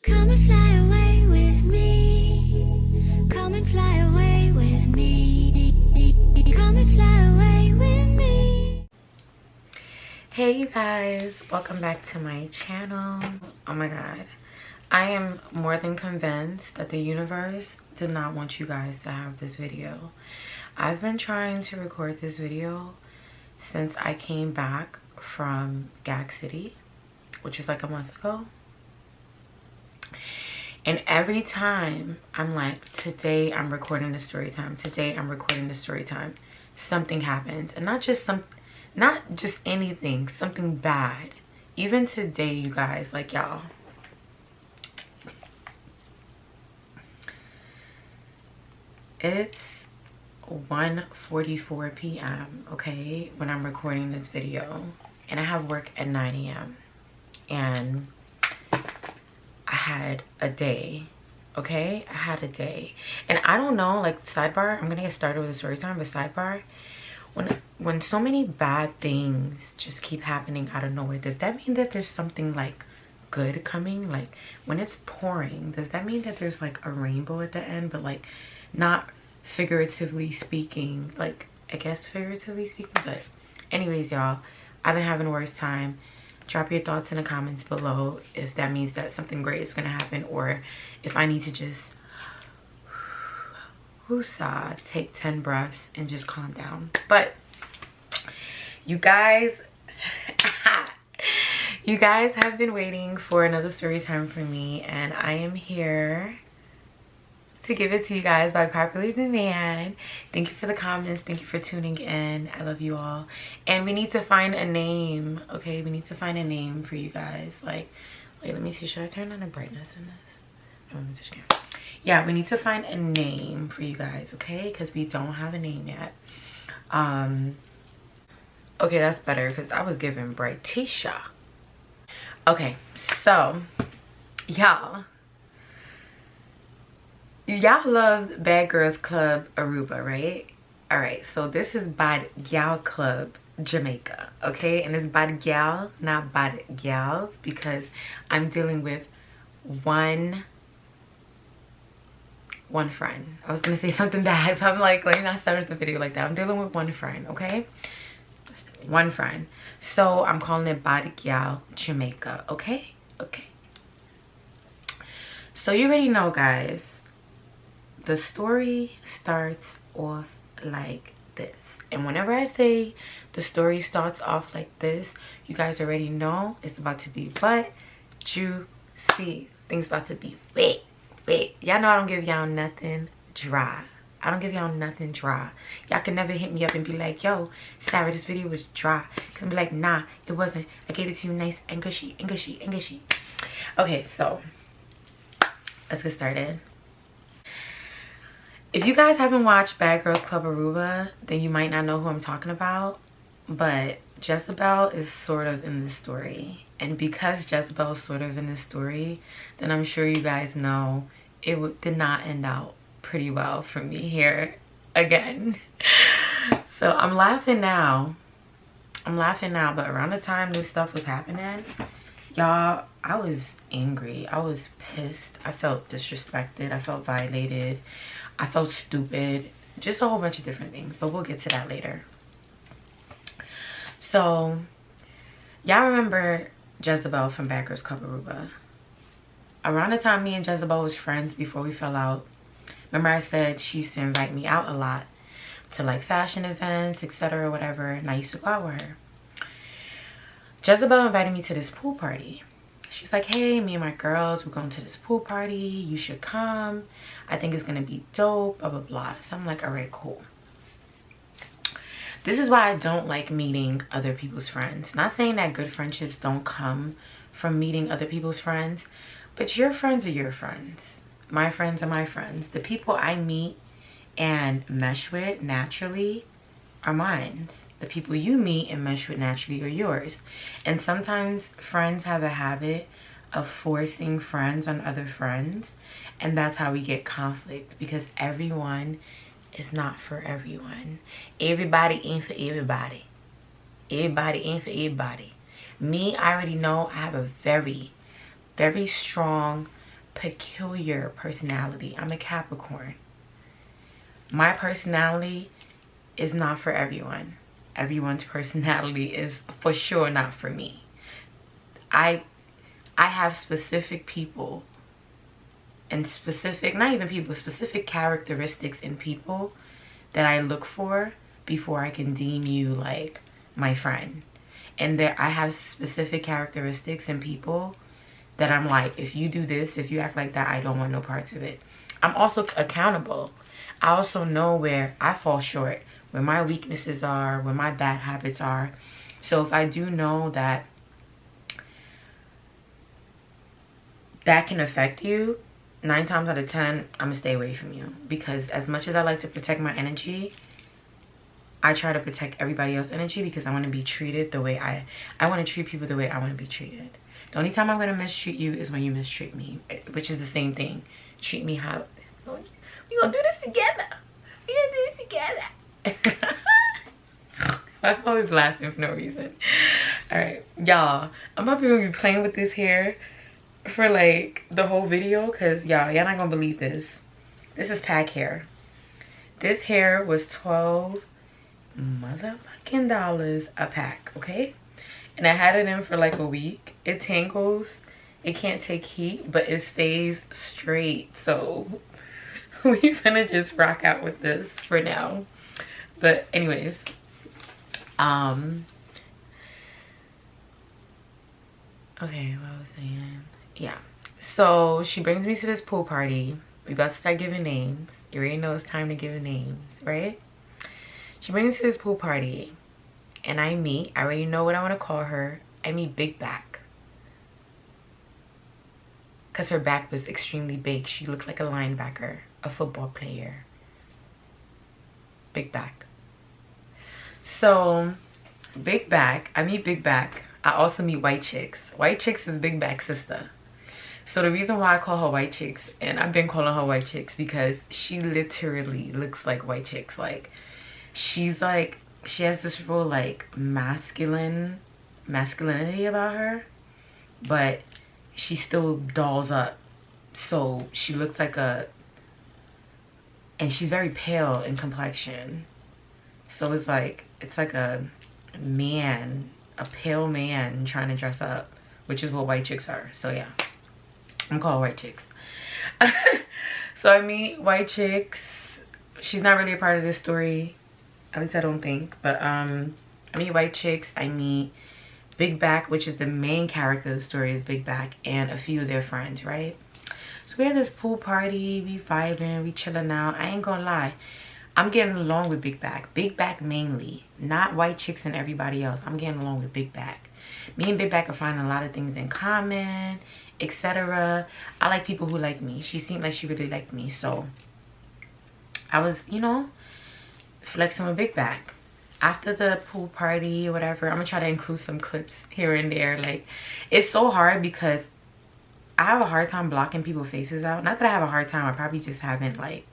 Come and fly away with me. Come and fly away with me. Come and fly away with me. Hey you guys, welcome back to my channel. Oh my god, I am more than convinced that the universe did not want you guys to have this video. I've been trying to record this video since I came back from Gag City, which is like a month ago. And every time I'm like, today I'm recording the story time, today I'm recording the story time, something happens. And not just anything, something bad. Even today, you guys, like y'all, it's 1:44 p.m. okay, when I'm recording this video, and I have work at 9 a.m. and I had a day, okay? I had a day. And I don't know, like, sidebar, I'm gonna get started with the story time, but sidebar, when so many bad things just keep happening out of nowhere, does that mean that there's something like good coming? Like, when it's pouring, does that mean that there's like a rainbow at the end, but like not figuratively speaking? Like, I guess figuratively speaking, but anyways, y'all, I've been having the worst time. Drop your thoughts in the comments below if that means that something great is gonna happen, or if I need to just woosah, take 10 breaths and just calm down. But you guys you guys have been waiting for another story time from me, and I am here to give it to you guys by popular demand. Thank you for the comments, thank you for tuning in. I love you all. And we need to find a name, okay? We need to find a name for you guys. Like, wait, let me see, should I turn on the brightness in this? Yeah, we need to find a name for you guys, okay? Because we don't have a name yet. Okay, that's better, because I was given Brightisha. Okay, so y'all love Bad Girls Club Aruba, right? All right, so this is Bad Gyal Club Jamaica, okay? And it's Bad Gyal, not Bad Gyals, because I'm dealing with one friend. I was gonna say something bad, but I'm like, let me not start the video like that. I'm dealing with one friend, okay? One friend. So I'm calling it Bad Gyal Jamaica, okay? Okay. So you already know, guys. The story starts off like this. And whenever I say the story starts off like this, you guys already know it's about to be wet, juicy. Things about to be wet. Y'all know I don't give y'all nothing dry. I don't give y'all nothing dry. Y'all can never hit me up and be like, yo, Sarah, this video was dry. Can be like, nah, it wasn't. I gave it to you nice and gushy and gushy and gushy. Okay, so let's get started. If you guys haven't watched Bad Girls Club Aruba, then you might not know who I'm talking about. But Jezebel is sort of in this story. And because Jezebel is sort of in this story, then I'm sure you guys know it did not end out pretty well for me here again. So I'm laughing now, but around the time this stuff was happening, y'all, I was angry. I was pissed. I felt disrespected. I felt violated. I felt stupid. Just a whole bunch of different things, but we'll get to that later. So y'all remember Jezebel from Bad Girls Club Aruba? Around the time me and Jezebel was friends before we fell out, remember I said she used to invite me out a lot to like fashion events, etc., whatever, and I used to go out with her. Jezebel invited me to this pool party. She's like, hey, me and my girls, we're going to this pool party. You should come. I think it's going to be dope, blah, blah, blah. So I'm like, all right, cool. This is why I don't like meeting other people's friends. Not saying that good friendships don't come from meeting other people's friends, but your friends are your friends. My friends are my friends. The people I meet and mesh with naturally are mine. The people you meet and mesh with naturally are yours. And sometimes friends have a habit of forcing friends on other friends, and that's how we get conflict, because everyone is not for everyone. Everybody ain't for everybody. Everybody ain't for everybody. Me, I already know I have a very, very strong peculiar personality. I'm a Capricorn. My personality is not for everyone. Everyone's personality is for sure not for me. I have specific people and specific, not even people, specific characteristics in people that I look for before I can deem you like my friend. And there, I have specific characteristics in people that I'm like, if you do this, if you act like that, I don't want no parts of it. I'm also accountable. I also know where I fall short, where my weaknesses are, where my bad habits are. So if I do know that that can affect you, 9 times out of 10, I'm gonna stay away from you. Because as much as I like to protect my energy, I try to protect everybody else's energy because I want to be treated the way I want to treat people the way I want to be treated. The only time I'm going to mistreat you is when you mistreat me, which is the same thing. Treat me how... We're going to do this together. We're going to do this together. I'm always laughing for no reason. Alright, y'all. I'm probably going to be playing with this hair for like the whole video because y'all not going to believe this. This is pack hair. This hair was $12 motherfucking dollars a pack, okay? And I had it in for like a week. It tangles, it can't take heat, but it stays straight. So we finna just rock out with this for now. But anyways, okay, what I was saying, yeah. So she brings me to this pool party. We about to start giving names. You already know it's time to give names, right? She brings me to this pool party, and I already know what I want to call her. I meet Big Back. Because her back was extremely big. She looked like a linebacker, a football player. Big Back. So, Big Back, I meet Big Back. I also meet White Chicks. White Chicks is Big Back's sister. So the reason why I call her White Chicks, and I've been calling her White Chicks, because she literally looks like White Chicks. Like, she's like, she has this real like masculinity about her, but she still dolls up. So she looks like and she's very pale in complexion. So it's like a man, a pale man trying to dress up, which is what White Chicks are. So yeah, I'm called White Chicks. So I meet White Chicks. She's not really a part of this story. At least I don't think. But I meet White Chicks. I meet Big Back, which is the main character of the story, is Big Back, and a few of their friends, right? So we're at this pool party. We vibing. We chilling out. I ain't gonna lie. I'm getting along with Big Back. Big Back mainly. Not White Chicks and everybody else. I'm getting along with Big Back. Me and Big Back are finding a lot of things in common, etc. I like people who like me. She seemed like she really liked me. So I was, you know, flexing with Big Back. After the pool party or whatever, I'm gonna try to include some clips here and there. Like, it's so hard because I have a hard time blocking people's faces out. Not that I have a hard time, I probably just haven't like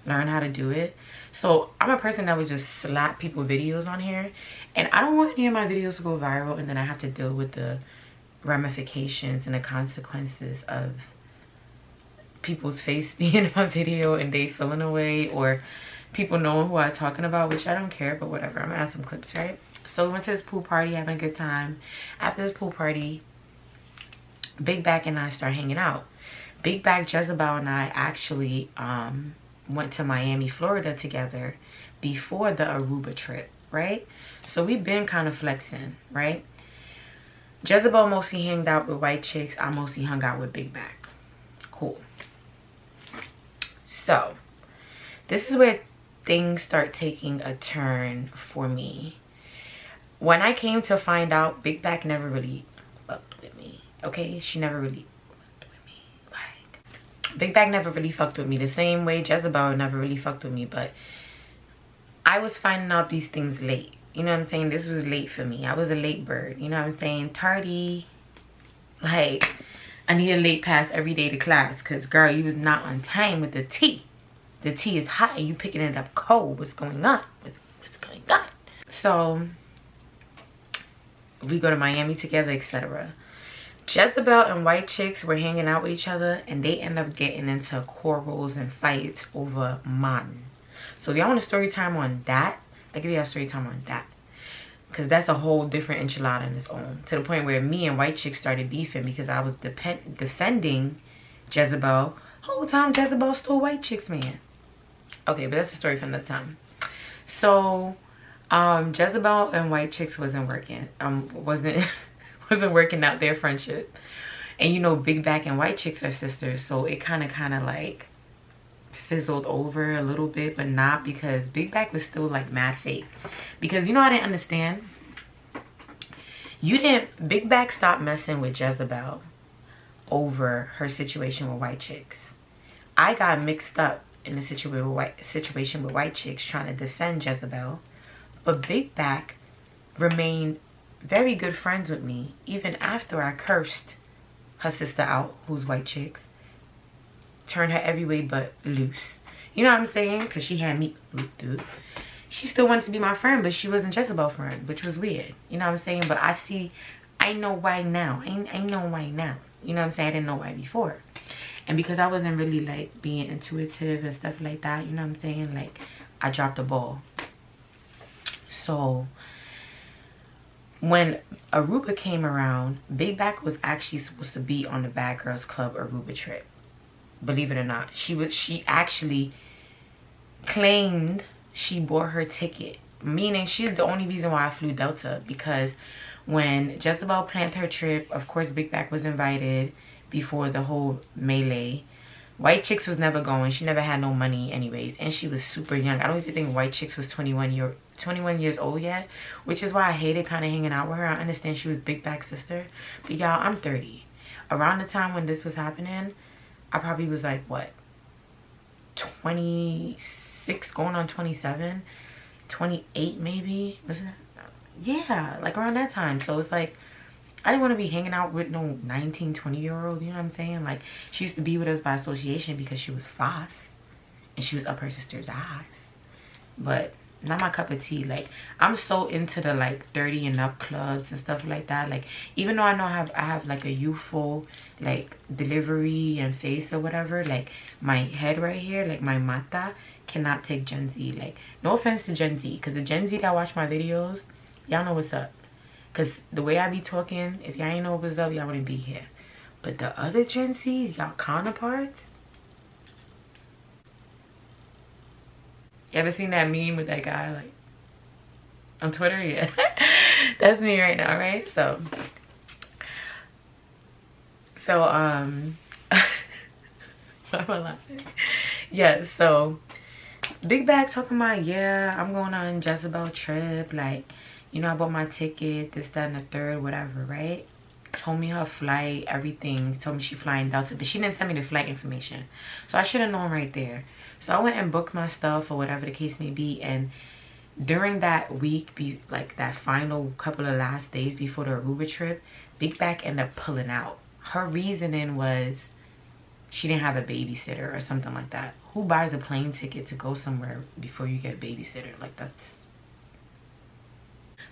learned how to do it. So I'm a person that would just slap people videos on here, and I don't want any of my videos to go viral and then I have to deal with the ramifications and the consequences of people's face being in my video and they feeling away, or people knowing who I'm talking about, which I don't care, but whatever. I'm gonna add some clips, right? So we went to this pool party, having a good time. After this pool party, Big Back and I start hanging out. Big Back, Jezebel, and I actually went to Miami, Florida together before the Aruba trip, right? So we've been kind of flexing, right? Jezebel mostly hanged out with White Chicks. I mostly hung out with Big Back. Cool. So this is where things start taking a turn for me. When I came to find out, Big Back never really fucked with me. Okay, she never really fucked with me. Like, Big Back never really fucked with me the same way Jezebel never really fucked with me. But I was finding out these things late. You know what I'm saying? This was late for me. I was a late bird. You know what I'm saying? Tardy. Like, I need a late pass every day to class. Because, girl, you was not on time with the tea. The tea is hot and you picking it up cold. What's going on? What's going on? So we go to Miami together, etc. Jezebel and White Chicks were hanging out with each other, and they end up getting into quarrels and fights over man. So if y'all want a story time on that, I'll give you a story time on that. Because that's a whole different enchilada in its own. To the point where me and White Chicks started beefing because I was defending Jezebel. Whole time Jezebel stole White Chicks, man. Okay, but that's a story from that time. So Jezebel and White Chicks wasn't working. Wasn't working out their friendship. And you know, Big Back and White Chicks are sisters, so it kind of like fizzled over a little bit, but not, because Big Back was still like mad fake. Because you know, I didn't understand. Big Back stopped messing with Jezebel over her situation with White Chicks. I got mixed up in the situation with White Chicks trying to defend Jezebel, but Big Back remained very good friends with me even after I cursed her sister out, who's White Chicks, turned her every way but loose. You know what I'm saying? Because she had me, she still wanted to be my friend, but she wasn't Jezebel's friend, which was weird. You know what I'm saying? But I know why now. I know why now. You know what I'm saying? I didn't know why before. And because I wasn't really like being intuitive and stuff like that, you know what I'm saying? Like, I dropped the ball. So when Aruba came around, Big Back was actually supposed to be on the Bad Girls Club Aruba trip. Believe it or not. She actually claimed she bought her ticket. Meaning she's the only reason why I flew Delta. Because when Jezebel planned her trip, of course Big Back was invited before the whole melee. White Chicks was never going. She never had no money anyways. And she was super young. I don't even think White Chicks was 21 years old yet. Which is why I hated kind of hanging out with her. I understand she was Big Back's sister. But y'all, I'm 30. Around the time when this was happening, I probably was like, what? 26 going on 27? 28 maybe? Was it? Yeah, like around that time. So it's like, I didn't want to be hanging out with no 19, 20-year-old, you know what I'm saying? Like, she used to be with us by association because she was fast. And she was up her sister's ass. But not my cup of tea. Like, I'm so into the like 30 and up clubs and stuff like that. Like, even though I know I have like a youthful like delivery and face or whatever, like my head right here, like my mata cannot take Gen Z. Like, no offense to Gen Z, because the Gen Z that watch my videos, y'all know what's up. Because the way I be talking, if y'all ain't know what's up, y'all wouldn't be here. But the other Gen Zs, y'all counterparts, you ever seen that meme with that guy like on Twitter? Yeah. That's me right now, right? So why am I laughing? Yeah, so Big Bag talking about, yeah, I'm going on Jezebel trip, like, you know, I bought my ticket, this, that, and the third, whatever, right? Told me her flight, everything. Told me she flying Delta, but she didn't send me the flight information. So I should have known right there. So I went and booked my stuff or whatever the case may be. And during that week, like that final couple of last days before the Aruba trip, Big Back ended up pulling out. Her reasoning was she didn't have a babysitter or something like that. Who buys a plane ticket to go somewhere before you get a babysitter? Like,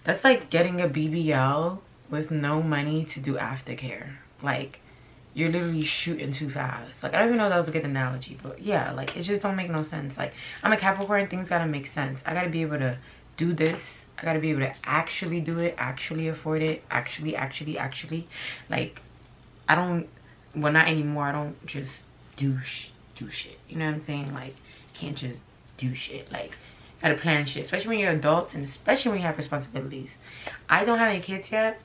that's like getting a BBL with no money to do aftercare. Like, you're literally shooting too fast. Like, I don't even know if that was a good analogy, but yeah, like, it just don't make no sense. Like, I'm a Capricorn, things gotta make sense. I gotta be able to do this. I gotta be able to actually do it, actually afford it, actually. Like, I don't, well, not anymore. I don't just do shit. You know what I'm saying? Like, can't just do shit. Like, gotta plan shit, especially when you're adults and especially when you have responsibilities. I don't have any kids yet,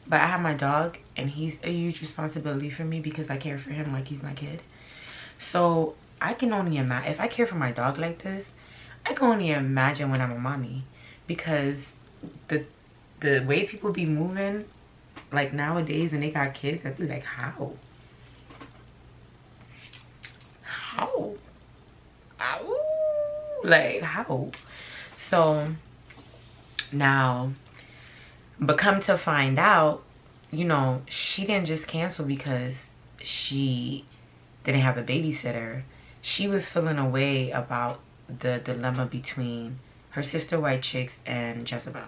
but I have my dog, and he's a huge responsibility for me because I care for him like he's my kid. So I can only imagine, if I care for my dog like this, I can only imagine when I'm a mommy, because the way people be moving like nowadays and they got kids, I'd be like, how? Like, how? So now, but come to find out, you know, she didn't just cancel because she didn't have a babysitter. She was feeling a way about the dilemma between her sister White Chicks and Jezebel,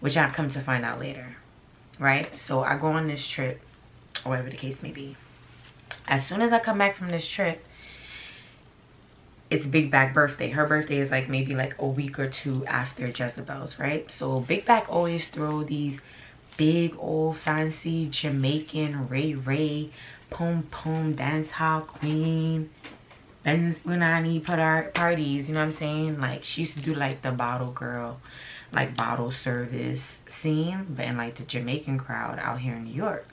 which I've come to find out later, right? So I go on this trip or whatever the case may be. As soon as I come back from this trip, it's Big Back birthday. Her birthday is like maybe like a week or two after Jezebel's, right? So Big Back always throw these big old fancy Jamaican Ray Ray pom pom dance hall queen Benz Bunani parties, you know what I'm saying? Like she used to do like the bottle girl, like bottle service scene, but in like the Jamaican crowd out here in New York.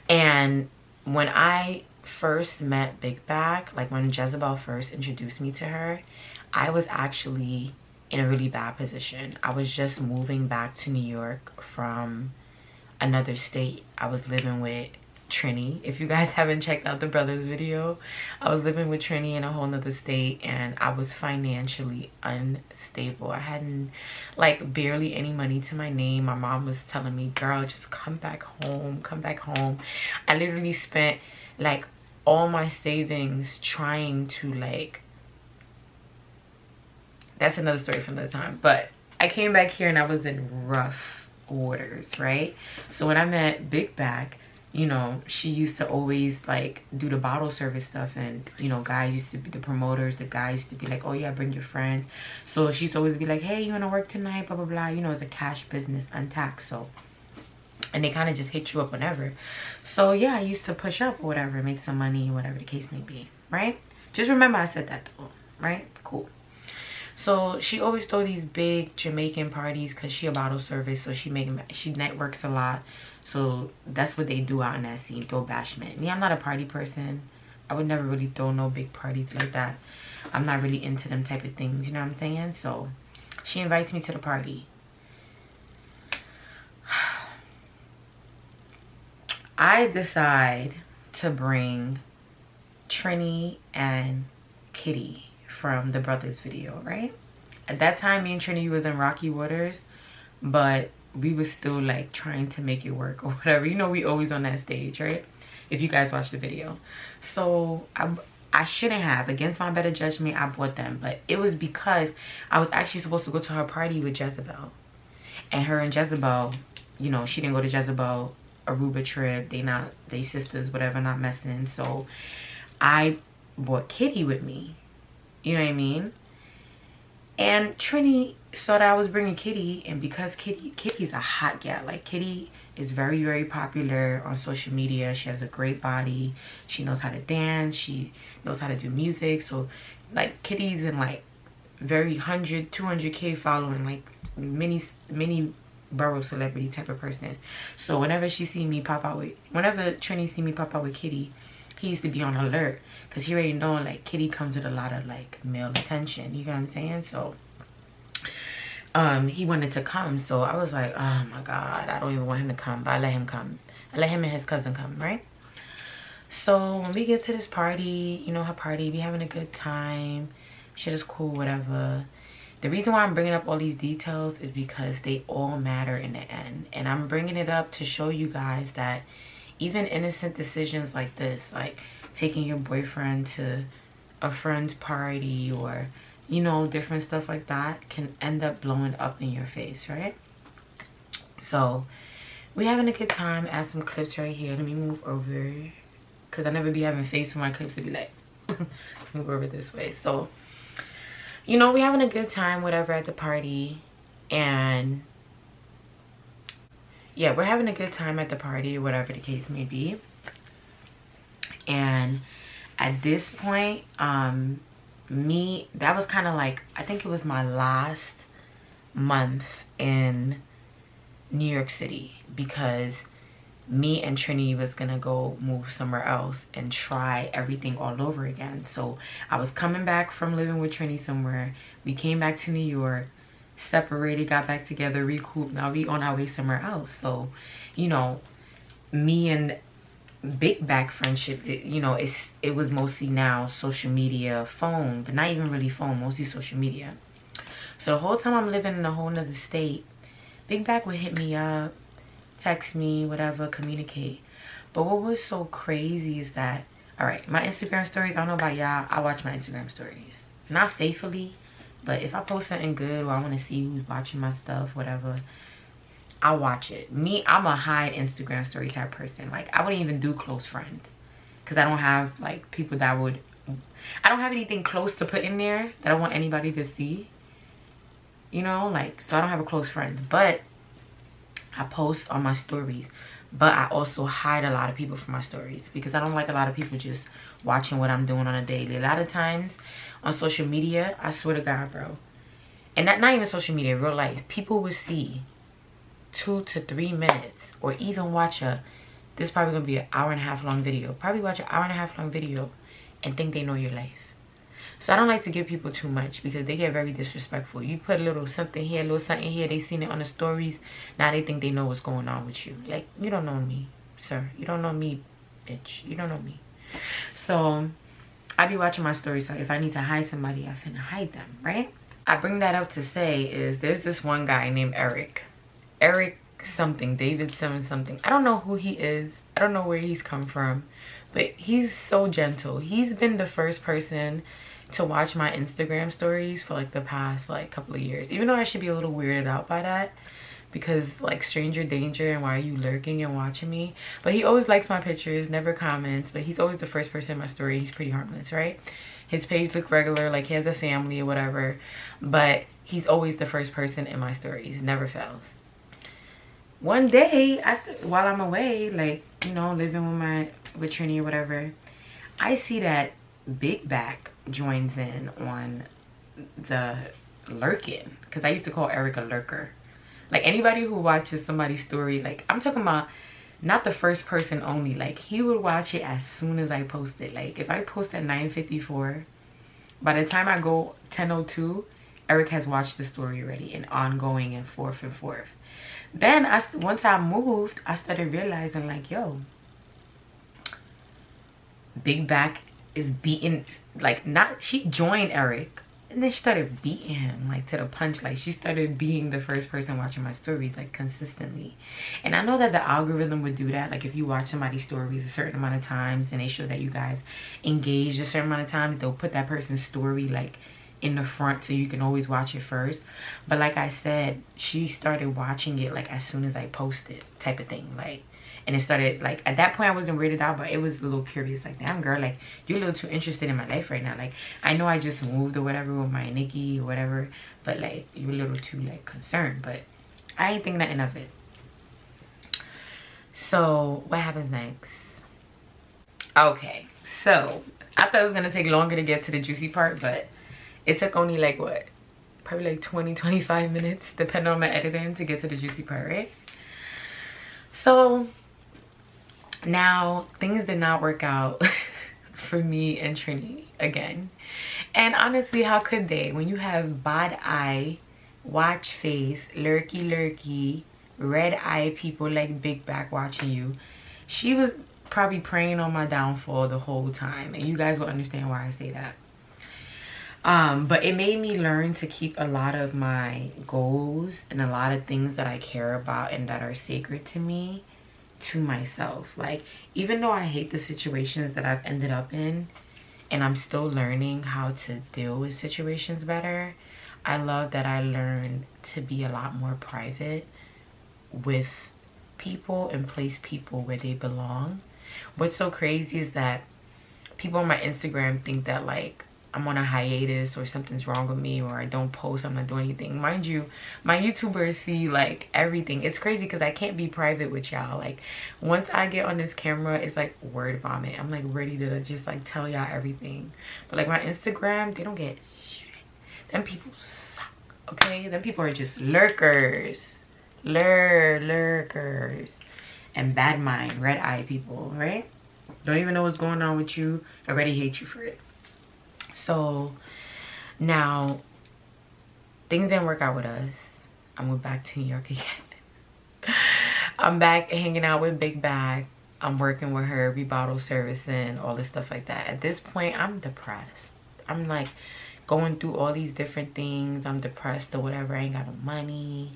And when I first met Big Back, like when Jezebel first introduced me to her, I was actually in a really bad position. I was just moving back to New York from another state. I was living with Trini. If you guys haven't checked out the brothers video, I was living with Trini in a whole nother state, and I was financially unstable. I hadn't like barely any money to my name. My mom was telling me, girl, just come back home, come back home. I literally spent like all my savings trying to like, that's another story for another time. But I came back here and I was in rough waters, right? So when I met Big Back, you know, she used to always like do the bottle service stuff, and you know, guys used to be the promoters, the guys used to be like, oh yeah, bring your friends. So she used to always be like, hey, you want to work tonight, blah blah blah. You know, it's a cash business, untaxed. So, and they kind of just hit you up whenever. So yeah, I used to push up or whatever, make some money, whatever the case may be, right? Just remember I said that though, right? Cool. So she always throw these big Jamaican parties because she a bottle service, so she networks a lot. So that's what they do out in that scene, throw bashment. Me, I'm not a party person. I would never really throw no big parties like that. I'm not really into them type of things, you know what I'm saying? So she invites me to the party. I decide to bring Trini and Kitty from the brothers video, right? At that time, me and Trini was in rocky waters, but we was still like trying to make it work or whatever. You know, we always on that stage, right? If you guys watch the video. So I shouldn't have, against my better judgment, I bought them. But it was because I was actually supposed to go to her party with Jezebel. And her and Jezebel, you know, she didn't go to Jezebel Aruba trip. They sisters, whatever, not messing. So I brought Kitty with me. You know what I mean? And Trini saw that I was bringing Kitty, and because Kitty's a hot gal. Like, Kitty is very, very popular on social media. She has a great body. She knows how to dance. She knows how to do music. So, like, Kitty's in, like, very 100, 200K following, like, mini borough celebrity type of person. So, whenever Trini see me pop out with Kitty, he used to be on alert. Because he already know, like, Kitty comes with a lot of, like, male attention. You know what I'm saying? So, he wanted to come. So, I was like, oh, my God. I don't even want him to come. But I let him come. I let him and his cousin come, right? So, when we get to this party, you know, her party, we having a good time. Shit is cool, whatever. The reason why I'm bringing up all these details is because they all matter in the end. And I'm bringing it up to show you guys that even innocent decisions like this, like taking your boyfriend to a friend's party or, you know, different stuff like that, can end up blowing up in your face, right? So we having a good time. Add some clips right here. Let me move over, because I never be having face for my clips to be like move over this way. So, you know, we having a good time, whatever, at the party. And yeah, we're having a good time at the party, whatever the case may be. And at this point, that was kind of like, I think it was my last month in New York City, because me and Trini was gonna go move somewhere else and try everything all over again. So I was coming back from living with Trini somewhere. We came back to New York, separated, got back together, recouped. Now we on our way somewhere else. So, you know, me and Big Back friendship, you know, it was mostly now social media, phone, but not even really phone, mostly social media. So the whole time I'm living in a whole nother state, Big Back would hit me up, text me, whatever, communicate. But what was so crazy is that, all right, my Instagram stories, I don't know about y'all, I watch my Instagram stories. Not faithfully, but if I post something good or I want to see who's watching my stuff, whatever, I'll watch it. Me, I'm a hide Instagram story type person. Like, I wouldn't even do close friends because I don't have like people that would, I don't have anything close to put in there that I want anybody to see, you know, like, so I don't have a close friends. But I post on my stories, but I also hide a lot of people from my stories because I don't like a lot of people just watching what I'm doing on a daily. A lot of times on social media, I swear to God, bro, and not even social media, real life, people will see 2 to 3 minutes or even watch a, this is probably gonna be an hour-and-a-half long video, probably watch an hour-and-a-half long video and think they know your life. So I don't like to give people too much because they get very disrespectful. You put a little something here, a little something here, they seen it on the stories, now they think they know what's going on with you. Like, you don't know me, sir. You don't know me, bitch. You don't know me. So I be watching my stories, so if I need to hide somebody, I finna hide them, right? I bring that up to say is there's this one guy named Eric something, David something. I don't know who he is. I don't know where he's come from, but he's so gentle. He's been the first person to watch my Instagram stories for like the past like couple of years, even though I should be a little weirded out by that because like stranger danger and why are you lurking and watching me. But he always likes my pictures, never comments, but he's always the first person in my story. He's pretty harmless, right? His page look regular, like he has a family or whatever, but he's always the first person in my stories, never fails. One day, while I'm away, like, you know, living with Trini or whatever, I see that Big Back joins in on the lurking, because I used to call Eric a lurker. Like, anybody who watches somebody's story, like, I'm talking about not the first person only, like, he would watch it as soon as I post it. Like, if I post at 9:54, by the time I go 10:02, Eric has watched the story already and ongoing and forth and forth. Then once I moved, I started realizing like, yo, Big Back is beating, like, not, she joined Eric and then she started beating him like to the punch. Like, she started being the first person watching my stories like consistently. And I know that the algorithm would do that. Like, if you watch somebody's stories a certain amount of times and they show that you guys engaged a certain amount of times, they'll put that person's story like in the front so you can always watch it first. But like I said, she started watching it like as soon as I posted, type of thing. Like, and it started, like, at that point I wasn't weirded out, but it was a little curious, like, damn girl, like, you're a little too interested in my life right now. Like, I know I just moved or whatever with my Nikki or whatever, but like, you're a little too like concerned. But I ain't think nothing of it. So what happens next? Okay, so I thought it was gonna take longer to get to the juicy part, but it took only like what, probably like 20-25 minutes depending on my editing to get to the juicy part, right? So now things did not work out for me and Trini again. And honestly, how could they when you have bad eye, watch face, lurky, red eye people like Big Back watching you? She was probably preying on my downfall the whole time, and you guys will understand why I say that. But it made me learn to keep a lot of my goals and a lot of things that I care about and that are sacred to me to myself. Like, even though I hate the situations that I've ended up in and I'm still learning how to deal with situations better, I love that I learned to be a lot more private with people and place people where they belong. What's so crazy is that people on my Instagram think that like I'm on a hiatus or something's wrong with me or I don't post, I'm not doing anything. Mind you, my YouTubers see like everything. It's crazy because I can't be private with y'all. Like, once I get on this camera, it's like word vomit. I'm like ready to just like tell y'all everything. But like my Instagram, they don't get shit. Them people suck, okay? Them people are just lurkers. Lurkers. And bad mind, red eye people, right? Don't even know what's going on with you, already hate you for it. So now things didn't work out with us. I moved back to New York again. I'm back hanging out with Big Bag. I'm working with her, we bottle servicing, all this stuff like that. At this point, I'm depressed. I'm like going through all these different things. I'm depressed or whatever. I ain't got no money.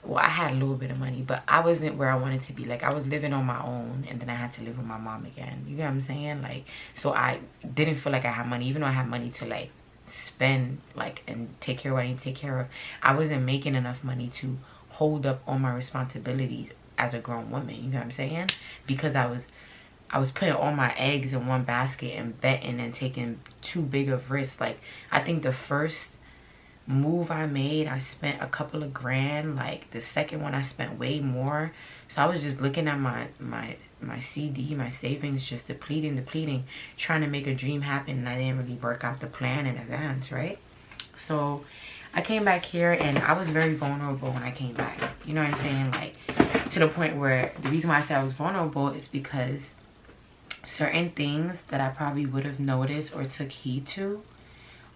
Well, I had a little bit of money, but I wasn't where I wanted to be. Like, I was living on my own, and then I had to live with my mom again. You get what I'm saying? Like, so I didn't feel like I had money, even though I had money to like spend, like, and take care of what I need to take care of. I wasn't making enough money to hold up all my responsibilities as a grown woman. You know what I'm saying? Because I was putting all my eggs in one basket and betting and taking too big of risks. Like, I think the first move I made, I spent a couple of grand. Like, the second one I spent way more. So I was just looking at my CD, my savings, just depleting, trying to make a dream happen, and I didn't really work out the plan in advance, right? So I came back here and I was very vulnerable when I came back. You know what I'm saying? Like, to the point where the reason why I said I was vulnerable is because certain things that I probably would have noticed or took heed to,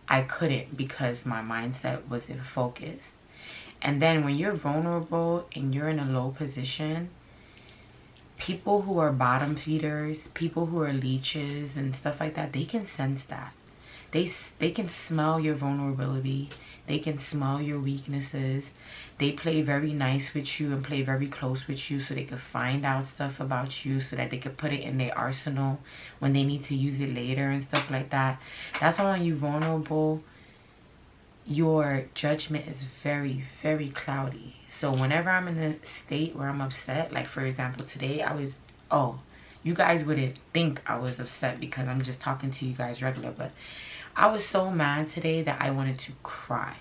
I couldn't, because my mindset wasn't focused. And then when you're vulnerable and you're in a low position, people who are bottom feeders, people who are leeches and stuff like that, they can sense that. They can smell your vulnerability. They can smell your weaknesses. They play very nice with you and play very close with you so they could find out stuff about you so that they could put it in their arsenal when they need to use it later and stuff like that. That's why when you're vulnerable, your judgment is very, very cloudy. So whenever I'm in a state where I'm upset, like for example today, you guys wouldn't think I was upset because I'm just talking to you guys regular, but I was so mad today that I wanted to cry.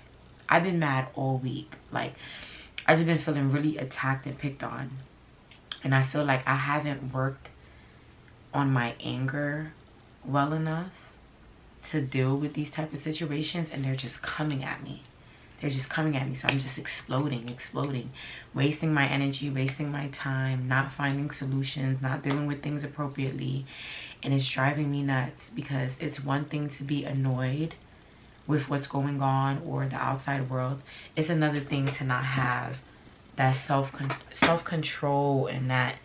I've been mad all week. Like, I've just been feeling really attacked and picked on, and I feel like I haven't worked on my anger well enough to deal with these type of situations, and they're just coming at me. They're just coming at me. So I'm just exploding, wasting my energy, wasting my time, not finding solutions, not dealing with things appropriately. And it's driving me nuts, because it's one thing to be annoyed with what's going on or the outside world. It's another thing to not have that self-control and that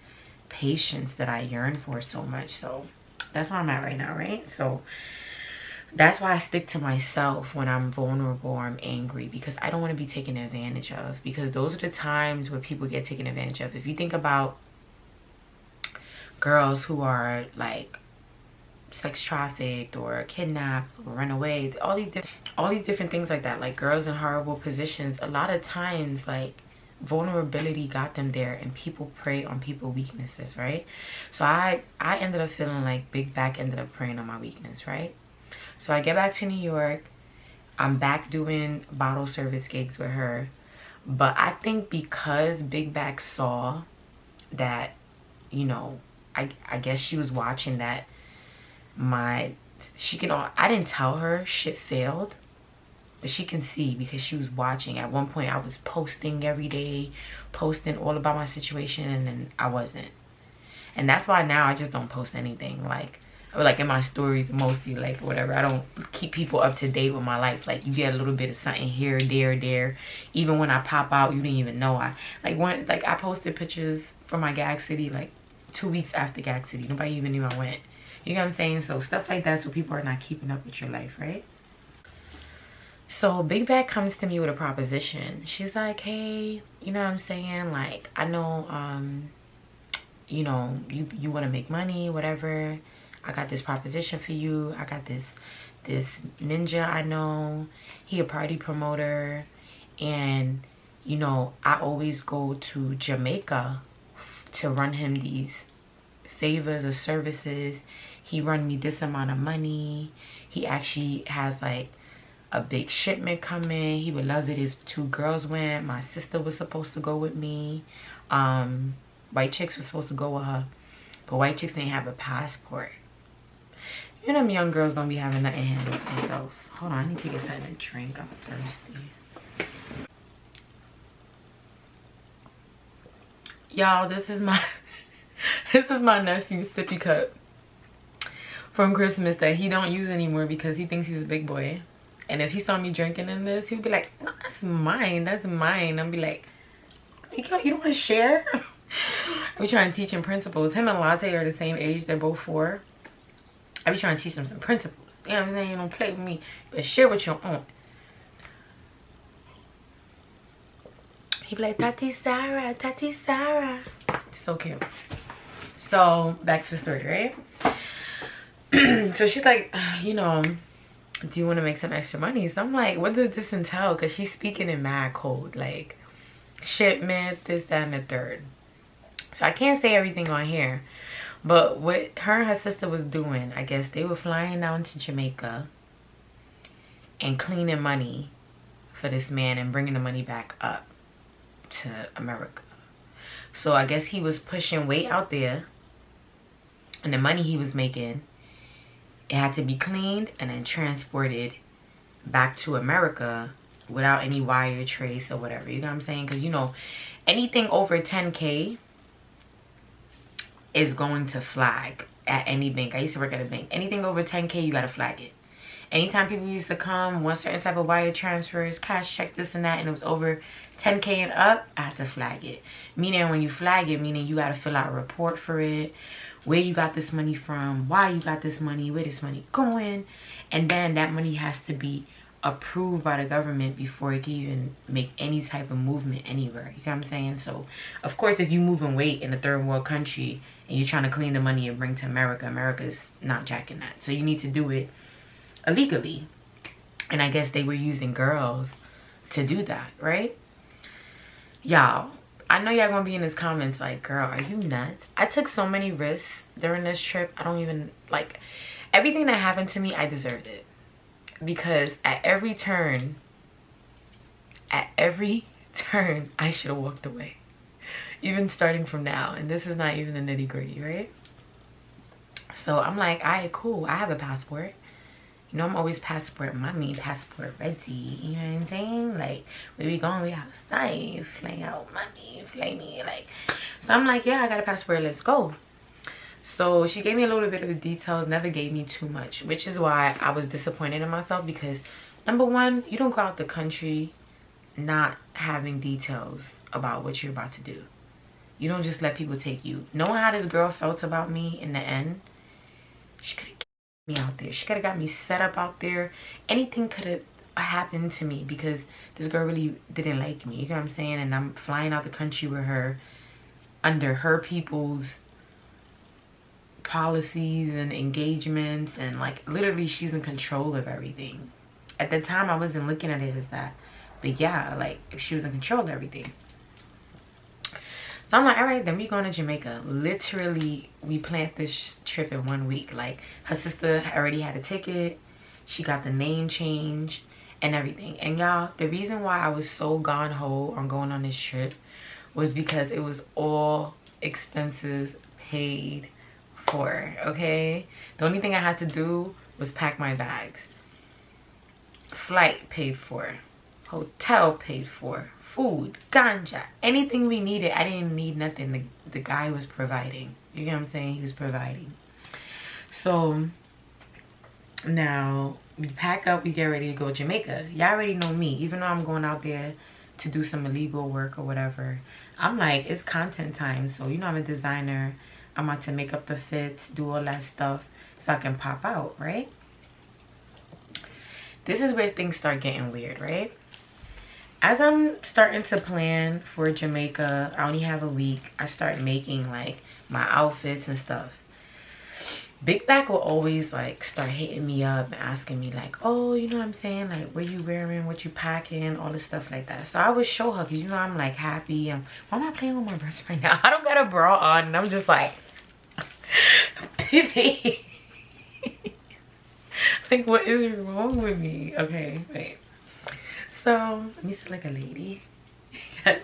patience that I yearn for so much. So that's where I'm at right now, right? So that's why I stick to myself when I'm vulnerable or I'm angry, because I don't want to be taken advantage of, because those are the times where people get taken advantage of. If you think about girls who are like sex trafficked or kidnapped or run away, all these different things like that, like girls in horrible positions, a lot of times like vulnerability got them there, and people prey on people's weaknesses, right? So I ended up feeling like Big Back ended up preying on my weakness, right? So I get back to New York. I'm back doing bottle service gigs with her. But I think because Big Back saw that, you know, I guess she was watching that I didn't tell her shit failed, but she can see because she was watching. At one point I was posting every day, posting all about my situation, and then I wasn't. And that's why now I just don't post anything. Like in my stories mostly, like whatever. I don't keep people up to date with my life. Like, you get a little bit of something here, there. Even when I pop out, you didn't even know. I posted pictures from my Gag City like 2 weeks after Gag City. Nobody even knew I went. You know what I'm saying? So stuff like that, so people are not keeping up with your life, right? So Big Bag comes to me with a proposition. She's like, hey, you know what I'm saying? Like, I know, you know, you want to make money, whatever. I got this proposition for you. I got this ninja I know. He a party promoter. And, you know, I always go to Jamaica to run him these favors or services. He run me this amount of money. He actually has like a big shipment coming. He would love it if 2 girls went. My sister was supposed to go with me. White chicks was supposed to go with her. But white chicks didn't have a passport. You know, them young girls don't be having nothing in hand with themselves. Hold on, I need to get something to drink. I'm thirsty. Y'all, this is my nephew's sippy cup from Christmas that he don't use anymore because he thinks he's a big boy. And if he saw me drinking in this, he'd be like, no, that's mine. I'd be like, you don't want to share? We trying to teach him principles. Him and Latte are the same age. They're both 4. I be trying to teach them some principles. You know what I'm saying? You don't play with me, but share what you want. He be like, Tati Sarah, Tati Sarah. So cute. So back to the story, right? So she's like, you know, do you want to make some extra money? So I'm like, what does this entail? Because she's speaking in mad code. Like, shipment, this, that, and the third. So I can't say everything on here. But what her and her sister was doing, I guess they were flying down to Jamaica and cleaning money for this man and bringing the money back up to America. So I guess he was pushing weight out there, and the money he was making, it had to be cleaned and then transported back to America without any wire trace or whatever. You know what I'm saying? Because, you know, anything over 10K is going to flag at any bank. I used to work at a bank. Anything over 10K, you got to flag it. Anytime people used to come, want certain type of wire transfers, cash check, this and that, and it was over 10K and up, I had to flag it. Meaning when you flag it, meaning you got to fill out a report for it, where you got this money from, why you got this money, where this money going, and then that money has to be approved by the government before it can even make any type of movement anywhere. You know what I'm saying? So of course, if you moving weight in a third world country and you're trying to clean the money and bring to America, America's not jacking that. So you need to do it illegally. And I guess they were using girls to do that, right? Y'all, I know y'all gonna be in his comments like, girl, are you nuts? I took so many risks during this trip. I don't even, like, everything that happened to me, I deserved it. Because at every turn, I should have walked away. Even starting from now. And this is not even the nitty gritty, right? So I'm like, all right, cool. I have a passport. You know, I'm always passport mommy, passport ready. You know what I'm saying? Like, where we going? We outside. Fly out mommy, fly me. Like, so I'm like, yeah, I got a passport. Let's go. So she gave me a little bit of the details, never gave me too much, which is why I was disappointed in myself, because number one, you don't go out the country not having details about what you're about to do. You don't just let people take you. Knowing how this girl felt about me in the end, she could have kept me out there. She could have got me set up out there. Anything could have happened to me because this girl really didn't like me. You know what I'm saying? And I'm flying out the country with her under her people's policies and engagements, and like literally she's in control of everything. At the time I wasn't looking at it as that, but yeah, like she was in control of everything. So I'm like, all right, then we going to Jamaica. Literally we planned this trip in 1 week. Like her sister already had a ticket, she got the name changed and everything. And y'all, the reason why I was so gung-ho on going on this trip was because it was all expenses paid for, okay? The only thing I had to do was pack my bags. Flight paid for, hotel paid for, food, ganja, anything we needed. I didn't need nothing. The guy was providing. You know what I'm saying? He was providing. So now we pack up, we get ready to go to Jamaica. Y'all already know me. Even though I'm going out there to do some illegal work or whatever, I'm like, it's content time. So you know, I'm a designer. I'm about to make up the fits, do all that stuff so I can pop out, right? This is where things start getting weird, right? As I'm starting to plan for Jamaica, I only have a week. I start making like my outfits and stuff. Big Back will always like start hitting me up and asking me like, oh, you know what I'm saying? Like, what you wearing, what you packing, all this stuff like that. So I would show her, because you know I'm like happy. Why am I playing with my breast right now? I don't got a bra on and I'm just like, baby. Like, what is wrong with me? Okay, wait. So, let me sit like a lady. Yes.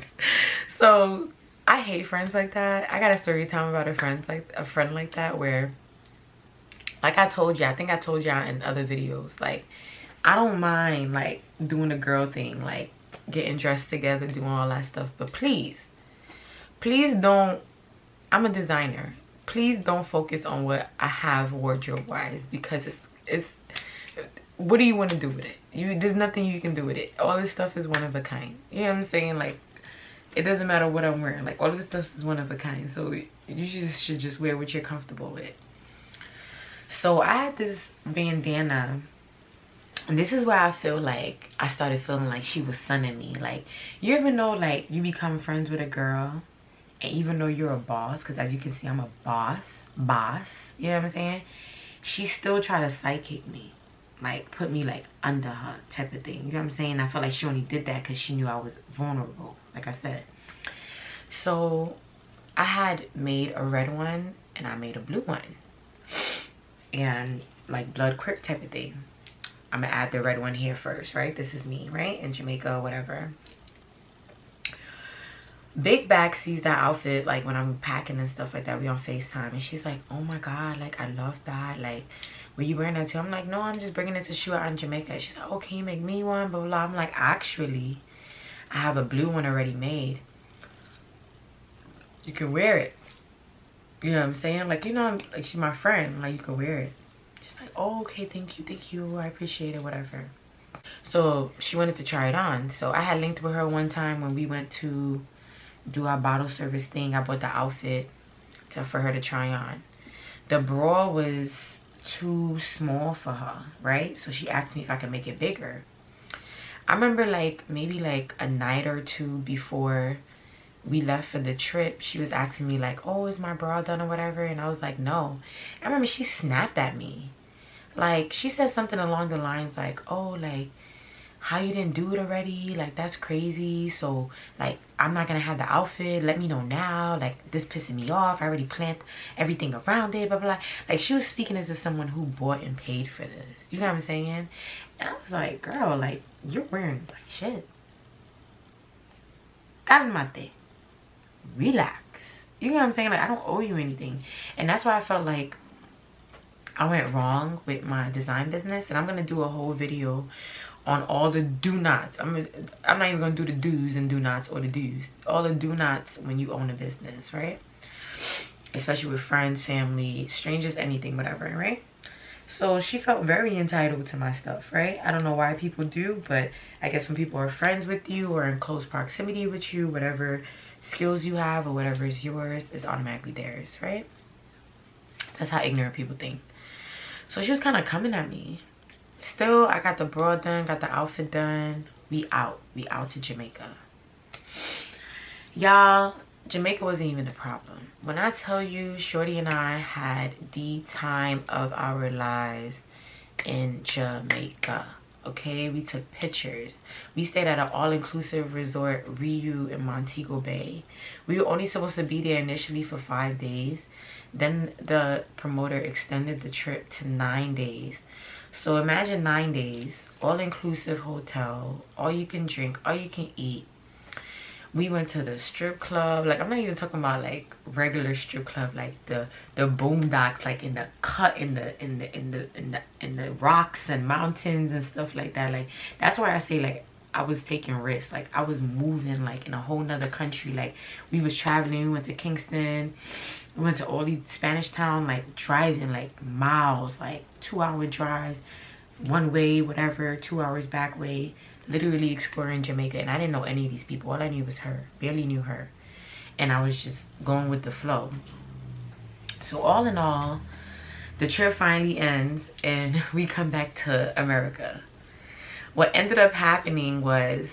So, I hate friends like that. I got a story time about a friend like that where, like I told you, I think I told y'all in other videos, like, I don't mind like doing the girl thing, like getting dressed together, doing all that stuff, but please don't, I'm a designer, please don't focus on what I have wardrobe wise, because it's what do you want to do with it? There's nothing you can do with it. All this stuff is one of a kind. You know what I'm saying? Like, it doesn't matter what I'm wearing. Like, all of this stuff is one of a kind. So you should just wear what you're comfortable with. So I had this bandana, and this is where I feel like I started feeling like she was sunning me. Like, you ever know, like, you become friends with a girl, and even though you're a boss, because as you can see, I'm a boss, you know what I'm saying? She still try to sidekick me. like put me like under her type of thing. You know what I'm saying? I felt like she only did that because she knew I was vulnerable, like I said. So I had made a red one and I made a blue one, and like blood crip type of thing. I'm gonna add the red one here first, right? This is me, right? In Jamaica or whatever. Big Back sees that outfit like when I'm packing and stuff like that. We on FaceTime and she's like, oh my god, like I love that. Like, were you wearing that too? I'm like, no, I'm just bringing it to shoot out in Jamaica. She's like, oh, can you make me one? Blah, blah, blah. I'm like, actually, I have a blue one already made. You can wear it. You know what I'm saying? Like, you know, like she's my friend. Like, you can wear it. She's like, oh, okay, thank you. I appreciate it, whatever. So she wanted to try it on. So I had linked with her one time when we went to do our bottle service thing. I bought the outfit for her to try on. The bra was too small for her, right? So she asked me if I could make it bigger. I remember like maybe like a night or two before we left for the trip, she was asking me like, oh, is my bra done or whatever? And I was like, no. I remember she snapped at me. Like, she said something along the lines like, oh, like, how you didn't do it already? Like, that's crazy. So, like, I'm not gonna have the outfit. Let me know now. Like, this pissing me off. I already planned everything around it, blah, blah, blah. Like, she was speaking as if someone who bought and paid for this. You know what I'm saying? And I was like, girl, like, you're wearing, like, shit. Calmate. Relax. You know what I'm saying? Like, I don't owe you anything. And that's why I felt like I went wrong with my design business. And I'm gonna do a whole video on all the do nots. I'm not even gonna do the do's and do nots or the do's. All the do nots when you own a business, right? Especially with friends, family, strangers, anything, whatever, right? So she felt very entitled to my stuff, right? I don't know why people do, but I guess when people are friends with you or in close proximity with you, whatever skills you have or whatever is yours is automatically theirs, right? That's how ignorant people think. So she was kind of coming at me. Still, I got the bra done, got the outfit done. We out to Jamaica. Y'all, Jamaica wasn't even the problem. When I tell you, Shorty and I had the time of our lives in Jamaica. Okay, we took pictures. We stayed at an all-inclusive resort, Riu in Montego Bay. We were only supposed to be there initially for 5 days. Then the promoter extended the trip to 9 days. So imagine 9 days, all-inclusive hotel, all you can drink, all you can eat. We went to the strip club. Like, I'm not even talking about like regular strip club, like the boondocks, like in the cut in the rocks and mountains and stuff like that. Like, that's why I say like I was taking risks. Like, I was moving like in a whole nother country. Like, we was traveling. We went to Kingston. We went to all these Spanish town, like driving like miles, like 2-hour drives, one way, whatever, 2 hours back way, literally exploring Jamaica. And I didn't know any of these people. All I knew was her. Barely knew her. And I was just going with the flow. So all in all, the trip finally ends and we come back to America. What ended up happening was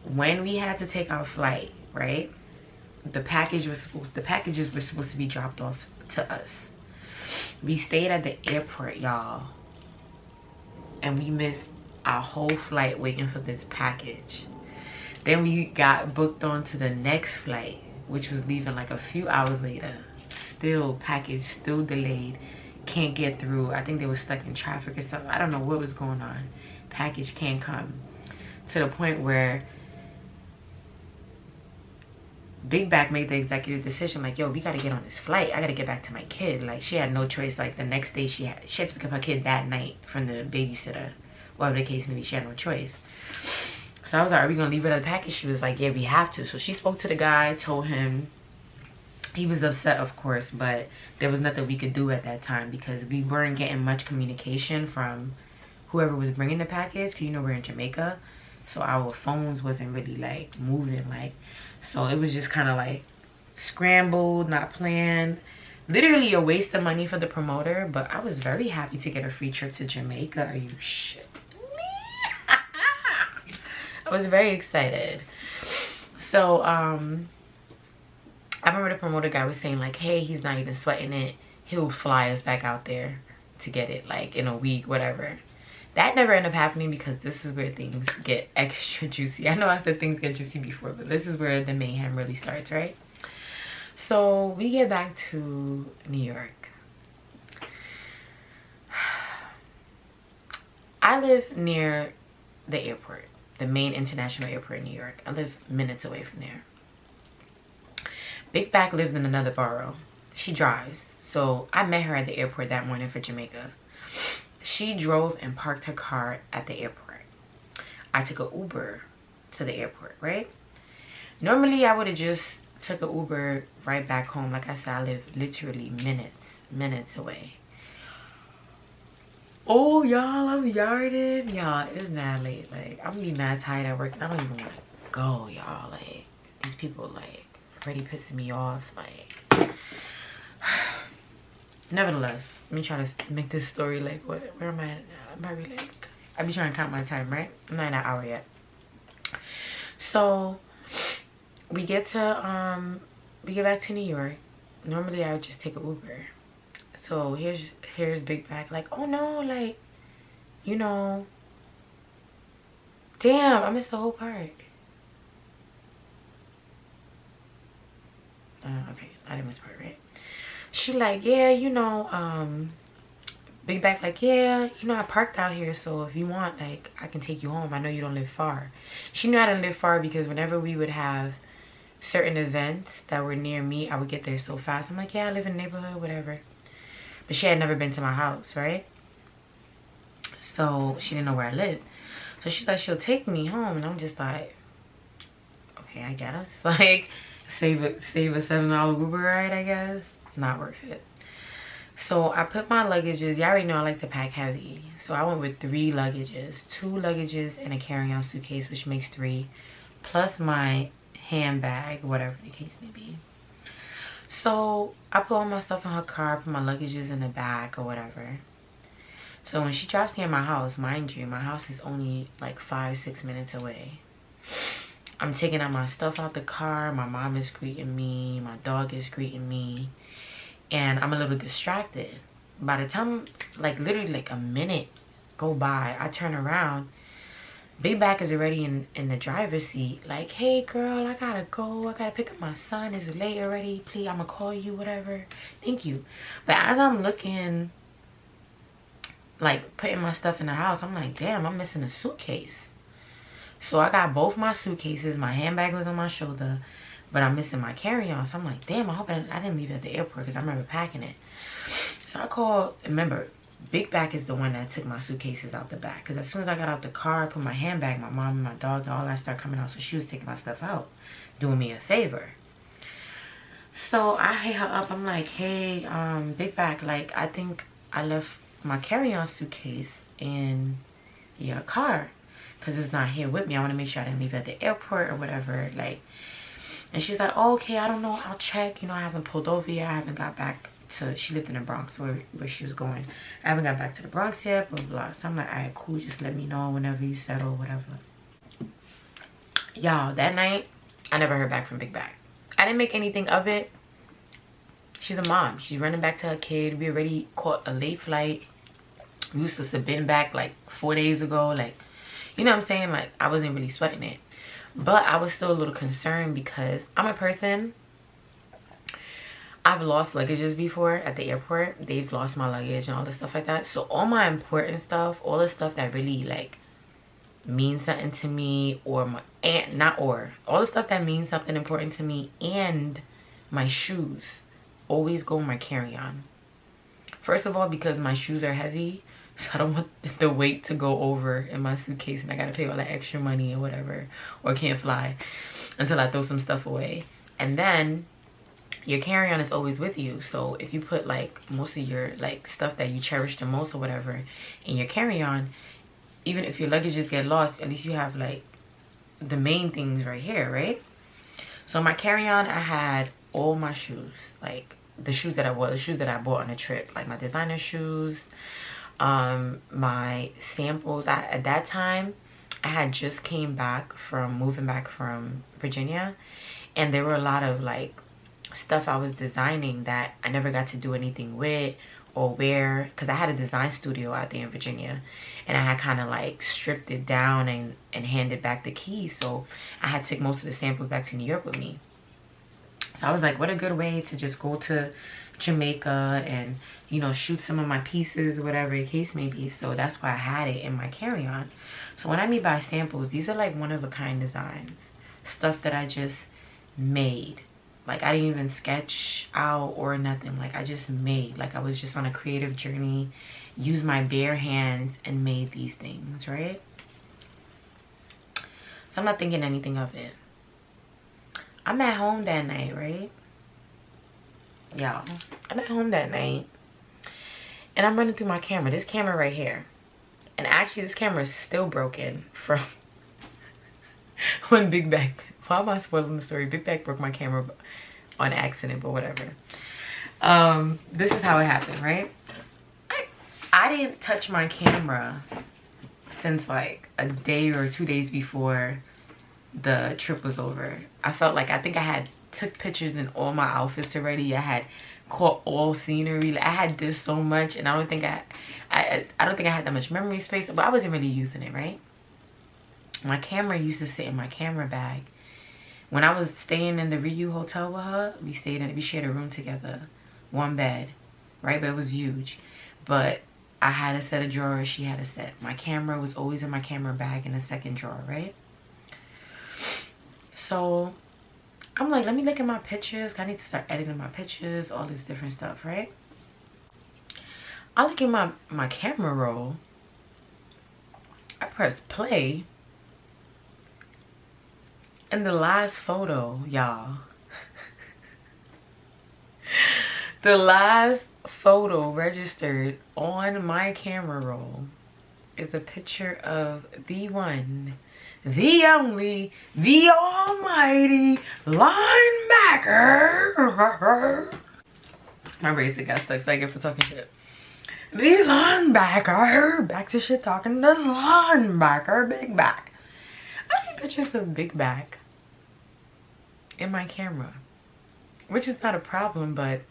when we had to take our flight, right? The packages were supposed to be dropped off to us. We stayed at the airport, y'all, and we missed our whole flight waiting for this package. Then we got booked on to the next flight, which was leaving like a few hours later. Still package, still delayed, can't get through. I think they were stuck in traffic or something. I don't know what was going on. Package can't come. To the point where Big Back made the executive decision, like, yo, we gotta get on this flight. I gotta get back to my kid. Like, she had no choice. Like, the next day she had to pick up her kid that night from the babysitter. Whatever the case may be, she had no choice. So I was like, are we gonna leave it at the package? She was like, yeah, we have to. So she spoke to the guy, told him. He was upset, of course, but there was nothing we could do at that time because we weren't getting much communication from whoever was bringing the package. Because, you know, we're in Jamaica. So our phones wasn't really like moving, like, so it was just kind of like scrambled, not planned, literally a waste of money for the promoter. But I was very happy to get a free trip to Jamaica. Are you shit me? I was very excited. So I remember the promoter guy was saying like, hey, he's not even sweating it, he'll fly us back out there to get it like in a week, whatever. That never ended up happening because this is where things get extra juicy. I know I said things get juicy before, but this is where the mayhem really starts, right? So we get back to New York. I live near the airport, the main international airport in New York. I live minutes away from there. Big Back lives in another borough. She drives. So I met her at the airport that morning for Jamaica. She drove and parked her car at the airport. I took an Uber to the airport, right? Normally I would have just took an Uber right back home. Like I said, I live literally minutes away. Oh, y'all, I'm yarding. Y'all, it's mad late. Like, I'm gonna be mad tired at work. I don't even want to go, y'all. Like, these people, like, already pissing me off. Like, nevertheless, let me try to make this story, like, where am I at now? I'm probably, like, I be trying to count my time, right? I'm not in that hour yet. So, we get back to New York. Normally, I would just take an Uber. So, here's Big Back, like, oh no, like, you know, damn, I missed the whole part. Okay, I didn't miss the part, right? She like, yeah, you know, Big Back like, yeah, you know, I parked out here, so if you want, like, I can take you home. I know you don't live far. She knew I didn't live far because whenever we would have certain events that were near me, I would get there so fast. I'm like, yeah, I live in the neighborhood, whatever. But she had never been to my house, right? So she didn't know where I lived. So she's like, she'll take me home. And I'm just like, okay, I guess. Like, save a $7 Uber ride, I guess. Not worth it. So I put my luggages. Y'all already know I like to pack heavy. So I went with 3 luggages. 2 luggages and a carry-on suitcase, which makes 3. Plus my handbag, whatever the case may be. So I put all my stuff in her car, put my luggages in the back or whatever. So when she drops me at my house, mind you, my house is only like 5-6 minutes away. I'm taking out my stuff out the car. My mom is greeting me. My dog is greeting me. And I'm a little distracted. By the time, like literally like a minute go by, I turn around. Big Back is already in the driver's seat. Like, hey girl, I gotta go. I gotta pick up my son. It's late already. Please, I'ma call you, whatever. Thank you. But as I'm looking, like putting my stuff in the house, I'm like, damn, I'm missing a suitcase. So I got both my suitcases. My handbag was on my shoulder, but I'm missing my carry-on. So I'm like, damn, I hope I didn't leave it at the airport because I remember packing it. So I called, remember, Big Back is the one that took my suitcases out the back. Because as soon as I got out the car, I put my handbag, my mom and my dog, and all that started coming out. So she was taking my stuff out, doing me a favor. So I hit her up. I'm like, hey, Big Back, like, I think I left my carry-on suitcase in your car. Because it's not here with me. I want to make sure I didn't leave it at the airport or whatever. Like, and she's like, oh, okay, I don't know. I'll check. You know, I haven't pulled over yet. I haven't got back to, she lived in the Bronx where she was going. I haven't got back to the Bronx yet, blah, blah, blah. So I'm like, all right, cool. Just let me know whenever you settle, whatever. Y'all, that night, I never heard back from Big Back. I didn't make anything of it. She's a mom. She's running back to her kid. We already caught a late flight. We used to have been back like 4 days ago. Like, you know what I'm saying? Like, I wasn't really sweating it. But I was still a little concerned because I'm a person, I've lost luggages before at the airport. They've lost my luggage and all this stuff like that. So all my important stuff, all the stuff that really like means something to me, or my all the stuff that means something important to me, and my shoes always go in my carry-on. First of all, because my shoes are heavy, so I don't want the weight to go over in my suitcase and I gotta pay all that extra money or whatever, or can't fly until I throw some stuff away. And then your carry-on is always with you. So if you put like most of your like stuff that you cherish the most or whatever in your carry-on, even if your luggages get lost, at least you have like the main things right here, right? So my carry-on, I had all my shoes, like the shoes that I wore, the shoes that I bought on a trip, like my designer shoes, my samples. At that time I had just came back from moving back from Virginia, and there were a lot of like stuff I was designing that I never got to do anything with, or wear, because I had a design studio out there in Virginia, and I had kind of like stripped it down and handed back the keys. So I had to take most of the samples back to New York with me. So I was like, what a good way to just go to Jamaica and, you know, shoot some of my pieces, whatever the case may be. So that's why I had it in my carry-on. So when I mean by samples, these are like one-of-a-kind designs, stuff that I just made. Like, I didn't even sketch out or nothing. Like, I just made. Like, I was just on a creative journey, used my bare hands and made these things, right? So I'm not thinking anything of it. I'm at home that night, right? Y'all, I'm at home that night. And I'm running through my camera. This camera right here. And actually, this camera is still broken from when Big Bag... Why am I spoiling the story? Big Bag broke my camera on accident, but whatever. This is how it happened, right? I didn't touch my camera since like a day or 2 days before the trip was over. I felt like, I think I had took pictures in all my outfits already. I had caught all scenery. I had this so much, and I don't think I had that much memory space, but I wasn't really using it, right? My camera used to sit in my camera bag. When I was staying in the Ryu hotel with her, we shared a room together, one bed, right? But it was huge. But I had a set of drawers, she had a set. My camera was always in my camera bag in a second drawer, right? So I'm like, let me look at my pictures. I need to start editing my pictures, all this different stuff, right? I look at my camera roll. I press play. And the last photo, y'all. The last photo registered on my camera roll is a picture of the one, the only, the almighty linebacker. My bracelet got stuck, so I get for talking shit. The linebacker, back to shit talking, the linebacker, Big Back. I see pictures of Big Back in my camera, which is not a problem, but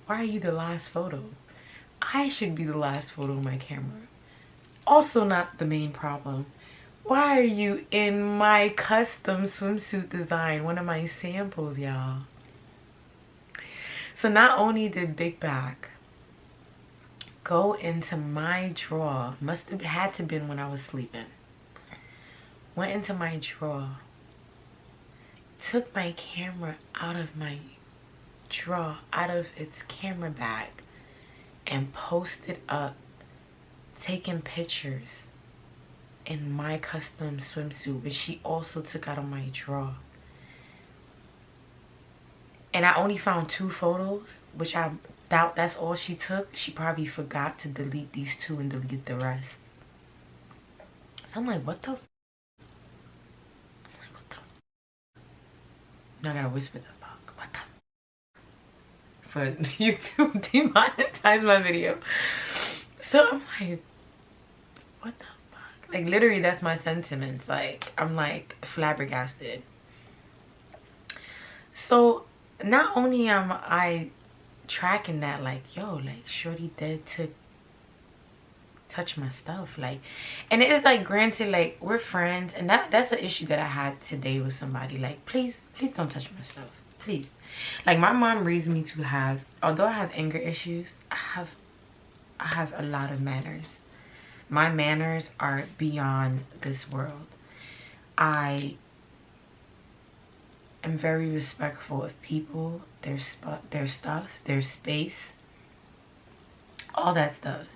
why are you the last photo? I should be the last photo in my camera. Also not the main problem. Why are you in my custom swimsuit design, one of my samples, y'all? So not only did Big Back go into my drawer, must have had to been when I was sleeping, went into my drawer, took my camera out of my drawer, out of its camera bag, and posted up, taking pictures in my custom swimsuit, which she also took out of my drawer. And I only found 2 photos, which I doubt that's all she took. She probably forgot to delete these 2 and delete the rest. So I'm like, what the? Now I gotta whisper the fuck. What the? For YouTube demonetize my video. So I'm like, what the fuck? Like, literally, that's my sentiments. Like, I'm like flabbergasted. So not only am I tracking that, like, yo, like, shorty dead to touch my stuff, like, and it is like, granted, like, we're friends, and that's an issue that I had today with somebody. Like, please don't touch my stuff, please. Like, my mom raised me to have, although I have anger issues, I have a lot of manners. My manners are beyond this world. I am very respectful of people, their stuff, their space, all that stuff.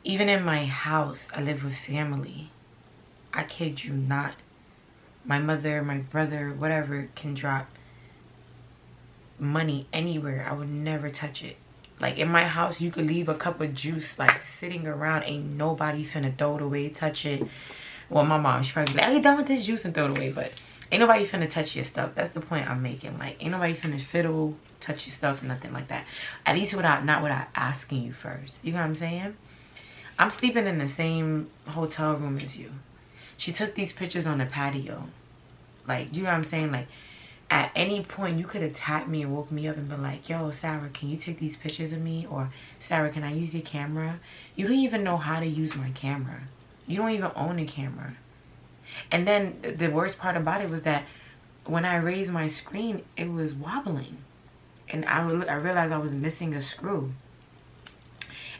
Even in my house, I live with family. I kid you not. My mother, my brother, whatever, can drop money anywhere. I would never touch it. Like, in my house, you could leave a cup of juice, like, sitting around. Ain't nobody finna throw it away, touch it. Well, my mom, she probably be like, are you done with this juice, and throw it away? But ain't nobody finna touch your stuff. That's the point I'm making. Like, ain't nobody finna fiddle, touch your stuff, nothing like that. At least not without asking you first. You know what I'm saying? I'm sleeping in the same hotel room as you. She took these pictures on the patio. Like, you know what I'm saying? Like, at any point you could have tapped me and woke me up and been like, yo, Sarah, can you take these pictures of me? Or Sarah, can I use your camera? You don't even know how to use my camera. You don't even own a camera. And then the worst part about it was that when I raised my screen, it was wobbling. And I realized I was missing a screw.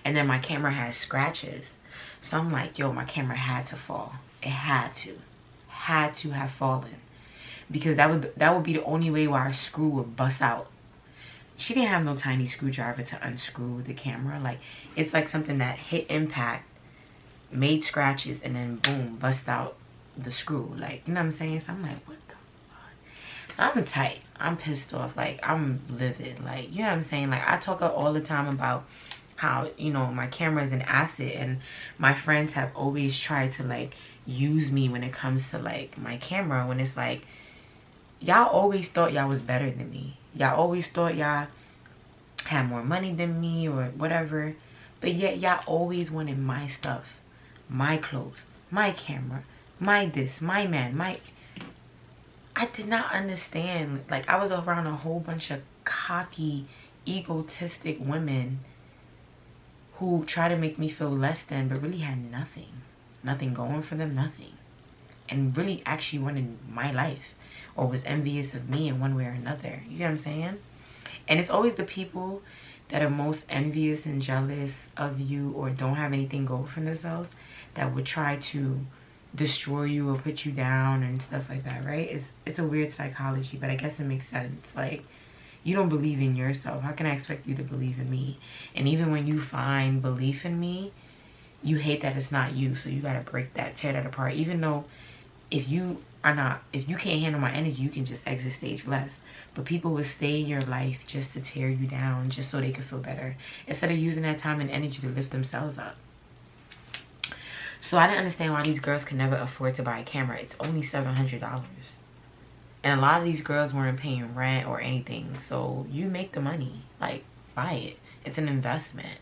And then my camera has scratches. So I'm like, yo, my camera had to fall. It had to have fallen. Because that would be the only way why a screw would bust out. She didn't have no tiny screwdriver to unscrew the camera. Like, it's like something that hit impact, made scratches, and then boom, bust out the screw. Like, you know what I'm saying? So I'm like, what the fuck? I'm tight. I'm pissed off. Like, I'm livid. Like, you know what I'm saying? Like, I talk all the time about how, you know, my camera is an asset, and my friends have always tried to, like, use me when it comes to, like, my camera, when it's like, y'all always thought y'all was better than me. Y'all always thought y'all had more money than me or whatever. But yet y'all always wanted my stuff. My clothes. My camera. My this. My man. My... I did not understand. Like, I was around a whole bunch of cocky, egotistic women who try to make me feel less than, but really had nothing. Nothing going for them. Nothing. And really actually wanted my life. Or was envious of me in one way or another. You know what I'm saying? And it's always the people that are most envious and jealous of you or don't have anything going for themselves that would try to destroy you or put you down and stuff like that, right? It's a weird psychology, but I guess it makes sense. Like, you don't believe in yourself. How can I expect you to believe in me? And even when you find belief in me, you hate that it's not you. So you gotta break that, tear that apart. Even though if you can't handle my energy, you can just exit stage left. But people will stay in your life just to tear you down, just so they can feel better, instead of using that time and energy to lift themselves up. So I didn't understand why these girls could never afford to buy a camera. It's only $700. And a lot of these girls weren't paying rent or anything. So you make the money. Like, buy it. It's an investment.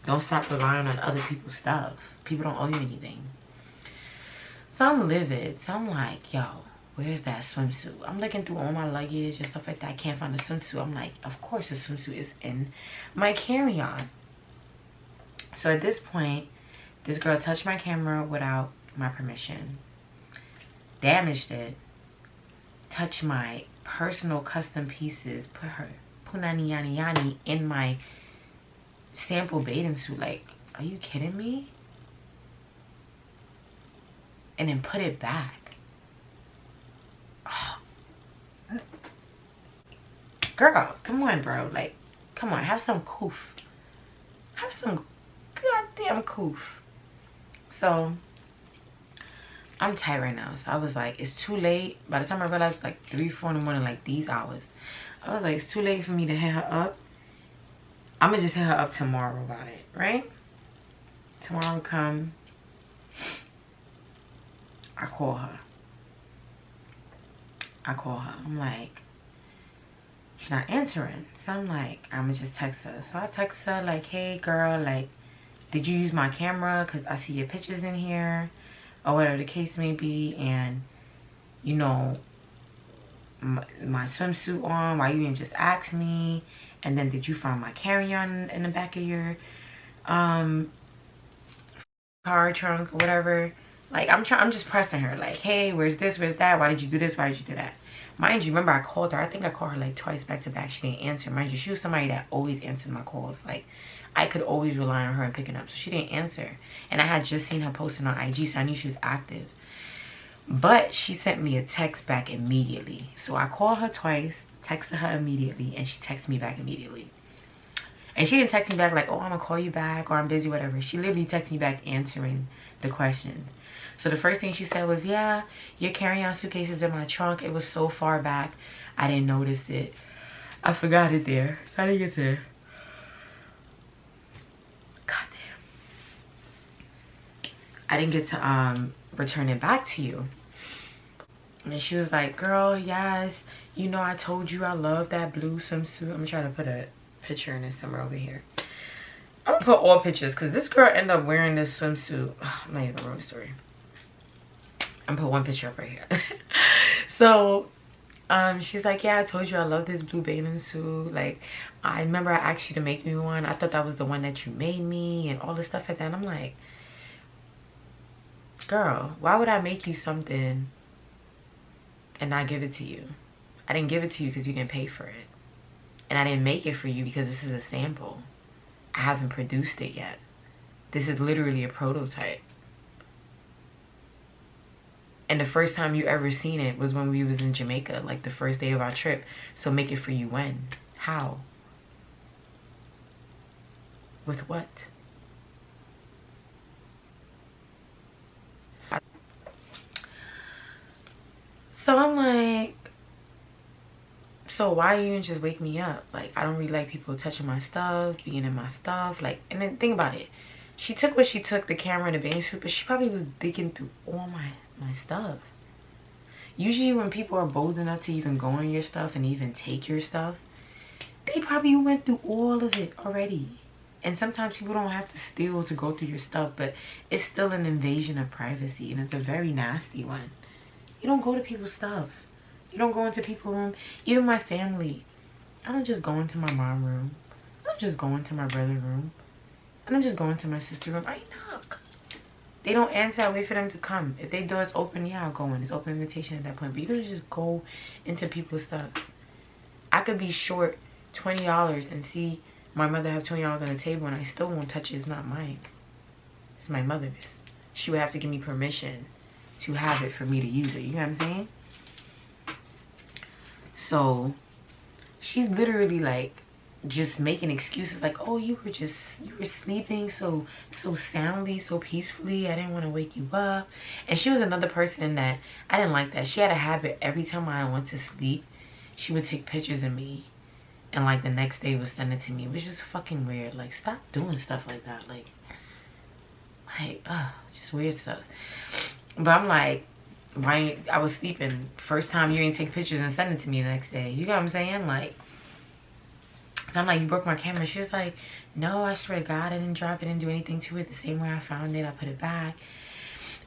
Don't stop relying on other people's stuff. People don't owe you anything. So I'm livid. So I'm like, yo, where's that swimsuit? I'm looking through all my luggage and stuff like that. I can't find the swimsuit. I'm like, of course the swimsuit is in my carry-on. So at this point, this girl touched my camera without my permission. Damaged it. Touched my personal custom pieces. Put her punani yani yani in my sample bathing suit. Like, are you kidding me? And then put it back. Oh. Girl, come on, bro. Like, come on, have some coof. Have some goddamn coof. So, I'm tired right now. So I was like, it's too late. By the time I realized, like 3, 4 in the morning, like these hours, I was like, it's too late for me to hit her up. I'm gonna just hit her up tomorrow about it, right? Tomorrow come. I call her. I'm like, she's not answering. So I'm like, I'm gonna just text her. So I text her like, hey girl, like, did you use my camera? Cause I see your pictures in here, or whatever the case may be. And you know, my swimsuit on. Why you didn't just ask me? And then did you find my carry-on in the back of your car trunk or whatever? Like, I'm just pressing her. Like, hey, where's this? Where's that? Why did you do this? Why did you do that? Mind you, remember I called her. I think I called her like twice back to back. She didn't answer. Mind you, she was somebody that always answered my calls. Like, I could always rely on her and picking up. So she didn't answer. And I had just seen her posting on IG, so I knew she was active. But she sent me a text back immediately. So I called her twice, texted her immediately, and she texted me back immediately. And she didn't text me back like, oh, I'm going to call you back, or I'm busy, whatever. She literally texted me back answering the question. So the first thing she said was, yeah, your carry-on suitcase is in my trunk. It was so far back, I didn't notice it. I forgot it there, so I didn't get to. Goddamn. I didn't get to return it back to you. And she was like, girl, yes, you know I told you I love that blue swimsuit. I'm gonna try to put a picture in it somewhere over here. I'm gonna put all pictures because this girl ended up wearing this swimsuit. I'm not even gonna write a story. I'm gonna put one picture up right here. So She's like, yeah, I told you I love this blue bathing suit. Like, I remember I asked you to make me one. I thought that was the one that you made me and all this stuff like that. And I'm like, girl, why would I make you something and not give it to you? I didn't give it to you because you didn't pay for it. And I didn't make it for you because this is a sample. I haven't produced it yet. This is literally a prototype. And the first time you ever seen it was when we was in Jamaica, like the first day of our trip. So make it for you when? How? With what? So I'm like, so why you didn't just wake me up? Like, I don't really like people touching my stuff, being in my stuff. Like, and then think about it. She took what she took, the camera and the bathing suit, but she probably was digging through all my stuff. Usually when people are bold enough to even go on your stuff and even take your stuff, they probably went through all of it already. And sometimes people don't have to steal to go through your stuff, but it's still an invasion of privacy, and it's a very nasty one. You don't go to people's stuff. You don't go into people's room. Even my family. I don't just go into my mom's room. I don't just go into my brother's room. I don't just go into my sister's room. I knock. They don't answer. I wait for them to come. If their door's open, yeah, I'll go in. It's open invitation at that point. But you don't just go into people's stuff. I could be short $20 and see my mother have $20 on the table and I still won't touch it. It's not mine. It's my mother's. She would have to give me permission to have it for me to use it. You know what I'm saying? So she's literally like just making excuses like, oh, you were sleeping so soundly, so peacefully. I didn't want to wake you up. And she was another person that I didn't like that. She had a habit every time I went to sleep, she would take pictures of me and like the next day would send it to me, which is fucking weird. Like, stop doing stuff like that. Like just weird stuff. But I'm like, why? I was sleeping. First time you ain't take pictures and send it to me the next day. You know what I'm saying? Like, so I'm like, you broke my camera. She was like, no, I swear to God, I didn't drop it, didn't do anything to it. The same way I found it, I put it back.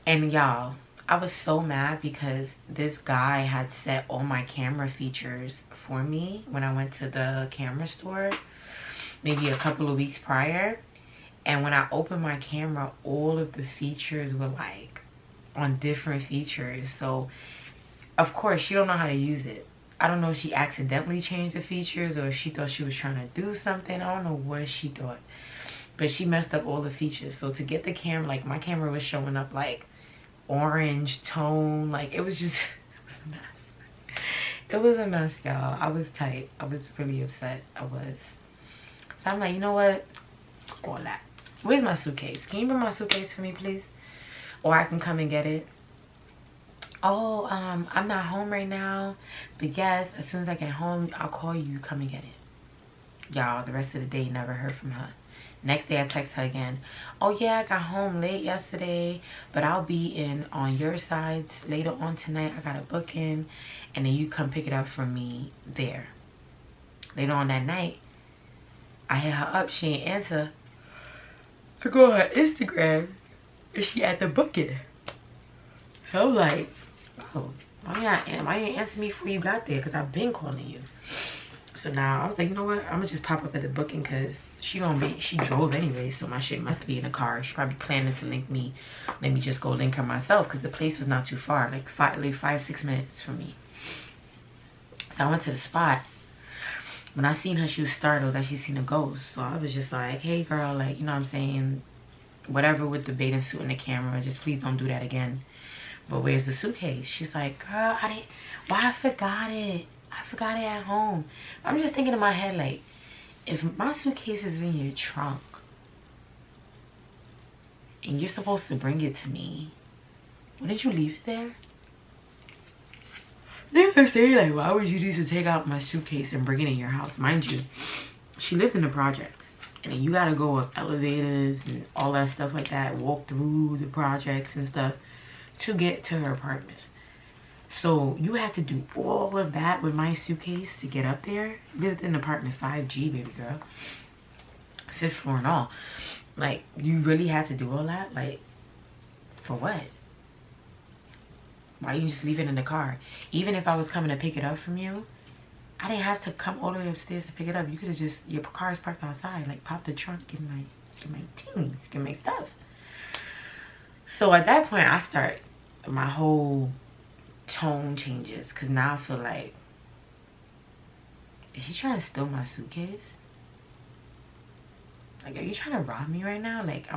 And y'all, I was so mad because this guy had set all my camera features for me when I went to the camera store maybe a couple of weeks prior. And when I opened my camera, all of the features were like on different features. So of course she don't know how to use it. I don't know if she accidentally changed the features or if she thought she was trying to do something. I don't know what she thought, but she messed up all the features. So to get the camera, like my camera was showing up like orange tone, like it was just it was a mess. It was a mess, y'all. I was tight. I was really upset. I was. So I'm like, you know what, all that. Where's my suitcase? Can you bring my suitcase for me, please? Or I can come and get it. Oh, I'm not home right now, but yes, as soon as I get home, I'll call you, come and get it. Y'all, the rest of the day, never heard from her. Next day, I text her again. Oh yeah, I got home late yesterday, but I'll be in on your side later on tonight. I got a booking, and then you come pick it up from me there. Later on that night, I hit her up. She didn't answer. I go on her Instagram, and she at the booking. So I'm like, oh, why you ain't answer me before you got there? Because I've been calling you. So now I was like, you know what? I'm gonna just pop up at the booking because she drove anyway, so my shit must be in the car. She probably planning to link me. Let me just go link her myself because the place was not too far, like 5-6 minutes from me. So I went to the spot. When I seen her, she was startled that she seen a ghost. So I was just like, hey girl, like, you know what I'm saying? Whatever with the bathing suit and the camera, just please don't do that again. But where's the suitcase? She's like, girl, I forgot it. I forgot it at home. I'm just thinking in my head, like, if my suitcase is in your trunk and you're supposed to bring it to me, wouldn't you leave it there? They're saying, like, why would you need to take out my suitcase and bring it in your house? Mind you, she lived in the projects. And then you gotta go up elevators and all that stuff like that, walk through the projects and stuff to get to her apartment. So you have to do all of that with my suitcase to get up there. Lived in apartment 5G, baby girl. 5th floor and all. Like, you really had to do all that? Like, for what? Why you just leave it in the car? Even if I was coming to pick it up from you, I didn't have to come all the way upstairs to pick it up. You could have just, your car is parked outside. Like, pop the trunk, get my things, get my stuff. So at that point, I start, my whole tone changes. Because now I feel like, is she trying to steal my suitcase? Like, are you trying to rob me right now? Like,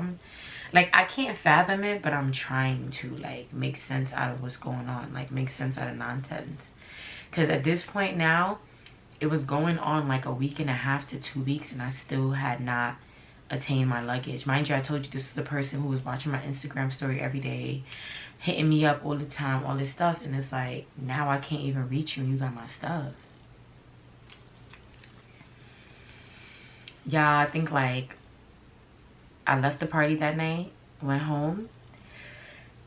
I can't fathom it, but I'm trying to, like, make sense out of what's going on. Like, make sense out of nonsense. Because at this point now, it was going on like a week and a half to 2 weeks, and I still had not attained my luggage. Mind you, I told you this was the person who was watching my Instagram story every day, hitting me up all the time, all this stuff. And it's like, now I can't even reach you and you got my stuff. Yeah, I think like I left the party that night, went home,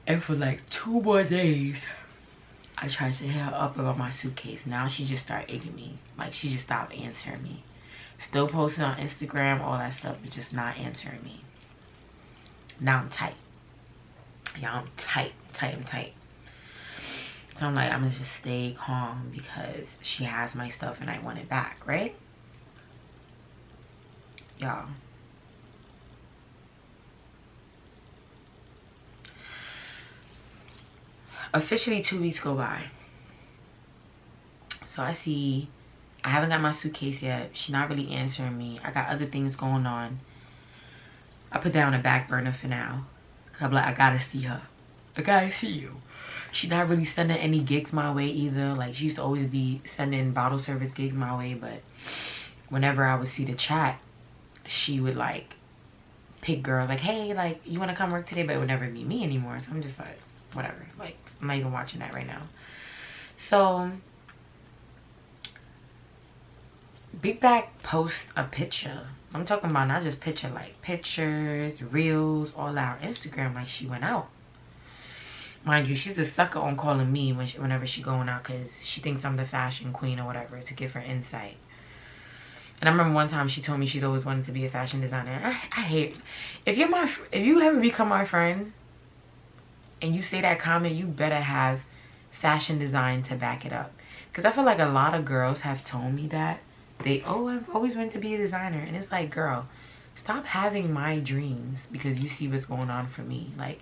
and for like 2 more days I tried to hit her up about my suitcase. Now she just started egging me. Like, she just stopped answering me. Still posting on Instagram, all that stuff, but just not answering me. Now I'm tight. Yeah, I'm tight. So I'm like, I'm gonna just stay calm because she has my stuff and I want it back, right? Y'all. Officially 2 weeks go by. So I haven't got my suitcase yet. She's not really answering me. I got other things going on. I put that on the back burner for now. I'm like, I gotta see her. I gotta see you. She's not really sending any gigs my way either. Like, she used to always be sending bottle service gigs my way, but whenever I would see the chat, she would like pick girls like, hey, like, you wanna come work today? But it would never be me anymore. So I'm just like, whatever. Like, I'm not even watching that right now. So Big Bag posts a picture. I'm talking about not just picture, like pictures, reels, all out Instagram, like she went out. Mind you, she's a sucker on calling me whenever she going out because she thinks I'm the fashion queen or whatever, to give her insight. And I remember one time she told me she's always wanted to be a fashion designer. I hate, if you ever become my friend and you say that comment, you better have fashion design to back it up. Because I feel like a lot of girls have told me that. I've always wanted to be a designer. And it's like, girl, stop having my dreams because you see what's going on for me. Like,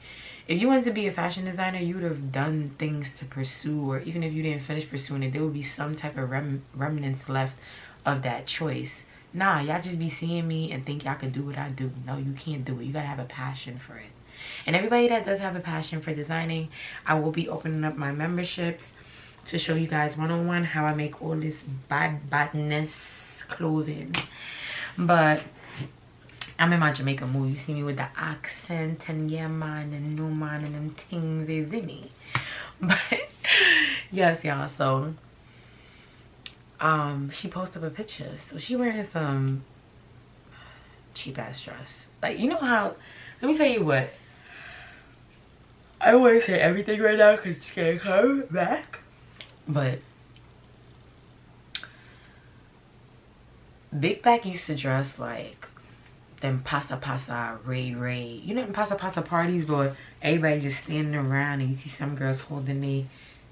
if you wanted to be a fashion designer, you would have done things to pursue, or even if you didn't finish pursuing it, there would be some type of remnants left of that choice. Nah, y'all just be seeing me and think y'all can do what I do. No, you can't do it. You gotta have a passion for it. And everybody that does have a passion for designing, I will be opening up my memberships to show you guys one-on-one how I make all this badness clothing. But I'm in my Jamaican mood. You see me with the accent and yeah man and no man and them things is in me. But yes, y'all, so she posted up a picture. So she wearing some cheap ass dress. Like, you know how, let me tell you what, I don't want to say everything right now because it's gonna come back. But Big Bag used to dress like them pasa ray. You know them pasa parties where everybody just standing around and you see some girls holding their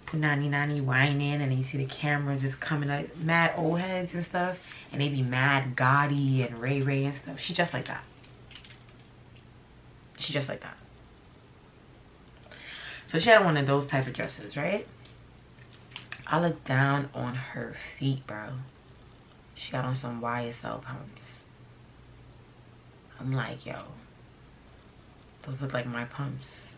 punani whining, and then you see the camera just coming up, mad old heads and stuff, and they be mad gaudy and ray and stuff. She just like that. She just like that. So she had one of those type of dresses, right? I look down on her feet, bro. She got on some YSL pumps. I'm like, yo, those look like my pumps.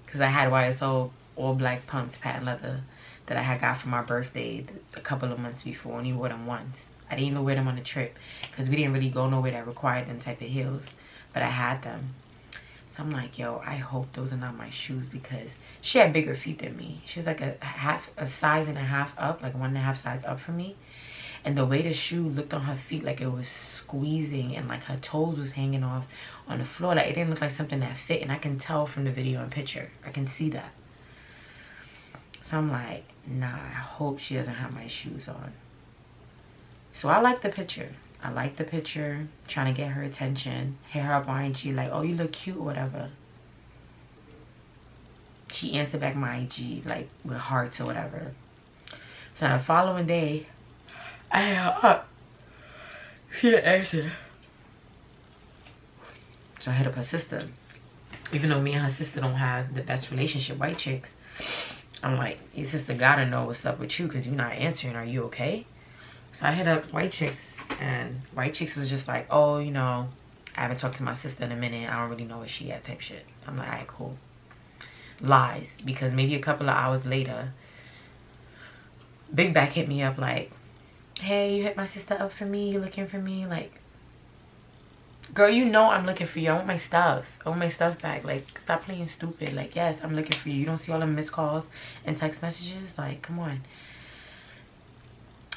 Because I had YSL all black pumps, patent leather, that I had got for my birthday a couple of months before. Only wore them once. I didn't even wear them on a trip because we didn't really go nowhere that required them type of heels. But I had them. So I'm like, yo, I hope those are not my shoes, because she had bigger feet than me. She was like a size and a half up, like 1.5 size up from me. And the way the shoe looked on her feet, like it was squeezing and like her toes was hanging off on the floor. Like, it didn't look like something that fit. And I can tell from the video and picture. I can see that. So I'm like, nah, I hope she doesn't have my shoes on. So I like the picture. I like the picture. Trying to get her attention. Hit her up on IG like, oh, you look cute or whatever. She answered back my IG like with hearts or whatever. So the following day, I hit her up. She didn't answer. So I hit up her sister. Even though me and her sister don't have the best relationship, white chicks, I'm like, your sister gotta know what's up with you because you're not answering. Are you okay? So I hit up white chicks, and white chicks was just like, oh, you know, I haven't talked to my sister in a minute. I don't really know where she at type shit. I'm like, alright, cool. Lies. Because maybe a couple of hours later, Big Back hit me up like, hey, you hit my sister up for me? You looking for me? Like, girl, you know I'm looking for you. I want my stuff. I want my stuff back. Like, stop playing stupid. Like, yes, I'm looking for you. You don't see all the missed calls and text messages? Like, come on.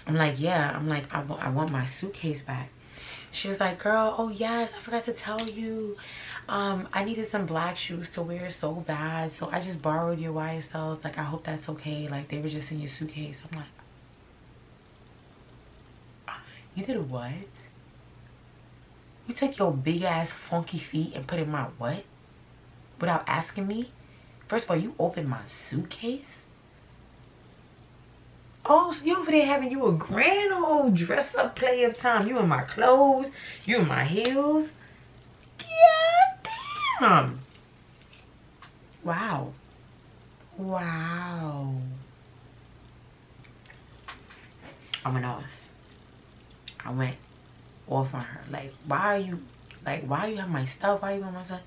I'm like, yeah. I'm like, I want my suitcase back. She was like, girl, oh yes, I forgot to tell you. I needed some black shoes to wear so bad. So I just borrowed your YSLs. Like, I hope that's okay. Like, they were just in your suitcase. I'm like, you did what? You took your big ass funky feet and put in my what? Without asking me? First of all, you opened my suitcase? Oh, so you over there having you a grand old dress up play of time. You in my clothes. You in my heels. God damn. Wow. Wow. I went off. I went off on her. Like, why are you have my stuff? Why are you on my stuff?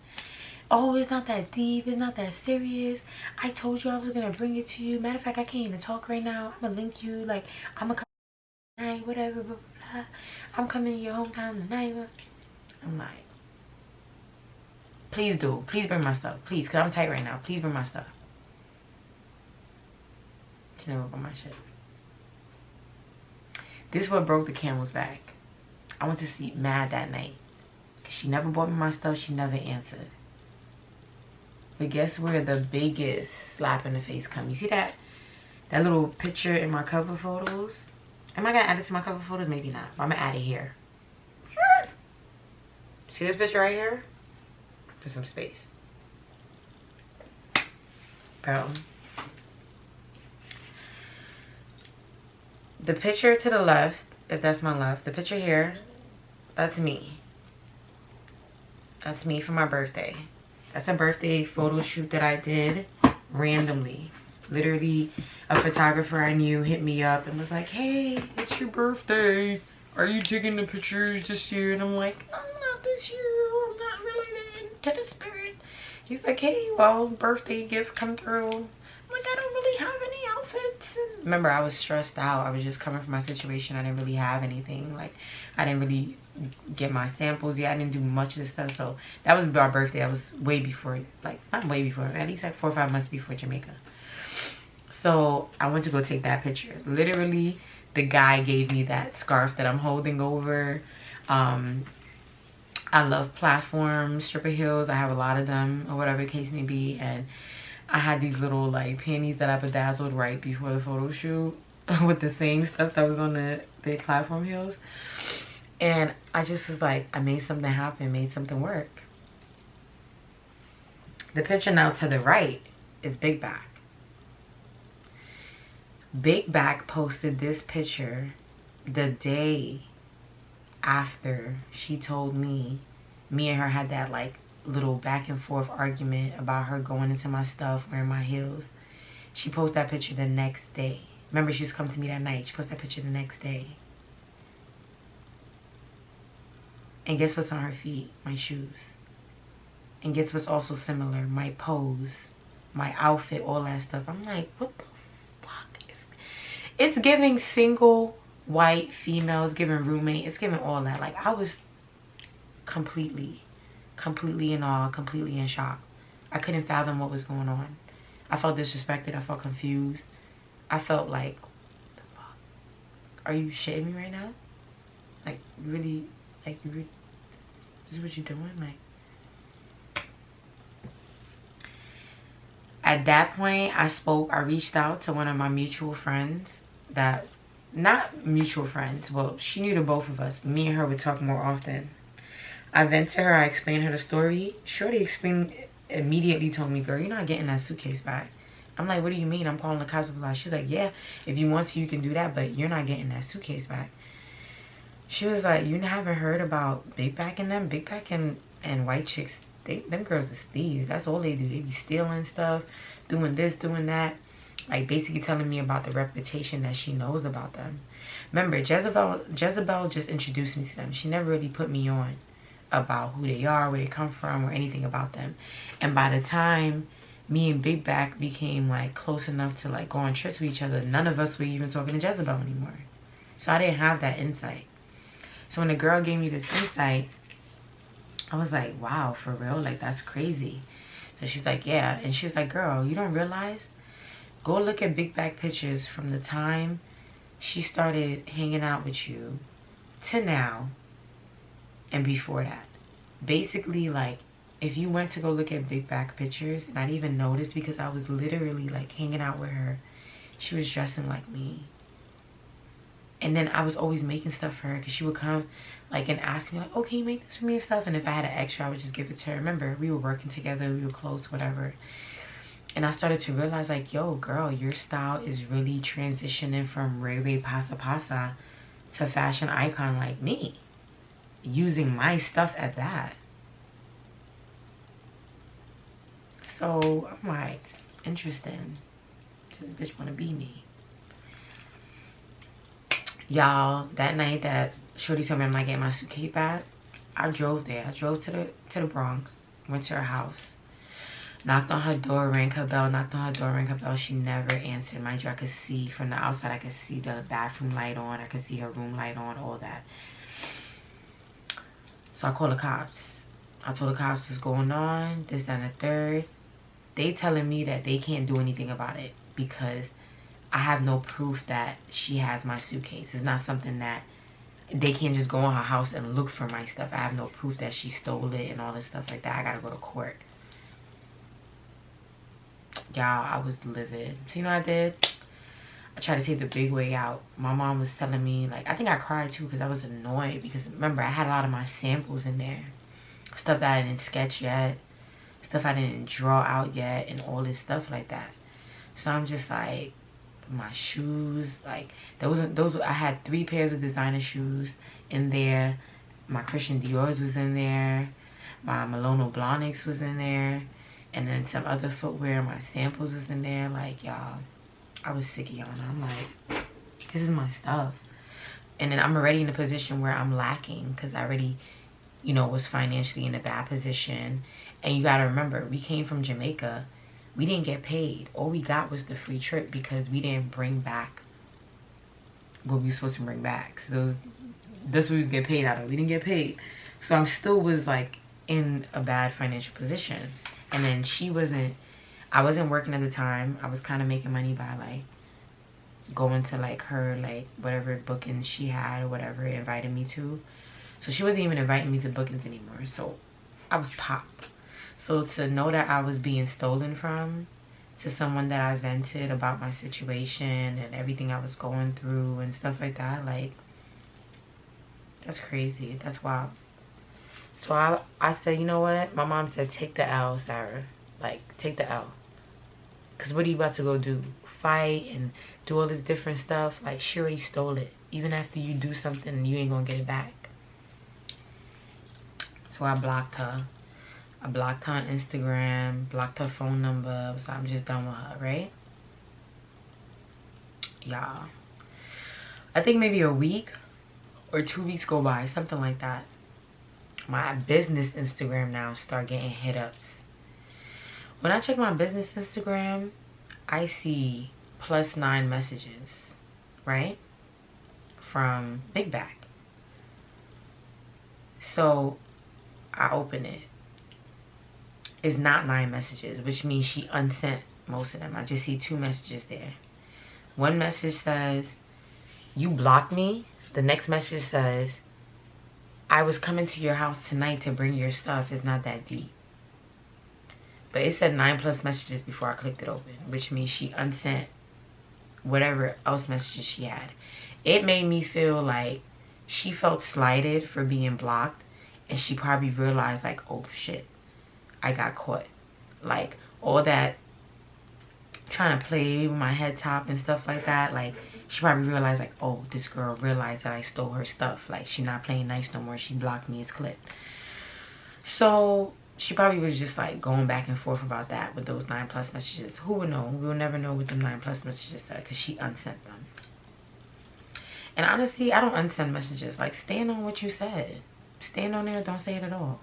Oh, it's not that deep. It's not that serious. I told you I was gonna bring it to you. Matter of fact, I can't even talk right now. I'm gonna link you. Like, I'm gonna come tonight, whatever, blah, blah, blah. I'm coming to your hometown tonight. I'm like, please do. Please bring my stuff. Please, because I'm tight right now. Please bring my stuff. She never brought my shit. This is what broke the camel's back. I went to sleep mad that night. She never bought me my stuff. She never answered. But guess where the biggest slap in the face come? You see that little picture in my cover photos? Am I gonna add it to my cover photos? Maybe not. But I'm gonna add it here. See this picture right here? There's some space. Bro. The picture to the left, if that's my left, the picture here, that's me. That's me for my birthday. That's a birthday photo shoot that I did randomly. Literally, a photographer I knew hit me up and was like, hey, it's your birthday. Are you taking the pictures this year? And I'm like, not this year. I'm not really into the spirit. He's like, hey, well, birthday gift come through. I'm like, I don't really have any outfits. And remember, I was stressed out. I was just coming from my situation. I didn't really have anything. Like, I didn't really get my samples yet. I didn't do much of this stuff. So that was our birthday. That was way before, like, not way before, at least like 4 or 5 months before Jamaica. So I went to go take that picture. Literally, the guy gave me that scarf that I'm holding over. I love platform stripper heels. I have a lot of them, or whatever the case may be. And I had these little like panties that I bedazzled right before the photo shoot with the same stuff that was on the platform heels. And I just was like, I made something happen, made something work. The picture now to the right is Big Back. Big Back posted this picture the day after she told me and her had that like little back and forth argument about her going into my stuff, wearing my heels. She posted that picture the next day. Remember, she was coming to me that night. She posted that picture the next day. And guess what's on her feet? My shoes. And guess what's also similar? My pose, my outfit, all that stuff. I'm like, what the fuck is... It's giving single white females, giving roommate. It's giving all that. Like, I was completely in awe, completely in shock. I couldn't fathom what was going on. I felt disrespected. I felt confused. I felt like, what the fuck? Are you shitting me right now? Like, really? Like, you really, this is what you're doing? Like, at that point, I reached out to one of my mutual friends that, not mutual friends, well, she knew the both of us. Me and her would talk more often. I vent to her, I explained her the story. Shorty explained immediately told me, girl, you're not getting that suitcase back. I'm like, what do you mean? I'm calling the cops. She's like, yeah, if you want to, you can do that, but you're not getting that suitcase back. She was like, you haven't heard about Big Back and them? Big Back and white chicks, them girls is thieves. That's all they do. They be stealing stuff, doing this, doing that. Like, basically telling me about the reputation that she knows about them. Remember, Jezebel just introduced me to them. She never really put me on about who they are, where they come from, or anything about them. And by the time me and Big Back became, like, close enough to, like, go on trips with each other, none of us were even talking to Jezebel anymore. So I didn't have that insight. So when the girl gave me this insight, I was like, wow, for real? Like, that's crazy. So she's like, yeah. And she was like, girl, you don't realize? Go look at Big Back pictures from the time she started hanging out with you to now and before that. Basically, like, if you went to go look at Big Back pictures, and I'd even noticed because I was literally, like, hanging out with her, she was dressing like me. And then I was always making stuff for her because she would come, like, and ask me, like, oh, can you make this for me and stuff? And if I had an extra, I would just give it to her. Remember, we were working together, we were close, whatever. And I started to realize, like, yo, girl, your style is really transitioning from Ray Pasa Pasa to fashion icon like me. Using my stuff at that. So, I'm like, interesting. So this bitch wanna be me. Y'all, that night that Shorty told me I'm not getting my suitcase back, I drove there. I drove to the Bronx, went to her house, knocked on her door, rang her bell, knocked on her door, rang her bell. She never answered. Mind you, I could see from the outside, I could see the bathroom light on, I could see her room light on, all that. So I called the cops. I told the cops what's going on, this, that, and the third. They telling me that they can't do anything about it because I have no proof that she has my suitcase. It's not something that they can't just go in her house and look for my stuff. I have no proof that she stole it and all this stuff like that. I gotta go to court. Y'all, I was livid. So you know what I did? I tried to take the big way out. My mom was telling me, like, I think I cried too because I was annoyed because remember, I had a lot of my samples in there. Stuff that I didn't sketch yet. Stuff I didn't draw out yet and all this stuff like that. So I'm just like, my shoes, like, I had 3 pairs of designer shoes in there. My Christian Dior's was in there. My Malone Blahniks was in there. And then some other footwear, my samples was in there. Like, y'all, I was sick of y'all. I'm like, this is my stuff. And then I'm already in a position where I'm lacking because I already, you know, was financially in a bad position. And you gotta remember, we came from Jamaica. We didn't get paid. All we got was the free trip because we didn't bring back what we were supposed to bring back. So that's what we was getting paid out of. We didn't get paid. So I still was like in a bad financial position. And then I wasn't working at the time. I was kind of making money by like going to like her, like whatever bookings she had or whatever invited me to. So she wasn't even inviting me to bookings anymore. So I was popped. So to know that I was being stolen from, to someone that I vented about my situation and everything I was going through and stuff like that, like, that's crazy. That's wild. So I said, you know what? My mom said, take the L, Sarah. Like, take the L. Because what are you about to go do? Fight and do all this different stuff? Like, she already stole it. Even after you do something, you ain't going to get it back. So I blocked her. I blocked her on Instagram, blocked her phone number, so I'm just done with her, right? Y'all. I think maybe a week or 2 weeks go by, something like that. My business Instagram now start getting hit ups. When I check my business Instagram, I see +9 messages, right? From Big Back. So I open it. It's not 9 messages, which means she unsent most of them. I just see 2 messages there. One message says, you blocked me. The next message says, I was coming to your house tonight to bring your stuff. It's not that deep. But it said 9+ messages before I clicked it open, which means she unsent whatever else messages she had. It made me feel like she felt slighted for being blocked, and she probably realized like, oh shit, I got caught. Like all that trying to play with my head top and stuff like that, like she probably realized like, oh, this girl realized that I stole her stuff. Like she's not playing nice no more. She blocked me as clip. So she probably was just like going back and forth about that with those 9+ messages. Who would know? We will never know what them 9+ messages said because she unsent them. And honestly, I don't unsend messages. Like, stand on what you said. Stand on there, don't say it at all.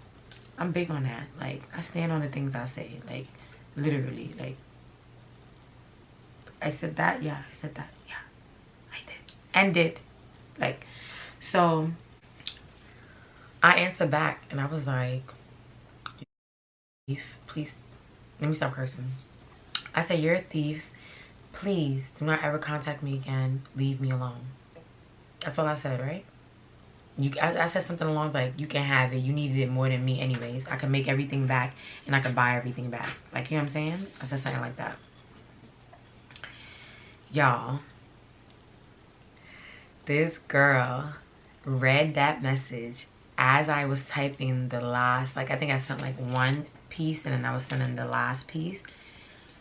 I'm big on that. Like, I stand on the things I say. Like, literally. Like, I said that, yeah. I said that, yeah. I did. And did. Like, so I answered back and I was like, please, let me stop cursing. I said, you're a thief. Please do not ever contact me again. Leave me alone. That's all I said, right? I said something along like, you can have it. You needed it more than me anyways. I can make everything back and I can buy everything back. Like, you know what I'm saying? I said something like that. Y'all, this girl read that message as I was typing the last, like I think I sent like one piece and then I was sending the last piece.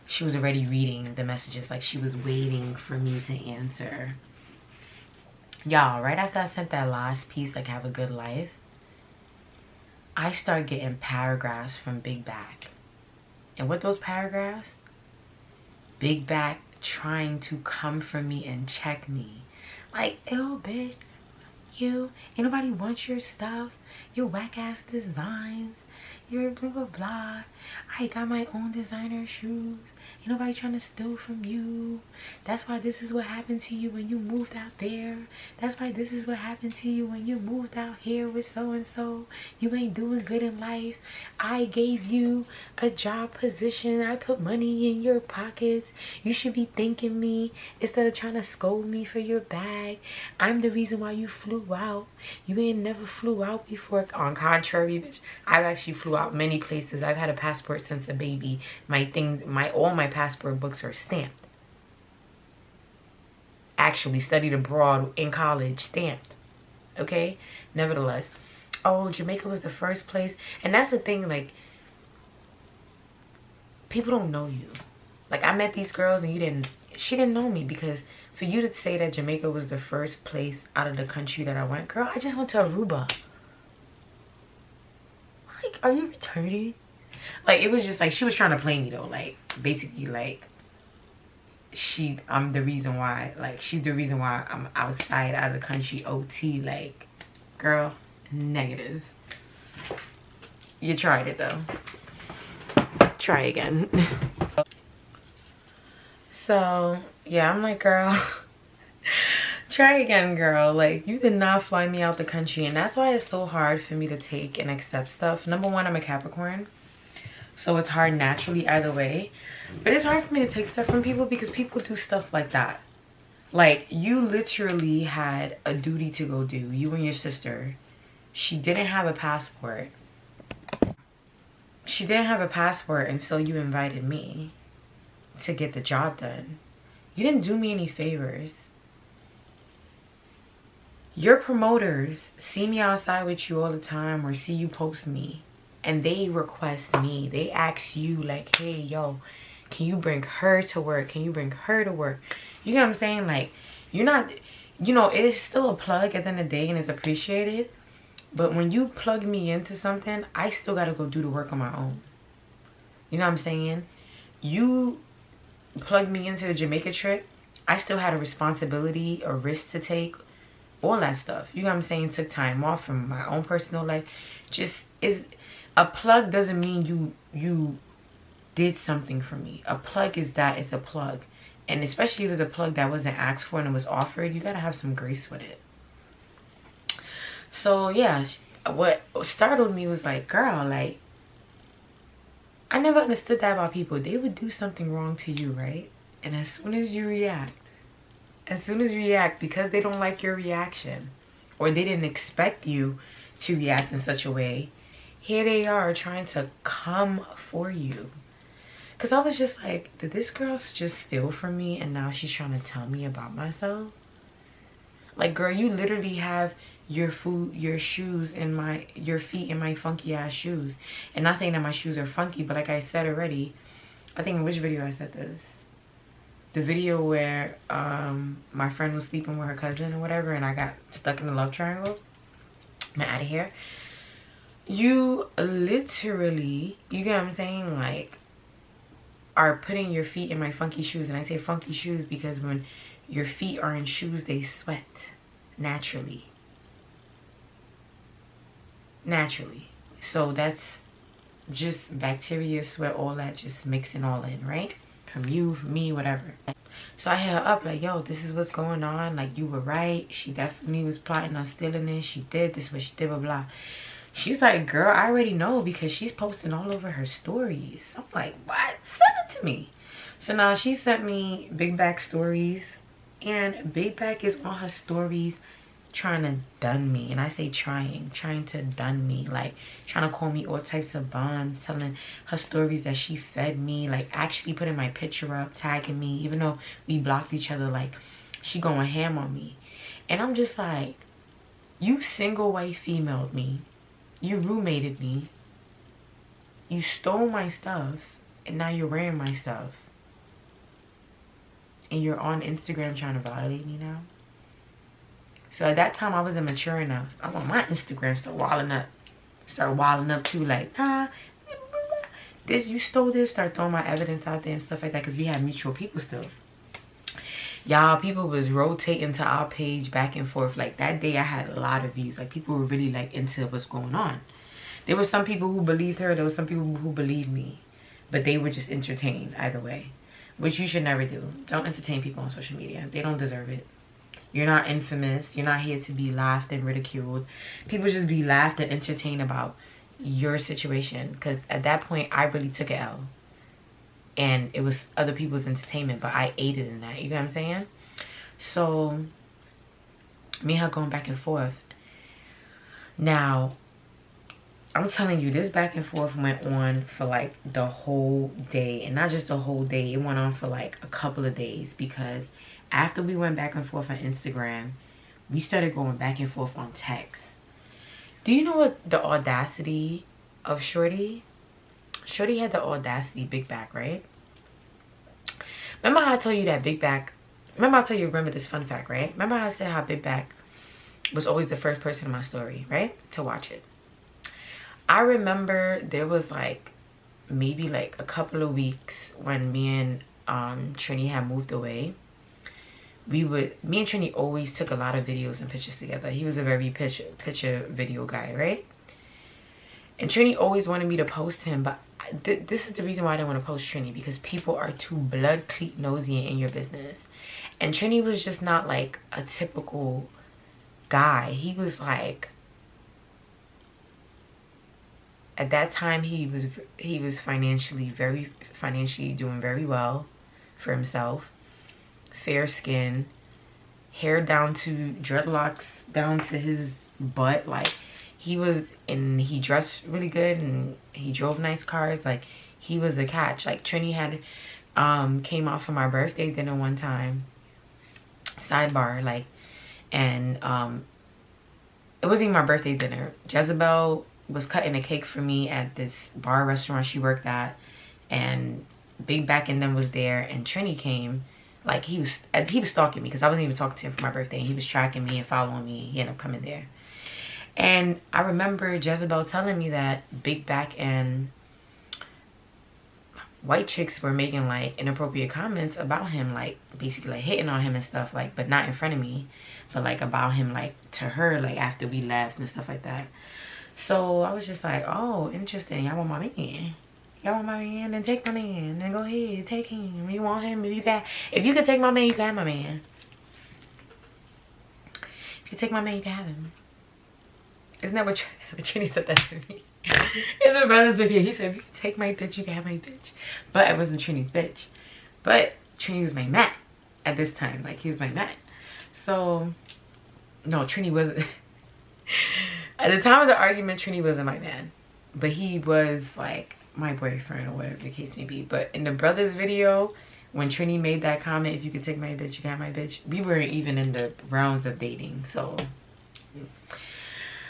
She was already reading the messages, like she was waiting for me to answer. Y'all, right after I sent that last piece, like have a good life, I start getting paragraphs from Big Back. And what those paragraphs? Big Back trying to come for me and check me. Like, ew, bitch, you, ain't nobody wants your stuff. Your whack ass designs. You're blah blah blah. I got my own designer shoes. Ain't nobody trying to steal from you. That's why this is what happened to you when you moved out there. That's why this is what happened to you when you moved out here with so and so. You ain't doing good in life. I gave you a job position. I put money in your pockets. You should be thanking me instead of trying to scold me for your bag. I'm the reason why you flew out. You ain't never flew out before. On contrary, bitch, I've actually flew out many places. I've had a passport since a baby. All my passport books are stamped. Actually studied abroad in college, stamped. Okay, nevertheless, oh, Jamaica was the first place. And that's the thing, like, people don't know you. Like, I met these girls and she didn't know me, because for you to say that Jamaica was the first place out of the country that I went, girl, I just went to Aruba. Like, are you retarded? Like, it was just like she was trying to play me though. Like, basically, like, I'm the reason why, like, she's the reason why I'm outside out of the country. OT, like, girl, negative. You tried it though. Try again. So yeah, I'm like, girl, try again, girl. Like, you did not fly me out the country. And that's why it's so hard for me to take and accept stuff. Number one, I'm a Capricorn, so it's hard naturally either way. But it's hard for me to take stuff from people because people do stuff like that. Like, you literally had a duty to go do, you and your sister. She didn't have a passport. She didn't have a passport, and so you invited me to get the job done. You didn't do me any favors. Your promoters see me outside with you all the time, or see you post me, and they request me. They ask you like, hey, yo, can you bring her to work? Can you bring her to work? You know what I'm saying? Like, you're not, you know, it's still a plug at the end of the day and it's appreciated. But when you plug me into something, I still got to go do the work on my own. You know what I'm saying? You plugged me into the Jamaica trip. I still had a responsibility, a risk to take, all that stuff. You know what I'm saying? Took time off from my own personal life. Just is a plug doesn't mean you did something for me. A plug is that, it's a plug. And especially if it's a plug that wasn't asked for and it was offered, you gotta have some grace with it. So yeah, what startled me was like, girl, like, I never understood that about people. They would do something wrong to you, right? And as soon as you react, because they don't like your reaction, or they didn't expect you to react in such a way, here they are trying to come for you. Because I was just like, did this girl just steal from me and now she's trying to tell me about myself? Like, girl, you literally have your shoes in your feet in my funky ass shoes. And not saying that my shoes are funky, but like I said already, I think in which video I said this, the video where my friend was sleeping with her cousin or whatever, and I got stuck in the love triangle. I'm out of here. You literally, you get what I'm saying, like, are putting your feet in my funky shoes. And I say funky shoes because when your feet are in shoes, they sweat naturally. So that's just bacteria, sweat, all that just mixing all in, right? From you, from me, whatever. So I hit her up like, yo, this is what's going on. Like, you were right. She definitely was plotting on stealing this. She did this, what she did, blah, blah. She's like, girl, I already know because she's posting all over her stories. I'm like, what? Send it to me. So now she sent me Big Back stories. And Big Back is on her stories trying to dun me. And I say trying to dun me. Like, trying to call me all types of buns. Telling her stories that she fed me. Like, actually putting my picture up, tagging me. Even though we blocked each other, like, she going ham on me. And I'm just like, you single white femaled me. You roommated me. You stole my stuff. And now you're wearing my stuff. And you're on Instagram trying to violate me now. So at that time, I wasn't mature enough. I'm on my Instagram, start wilding up too. Like, this, you stole this. Start throwing my evidence out there and stuff like that. Because we had mutual people still. Y'all, people was rotating to our page back and forth. Like, that day I had a lot of views. Like, people were really, like, into what's going on. There were some people who believed her. There were some people who believed me. But they were just entertained either way. Which you should never do. Don't entertain people on social media. They don't deserve it. You're not infamous. You're not here to be laughed and ridiculed. People just be laughed and entertained about your situation. Because at that point, I really took an L. And it was other people's entertainment, but I aided in that. You know what I'm saying? So, me and her going back and forth. Now, I'm telling you, this back and forth went on for like the whole day. And not just the whole day. It went on for like a couple of days. Because after we went back and forth on Instagram, we started going back and forth on text. Do you know what the audacity of Shorty? Shorty had the audacity, Big Back, right? Remember how I told you that Big Back... Remember this fun fact, right? Remember how I said how Big Back was always the first person in my story, right? To watch it. I remember there was like... maybe like a couple of weeks when me and Trini had moved away. Me and Trini always took a lot of videos and pictures together. He was a very picture video guy, right? And Trini always wanted me to post him, but this is the reason why I didn't want to post Trini, because people are too blood cleat nosy in your business. And Trini was just not like a typical guy. He was like, at that time he was financially doing very well for himself. Fair skin, hair down to dreadlocks down to his butt, like he dressed really good and he drove nice cars. Like, he was a catch. Like, Trini had came out for my birthday dinner one time, sidebar, like, and it wasn't even my birthday dinner. Jezebel was cutting a cake for me at this bar restaurant she worked at, and Big Back and them was there, and Trini came. Like, he was stalking me because I wasn't even talking to him for my birthday. He was tracking me and following me. He ended up coming there. And I remember Jezebel telling me that Big Back and white chicks were making like inappropriate comments about him, like basically like hitting on him and stuff, like, but not in front of me, but like about him, like to her, like after we left and stuff like that. So I was just like, oh, interesting. Y'all want my man? Y'all want my man? Then take my man. Then go ahead, take him. You want him? If you can take my man, you can have my man. If you take my man, you can have him. Isn't that what Trini said that to me? In the brothers video, he said, if you can take my bitch, you can have my bitch. But it wasn't Trini's bitch. But Trini was my man at this time. Like, he was my man. So, no, Trini wasn't. At the time of the argument, Trini wasn't my man. But he was, like, my boyfriend or whatever the case may be. But in the brothers video, when Trini made that comment, if you could take my bitch, you can have my bitch, we weren't even in the rounds of dating. So,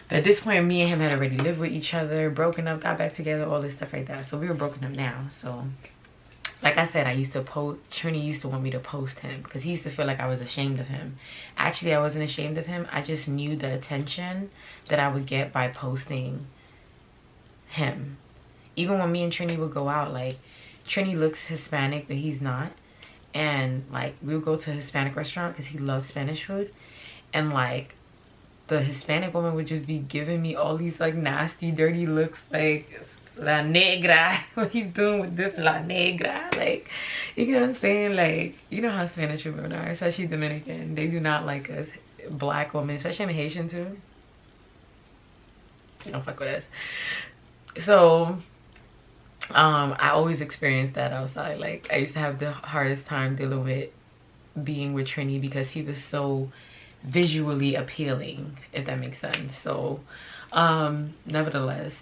But at this point, me and him had already lived with each other, broken up, got back together, all this stuff like that. So we were broken up now. So like I said, I used to post, Trini used to want me to post him because he used to feel like I was ashamed of him. Actually, I wasn't ashamed of him. I just knew the attention that I would get by posting him. Even when me and Trini would go out, like, Trini looks Hispanic, but he's not. And, like, we would go to a Hispanic restaurant because he loves Spanish food. And, like, the Hispanic woman would just be giving me all these, like, nasty, dirty looks, like, la negra, what he's doing with this la negra, like, you know what I'm saying? Like, you know how Spanish women are, especially Dominican. They do not like us black women, especially I'm Haitian too. Don't fuck with us. So I always experienced that outside. Like, I used to have the hardest time dealing with being with Trini because he was so visually appealing, if that makes sense. So nevertheless,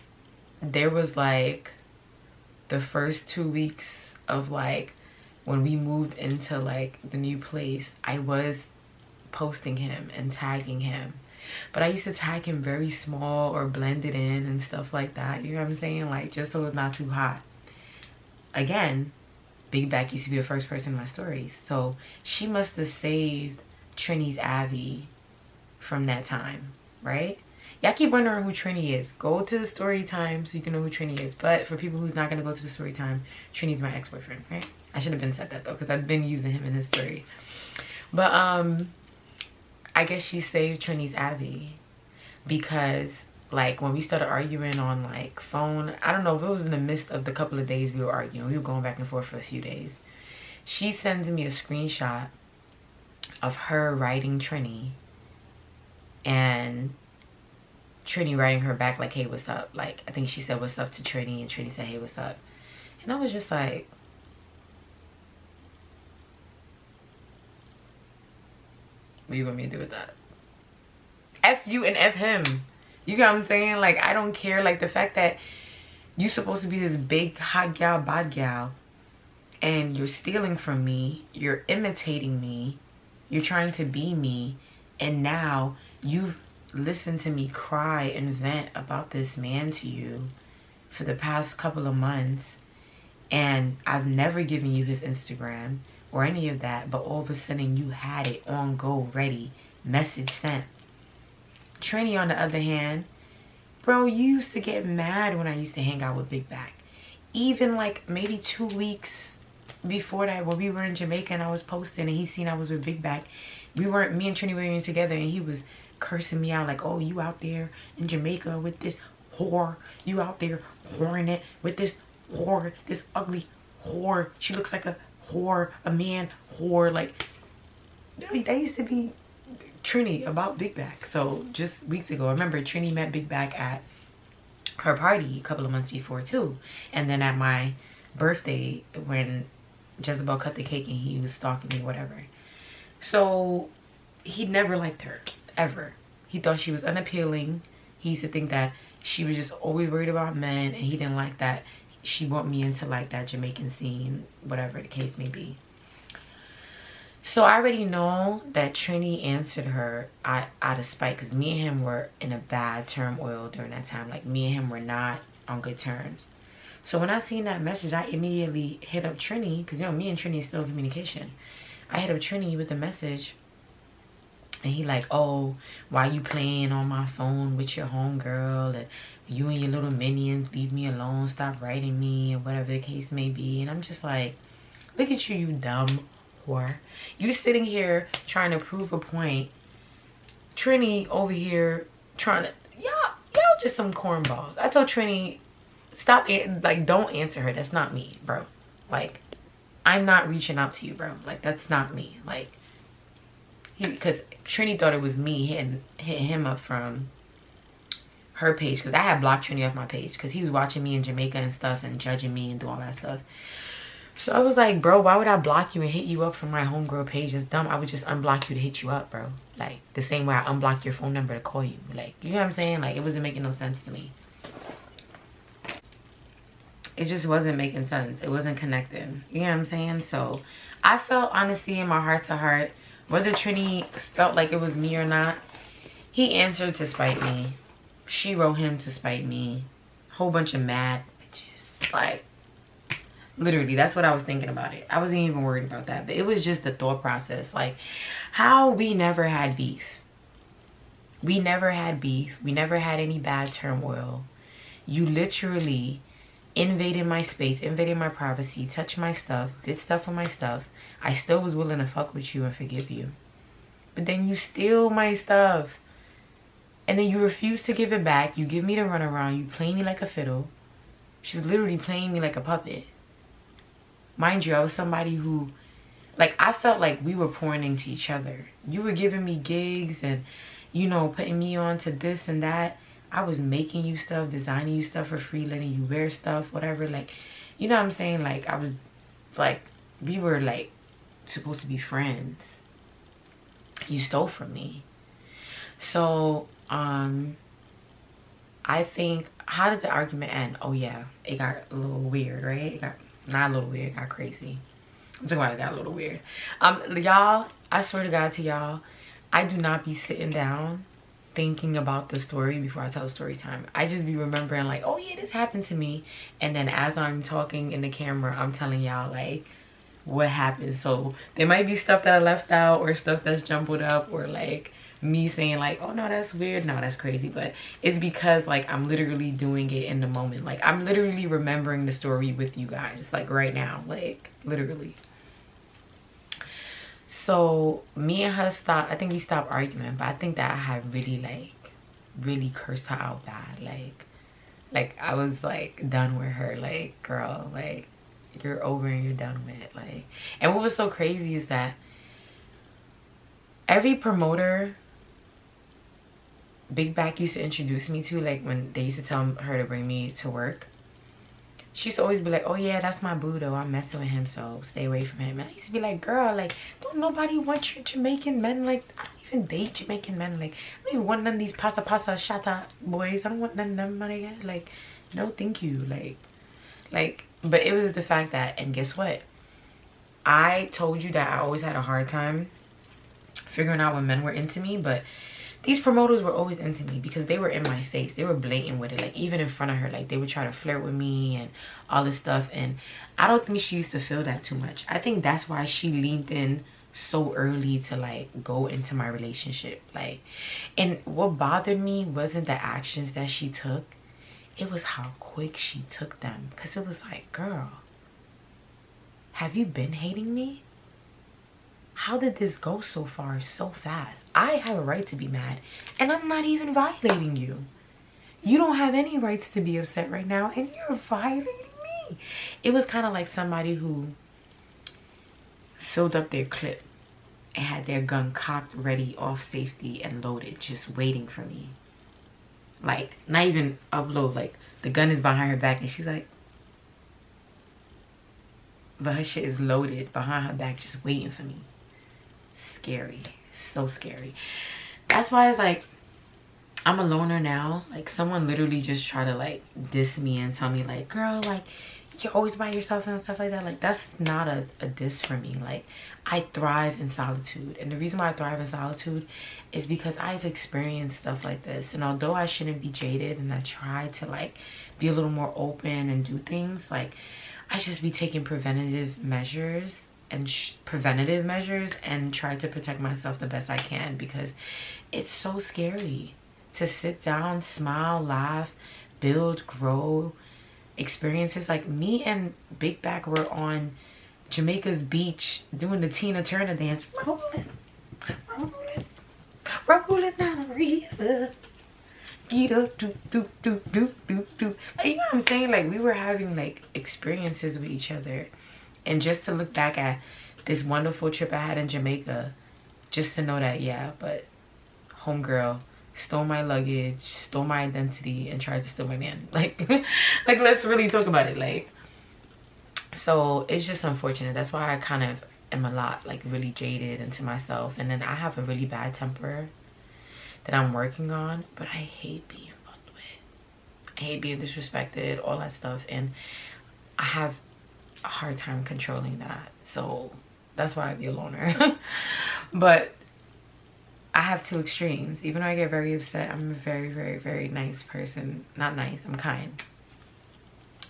there was like the first 2 weeks of like when we moved into like the new place, I was posting him and tagging him, but I used to tag him very small or blend it in and stuff like that, you know what I'm saying, like just so it's not too hot. Again, Big Back used to be the first person in my stories, so she must have saved Trini's Avi from that time, right? Y'all keep wondering who Trini is. Go to the story time so you can know who Trini is. But for people who's not going to go to the story time, Trini's my ex-boyfriend, right? I should have been said that though, because I've been using him in this story. But I guess she saved Trini's Avi because like when we started arguing on like phone, I don't know if it was in the midst of the couple of days we were arguing. We were going back and forth for a few days. She sends me a screenshot of her writing Trini and Trini writing her back like, hey, what's up? Like, I think she said what's up to Trini and Trini said, hey, what's up? And I was just like, what do you want me to do with that? F you and F him. You get what I'm saying? Like, I don't care. Like, the fact that you're supposed to be this big hot gal, bad gal, and you're stealing from me, you're imitating me, you're trying to be me, and now you've listen to me cry and vent about this man to you for the past couple of months, and I've never given you his Instagram or any of that, but all of a sudden you had it on go, ready, message sent. Trini, on the other hand, bro, you used to get mad when I used to hang out with Big Back. Even like maybe 2 weeks before that, when we were in Jamaica and I was posting and he seen I was with Big Back, me and Trini were even together, and he was cursing me out like, oh, you out there in Jamaica with this whore, you out there whoring it with this whore, this ugly whore, she looks like a whore, a man whore. Like, they used to be Trini about Big Back. So just weeks ago, I remember Trini met Big Back at her party a couple of months before too, and then at my birthday when Jezebel cut the cake and he was stalking me, whatever. So he never liked her, ever. He thought she was unappealing. He used to think that she was just always worried about men, and he didn't like that she brought me into like that Jamaican scene, whatever the case may be. So I already know that Trini answered her out of spite, because me and him were in a bad turmoil during that time. Like, me and him were not on good terms. So when I seen that message, I immediately hit up Trini, because you know me and Trini is still in communication. I hit up Trini with the message, and he like, oh, why you playing on my phone with your homegirl, and you and your little minions, leave me alone, stop writing me, or whatever the case may be. And I'm just like, look at you, you dumb whore. You sitting here trying to prove a point. Trini over here trying to, y'all just some cornballs. I told Trini, stop, like, don't answer her. That's not me, bro. Like, I'm not reaching out to you, bro. Like, that's not me. Like, because Trini thought it was me hitting him up from her page, because I had blocked Trini off my page because he was watching me in Jamaica and stuff and judging me and do all that stuff. So I was like, bro, why would I block you and hit you up from my homegirl page? It's dumb. I would just unblock you to hit you up, bro. Like, the same way I unblocked your phone number to call you. Like, you know what I'm saying? Like, it wasn't making no sense to me. It just wasn't making sense. It wasn't connecting. You know what I'm saying? So I felt, honestly, in my heart to heart, whether Trini felt like it was me or not, He answered to spite me. She wrote him to spite me. Whole bunch of mad bitches. Like, literally, that's what I was thinking about it. I wasn't even worried about that. But it was just the thought process. Like, how we never had beef. We never had beef. We never had any bad turmoil. You literally invaded my space, invaded my privacy, touched my stuff, did stuff with my stuff. I still was willing to fuck with you and forgive you. But then you steal my stuff. And then you refuse to give it back. You give me the runaround. You play me like a fiddle. She was literally playing me like a puppet. Mind you, I was somebody who, like, I felt like we were pouring into each other. You were giving me gigs and, you know, putting me on to this and that. I was making you stuff, designing you stuff for free, letting you wear stuff, whatever. Like, you know what I'm saying? Like, I was, like, we were, like, supposed to be friends. You stole from me. So, I think, how did the argument end? Oh, yeah. It got a little weird, right? It got, not a little weird, it got crazy. I'm talking about it got a little weird. Y'all, I swear to God to y'all, I do not be sitting down thinking about the story before I tell the story time. I just be remembering like, oh yeah, this happened to me. And then as I'm talking in the camera, I'm telling y'all like what happened. So there might be stuff that I left out or stuff that's jumbled up or like me saying like, oh no, that's weird. No, that's crazy. But it's because like I'm literally doing it in the moment. Like I'm literally remembering the story with you guys like right now, like literally. So me and her stopped, I think we stopped arguing, but I think that I had really cursed her out bad. Like I was like done with her. Like, girl, like you're over and you're done with it. Like, and what was so crazy is that every promoter Big Back used to introduce me to, like when they used to tell her to bring me to work, she used to always be like, oh yeah, that's my boo though, I'm messing with him, so stay away from him. And I used to be like, girl, like don't nobody want your Jamaican men. Like I don't even date Jamaican men. Like I don't even want none of these pasa shata boys. I don't want none of them money. Like no thank you. Like but it was the fact that, and guess what, I told you that I always had a hard time figuring out when men were into me, but these promoters were always into me because they were in my face. They were blatant with it. Like even in front of her, like they would try to flirt with me and all this stuff. And I don't think she used to feel that too much. I think that's why she leaned in so early to like go into my relationship. Like, and what bothered me wasn't the actions that she took. It was how quick she took them. Because it was like, girl, have you been hating me? How did this go so far so fast? I have a right to be mad and I'm not even violating you. You don't have any rights to be upset right now and you're violating me. It was kind of like somebody who filled up their clip and had their gun cocked, ready, off safety and loaded, just waiting for me. Like, not even upload, like the gun is behind her back and she's like, but her shit is loaded behind her back just waiting for me. Scary, so scary. That's why it's like I'm a loner now. Like someone literally just try to like diss me and tell me like, girl, like you're always by yourself and stuff like that. Like that's not a diss for me. Like I thrive in solitude, and the reason why I thrive in solitude is because I've experienced stuff like this. And although I shouldn't be jaded and I try to like be a little more open and do things, like I just be taking preventative measures and try to protect myself the best I can, because it's so scary to sit down, smile, laugh, build, grow experiences. Like me and Big Back were on Jamaica's beach doing the Tina Turner dance, rolling down the river, get up, do. Like, you know what I'm saying? Like we were having like experiences with each other. And just to look back at this wonderful trip I had in Jamaica, just to know that, yeah, but homegirl stole my luggage, stole my identity, and tried to steal my man. Like, like let's really talk about it. Like, so it's just unfortunate. That's why I kind of am a lot, like, really jaded into myself. And then I have a really bad temper that I'm working on, but I hate being fucked with. I hate being disrespected, all that stuff. And I have a hard time controlling that, so that's why I be a loner. But I have two extremes. Even though I get very upset, I'm a very, very, very nice person. Not nice, I'm kind.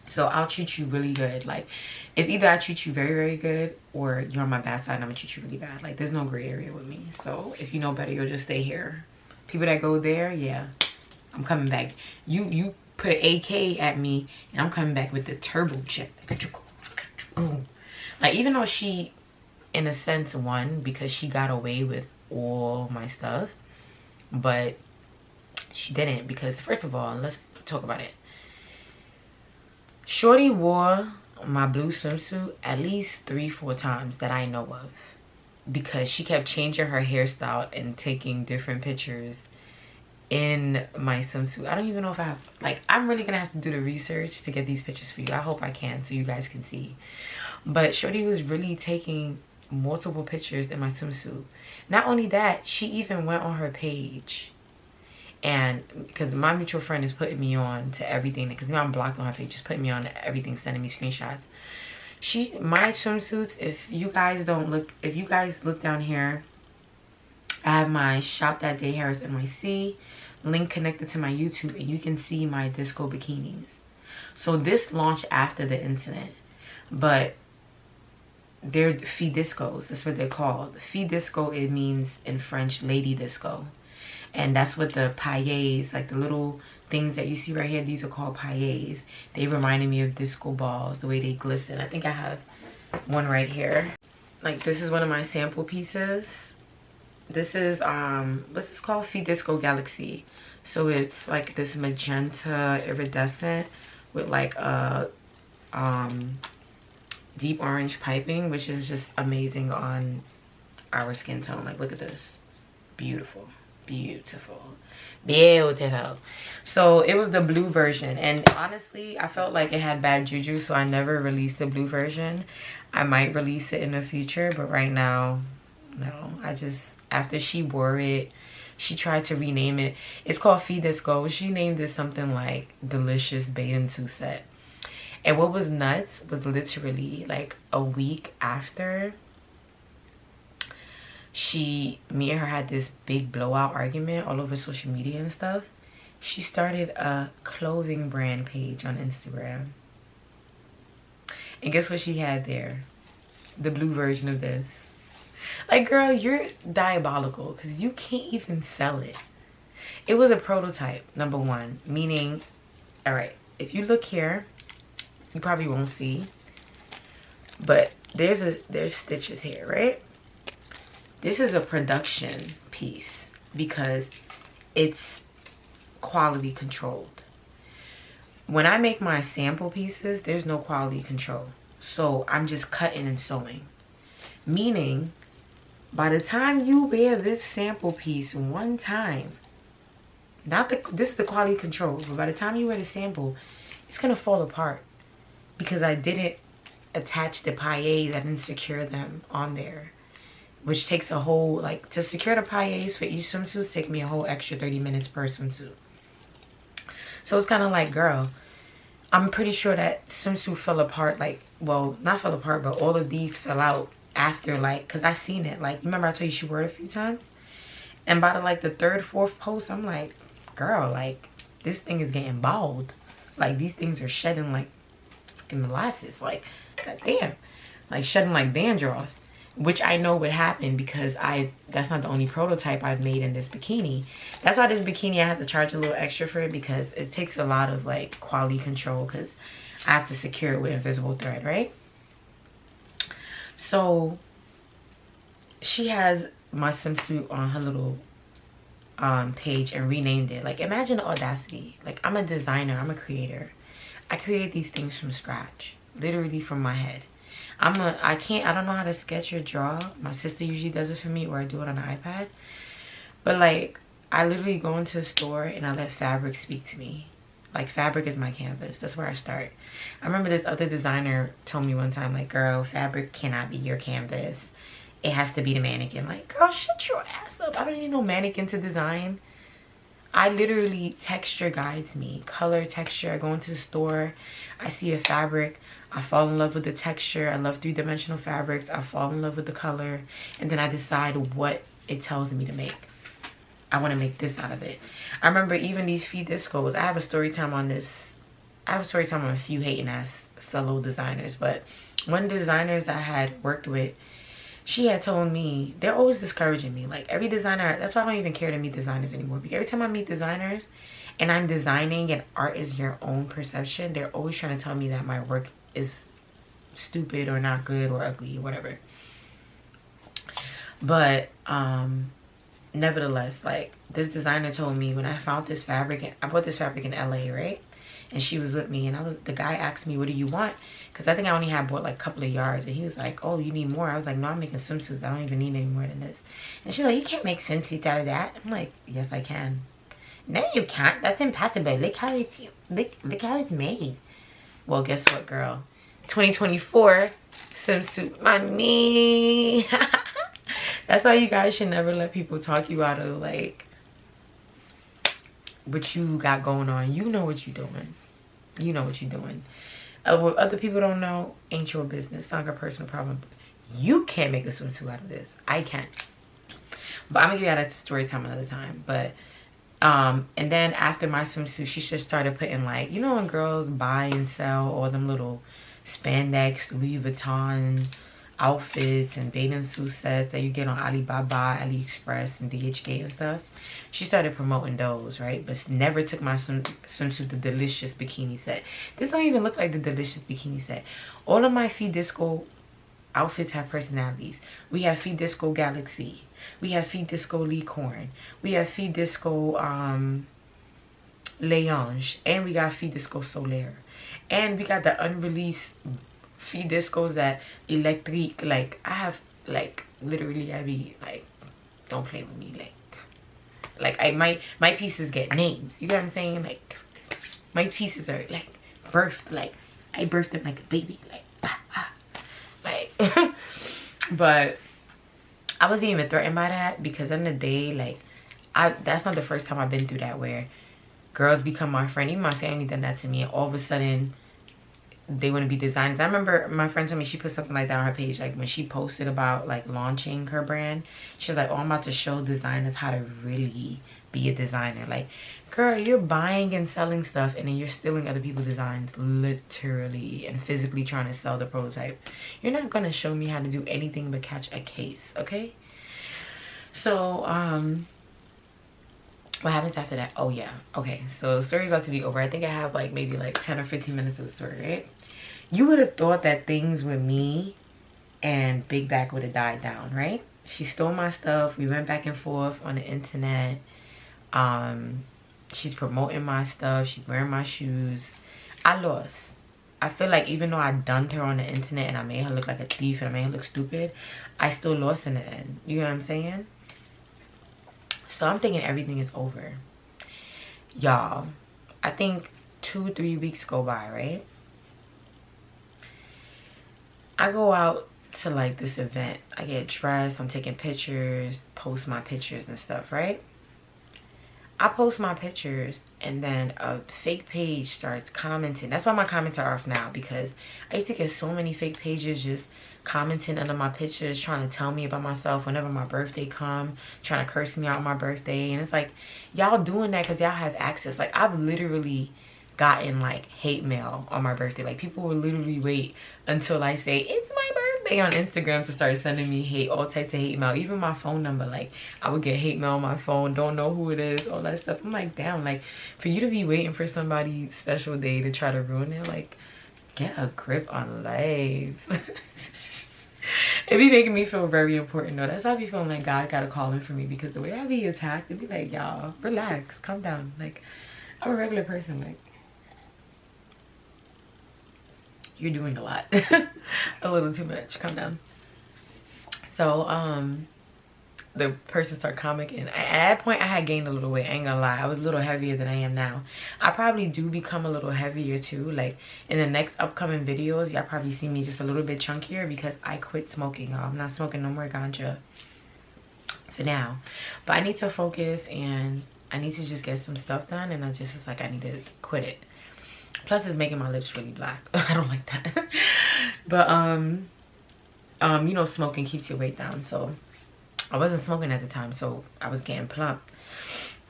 So I'll treat you really good. Like, it's either I treat you very, very good, or you're on my bad side and I'm gonna treat you really bad. Like, there's no gray area with me. So if you know better, you'll just stay here. People that go there, yeah, I'm coming back. You put an AK at me and I'm coming back with the turbo jet. Like, even though she, in a sense, won because she got away with all my stuff, but she didn't, because first of all, let's talk about it. Shorty wore my blue swimsuit at least 3-4 times that I know of, because she kept changing her hairstyle and taking different pictures in my swimsuit. I don't even know if I have, like, I'm really gonna have to do the research to get these pictures for you. I hope I can so you guys can see. But Shorty was really taking multiple pictures in my swimsuit. Not only that, she even went on her page, and because my mutual friend is putting me on to everything, because now I'm blocked on her page, just putting me on to everything, sending me screenshots. My swimsuits, if you guys look down here, I have my Shop That Day Haras NYC link connected to my YouTube, and you can see my disco bikinis. So this launched after the incident, but they're filles discos. That's what they're called. Filles disco, it means in French lady disco, and that's what the paillettes, like the little things that you see right here, these are called paillettes. They reminded me of disco balls, the way they glisten. I think I have one right here. Like, this is one of my sample pieces. This is what's this called? Filles Disco Galaxy. So it's like this magenta iridescent with like a deep orange piping, which is just amazing on our skin tone. Like, look at this. Beautiful, beautiful, beautiful. So it was the blue version, and honestly I felt like it had bad juju, so I never released the blue version. I might release it in the future, but right now, no. I just, after she wore it, she tried to rename it. It's called Filles Disco. She named it something like Delicious Bathing Suit Set. And what was nuts was literally like a week after me and her had this big blowout argument all over social media and stuff, she started a clothing brand page on Instagram. And guess what she had there? The blue version of this. Like, girl, you're diabolical, because you can't even sell it. It was a prototype, number one, meaning, all right, if you look here, you probably won't see, but there's stitches here, right? This is a production piece because it's quality controlled. When I make my sample pieces, there's no quality control, so I'm just cutting and sewing, meaning by the time you wear this sample piece one time, this is the quality control, but by the time you wear the sample, it's gonna fall apart because I didn't attach the paillettes, I didn't secure them on there, which takes a whole, like, to secure the paillettes for each swimsuit take me a whole extra 30 minutes per swimsuit. So it's kind of like, girl, I'm pretty sure that swimsuit fell apart, like, well, not fell apart, but all of these fell out after, like, because I seen it. Like, remember I told you she wore it a few times, and by the, like, the 3rd, 4th post, I'm like, girl, like, this thing is getting bald. Like, these things are shedding like fucking molasses. Like, goddamn, like shedding like dandruff, which I know would happen because that's not the only prototype I've made in this bikini. That's why this bikini I have to charge a little extra for it, because it takes a lot of like quality control, because I have to secure it with invisible thread, right? So she has my swimsuit on her little page and renamed it. Like, imagine the audacity. Like, I'm a designer, I'm a creator. I create these things from scratch, literally from my head. I don't know how to sketch or draw. My sister usually does it for me, or I do it on the iPad. But like, I literally go into a store and I let fabric speak to me. Like, fabric is my canvas. That's where I start. I remember this other designer told me one time, like, girl, fabric cannot be your canvas. It has to be the mannequin. Like, girl, shut your ass up. I don't need no mannequin to design. I literally, texture guides me. Color, texture. I go into the store, I see a fabric, I fall in love with the texture. I love 3-dimensional fabrics. I fall in love with the color, and then I decide what it tells me to make. I want to make this out of it. I remember even these feet discos. I have a story time on this. I have a story time on a few hating ass fellow designers, but one of the designers that I had worked with, she had told me, they're always discouraging me. Like every designer, that's why I don't even care to meet designers anymore. Because every time I meet designers and I'm designing and art is your own perception, they're always trying to tell me that my work is stupid or not good or ugly or whatever. But nevertheless, like this designer told me when I found this fabric, I bought this fabric in LA, right? And she was with me, and the guy asked me, what do you want? Because I think I only had bought like a couple of yards, and he was like, oh, you need more? I was like, no, I'm making swimsuits. I don't even need any more than this. And she's like, you can't make swimsuits out of that. I'm like, yes, I can. No, you can't. That's impossible. Look how it's made. Well, guess what, girl? 2024 swimsuit, mommy. That's why you guys should never let people talk you out of like what you got going on. You know what you're doing. You know what you're doing. What other people don't know ain't your business. It's not like a personal problem. You can't make a swimsuit out of this. I can't. But I'm gonna give you that story time another time. But and then after my swimsuit, she just started putting like, you know when girls buy and sell all them little spandex Louis Vuitton outfits and bathing suit sets that you get on Alibaba, AliExpress, and DHgate and stuff. She started promoting those, right? But never took my swimsuit, the Delicious bikini set. This don't even look like the Delicious bikini set. All of my Feed Disco outfits have personalities. We have Feed Disco Galaxy. We have Feed Disco Licorne. We have Feed Disco Leonge. And we got Feed Disco Solaire. And we got the unreleased Feed Discos that electric. Like I have like literally I be like, don't play with me. Like I my pieces get names. You know what I'm saying? Like my pieces are like birthed, like I birthed them like a baby. Like but I wasn't even threatened by that, because in the day, like that's not the first time I've been through that where girls become my friend. Even my family done that to me, and all of a sudden they want to be designers. I remember my friend told me she put something like that on her page, like when she posted about like launching her brand. She was like, oh, I'm about to show designers how to really be a designer. Like, girl, you're buying and selling stuff and then you're stealing other people's designs, literally and physically trying to sell the prototype. You're not gonna show me how to do anything but catch a case, okay? So what happens after that? Oh yeah, okay, so the story's about to be over. I think I have like maybe like 10 or 15 minutes of the story, right? You would have thought that things with me and Big Back would have died down, right? She stole my stuff. We went back and forth on the internet. She's promoting my stuff. She's wearing my shoes. I lost. I feel like even though I dumped her on the internet and I made her look like a thief and I made her look stupid, I still lost in the end. You know what I'm saying? So I'm thinking everything is over. Y'all, I think 2-3 weeks go by, right? I go out to like this event. I get dressed, I'm taking pictures, post my pictures and stuff, right? I post my pictures and then a fake page starts commenting. That's why my comments are off now, because I used to get so many fake pages just commenting under my pictures, trying to tell me about myself whenever my birthday come, trying to curse me out on my birthday. And it's like, y'all doing that because y'all have access. Like, I've literally gotten like hate mail on my birthday. Like, people will literally wait until I say it's my birthday on Instagram to start sending me hate, all types of hate mail. Even my phone number, like I would get hate mail on my phone, don't know who it is, all that stuff. I'm like, damn, like for you to be waiting for somebody's special day to try to ruin it, like get a grip on life. It be making me feel very important though. That's how I be feeling like God got a calling for me, because the way I be attacked, it be like, y'all relax, calm down. Like, I'm a regular person. Like, you're doing a lot. A little too much. Calm down. So the person started commenting. At that point I had gained a little weight. I ain't gonna lie, I was a little heavier than I am now. I probably do become a little heavier too. Like in the next upcoming videos, y'all probably see me just a little bit chunkier, because I quit smoking, y'all. I'm not smoking no more ganja for now, but I need to focus and I need to just get some stuff done, and I just was like, I need to quit it. Plus it's making my lips really black. I don't like that. But you know, smoking keeps your weight down, so I wasn't smoking at the time, so I was getting plump.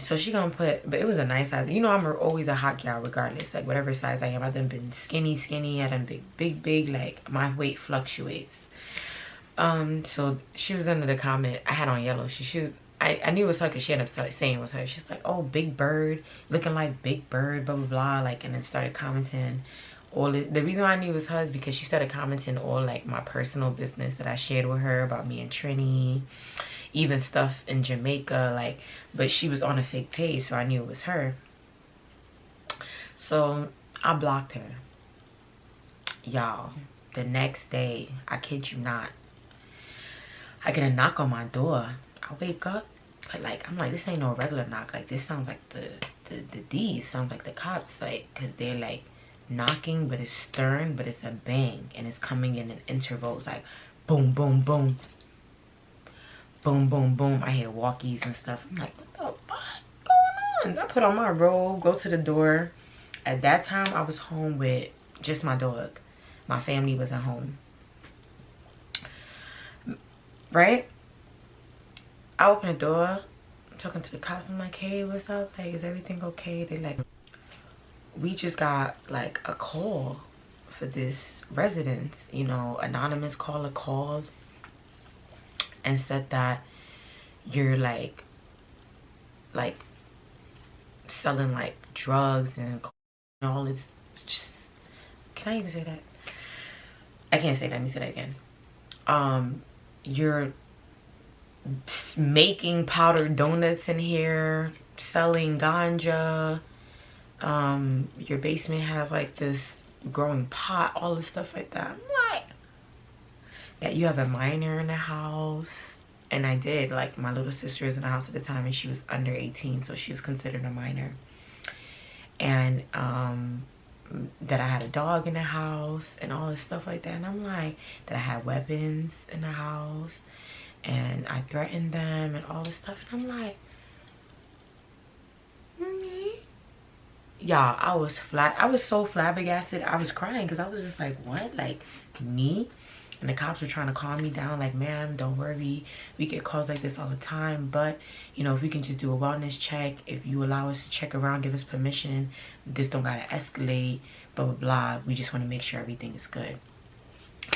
So she gonna put, but it was a nice size. You know, I'm always a hot gal regardless. Like whatever size I am. I done been skinny. I done big. Like my weight fluctuates. So she was under the comment. I had on yellow. She was, I knew it was her because she ended up saying it was her. She's like, oh, Big Bird, looking like Big Bird, blah, blah, blah. Like, and then started commenting all the reason why I knew it was her is because she started commenting all like my personal business that I shared with her about me and Trini, even stuff in Jamaica, like, but she was on a fake page, so I knew it was her. So I blocked her. Y'all, the next day, I kid you not, I get a knock on my door. I wake up, but like, I'm like, this ain't no regular knock. Like, this sounds like the D's, sounds like the cops, like, cause they're like knocking, but it's stern, but it's a bang, and it's coming in intervals, like boom, boom, boom, boom, boom, boom. I hear walkies and stuff. I'm like, what the fuck going on? I put on my robe, go to the door. At that time, I was home with just my dog. My family wasn't home. Right? I open the door, I'm talking to the cops. I'm like, hey, what's up? Like, is everything okay? They like, we just got like a call for this residence. You know, anonymous caller called and said that you're like selling like drugs and all this. Just, can I even say that? I can't say that. Let me say that again. You're making powdered donuts in here, selling ganja. Your basement has like this growing pot, all this stuff like that. I'm like, that you have a minor in the house. And I did. Like, my little sister was in the house at the time and she was under 18, so she was considered a minor. And that I had a dog in the house and all this stuff like that. And I'm like, that I had weapons in the house and I threatened them and all this stuff. And I'm like, y'all, I was so flabbergasted. I was crying because I was just like, what? Like, me? And the cops were trying to calm me down, like, ma'am, don't worry, we get calls like this all the time, but you know, if we can just do a wellness check, if you allow us to check around, give us permission, this don't gotta escalate, blah blah blah, we just want to make sure everything is good.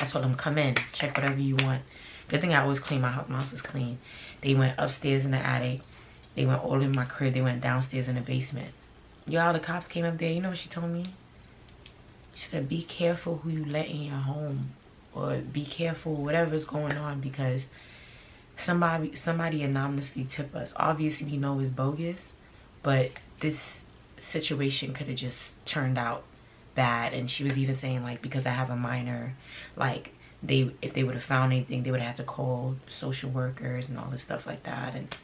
I told them, come in, check whatever you want. Good thing I always clean my house. My house is clean. They went upstairs in the attic, they went all in my crib, they went downstairs in the basement. Y'all, the cops came up there. You know what she told me? She said, be careful who you let in your home, or be careful whatever's going on, because somebody anonymously tipped us. Obviously we know it's bogus, but this situation could have just turned out bad. And she was even saying, like, because I have a minor, like, if they would have found anything, they would have had to call social workers and all this stuff like that. And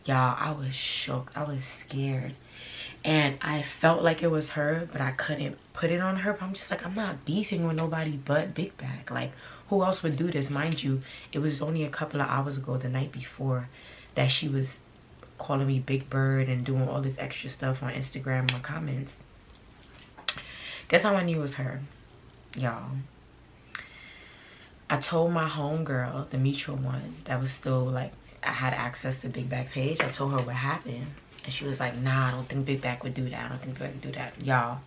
y'all, I was shocked. I was scared. And I felt like it was her, but I couldn't put it on her. But I'm just like, I'm not beefing with nobody but Big Bag. Like, who else would do this? Mind you, it was only a couple of hours ago, the night before, that she was calling me Big Bird and doing all this extra stuff on Instagram, on comments. Guess how I knew it was her, y'all? I told my homegirl, the mutual one, that was still like, I had access to Big Bag page. I told her what happened. And she was like, nah, I don't think Big Bag would do that. I don't think Big Bag would do that. Y'all,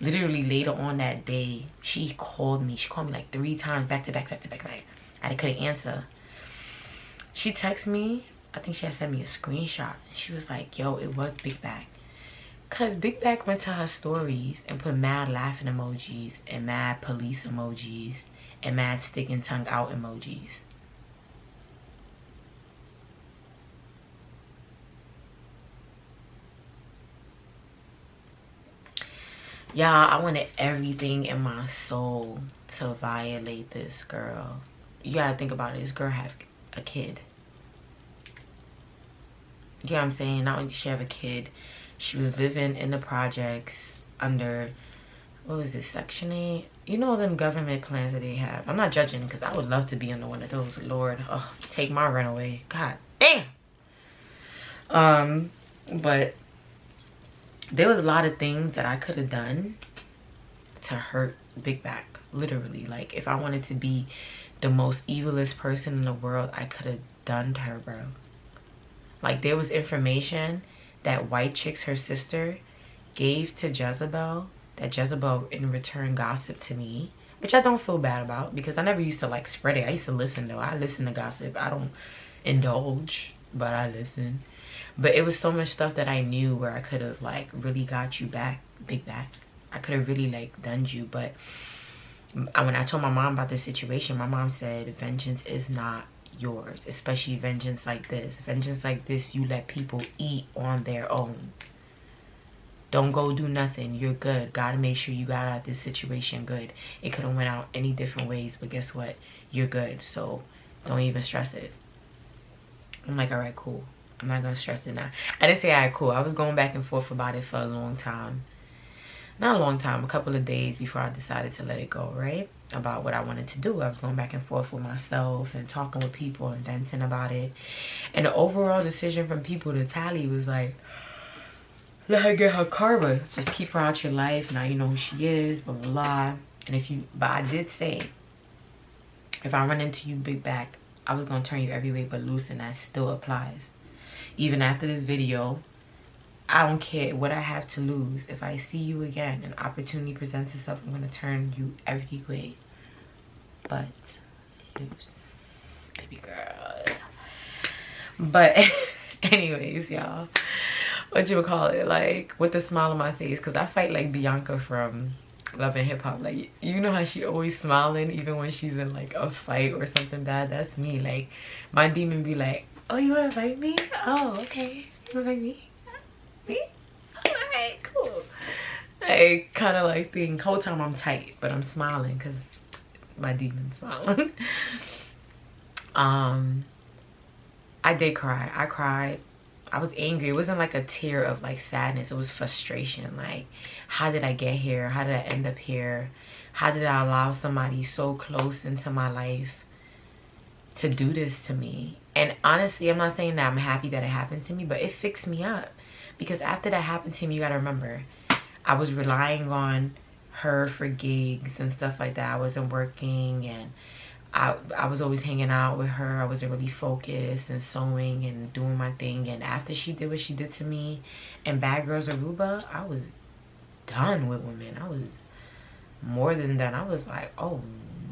literally later on that day, she called me. She called me like 3 times back to back. Like, I couldn't answer. She texted me. I think she had sent me a screenshot. She was like, yo, it was Big Bag. Because Big Bag went to her stories and put mad laughing emojis and mad police emojis and mad sticking tongue out emojis. Y'all, I wanted everything in my soul to violate this girl. You gotta think about it. This girl had a kid. You know what I'm saying? Not only did she have a kid, she was living in the projects under, what was this, Section 8? You know them government plans that they have. I'm not judging, because I would love to be under one of those. Lord, oh, take my rent away. God damn. But there was a lot of things that I could have done to hurt Big Bag, literally. Like, if I wanted to be the most evilest person in the world, I could have done to her, bro. Like, there was information that white chicks, her sister, gave to Jezebel, that Jezebel in return gossiped to me, which I don't feel bad about, because I never used to like spread it. I used to listen though. I listen to gossip. I don't indulge, but I listen. But it was so much stuff that I knew where I could have like really got you back, big back. I could have really like done you. But when I told my mom about this situation, my mom said vengeance is not yours, especially vengeance like this. Vengeance like this, you let people eat on their own. Don't go do nothing. You're good. Gotta make sure you got out this situation good. It could have went out any different ways, but guess what? You're good. So don't even stress it. I'm like, all right, cool. I'm not gonna stress it now. I didn't say all right, cool. I was going back and forth about it for a long time. Not a long time, a couple of days before I decided to let it go, right? About what I wanted to do. I was going back and forth with myself and talking with people and dancing about it. And the overall decision from people to Tally was like, let her get her karma. Just keep her out your life. Now you know who she is, blah, blah, blah. And if you, but I did say, if I run into you, big back, I was going to turn you every way but loose, and that still applies. Even after this video, I don't care what I have to lose. If I see you again, an opportunity presents itself, I'm going to turn you every way but loose, baby girl. But anyways, y'all, what you would call it, like, with a smile on my face, because I fight like Bianca from Love and Hip Hop. Like, you know how she always smiling even when she's in like a fight or something bad? That's me. Like, my demon be like, oh, you want to fight me? Oh, okay. You want to fight me? Me? Alright, cool. I kind of like think whole time I'm tight, but I'm smiling because my demon's smiling. I did cry. I cried. I was angry. It wasn't like a tear of like sadness. It was frustration. Like, how did I get here? How did I end up here? How did I allow somebody so close into my life to do this to me? And honestly, I'm not saying that I'm happy that it happened to me, but it fixed me up. Because after that happened to me, you gotta remember, I was relying on her for gigs and stuff like that. I wasn't working, and I was always hanging out with her. I wasn't really focused and sewing and doing my thing. And after she did what she did to me and Bad Girls Aruba, I was done with women. I was more than done. I was like, oh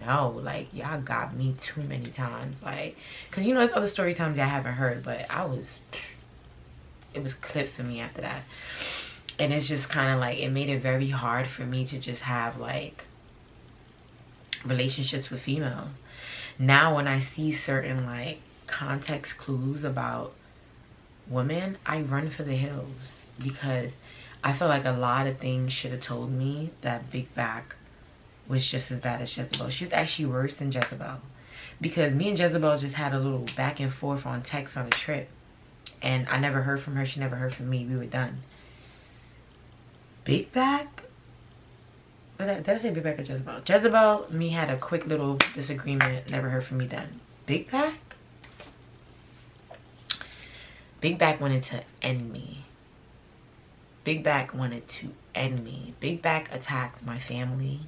no, like, y'all got me too many times. Like, because you know, there's other story times I haven't heard, but it was clipped for me after that. And it's just kind of like, it made it very hard for me to just have like relationships with females. Now when I see certain like context clues about women, I run for the hills, because I feel like a lot of things should have told me that Big Back was just as bad as Jezebel. She was actually worse than Jezebel, because me and Jezebel just had a little back and forth on text on a trip, and I never heard from her. She never heard from me. We were done. Big Back, did I say Big Back or Jezebel? Jezebel, me had a quick little disagreement. Never heard from me then. Big Back? Big Back wanted to end me. Big Back wanted to end me. Big Back attacked my family,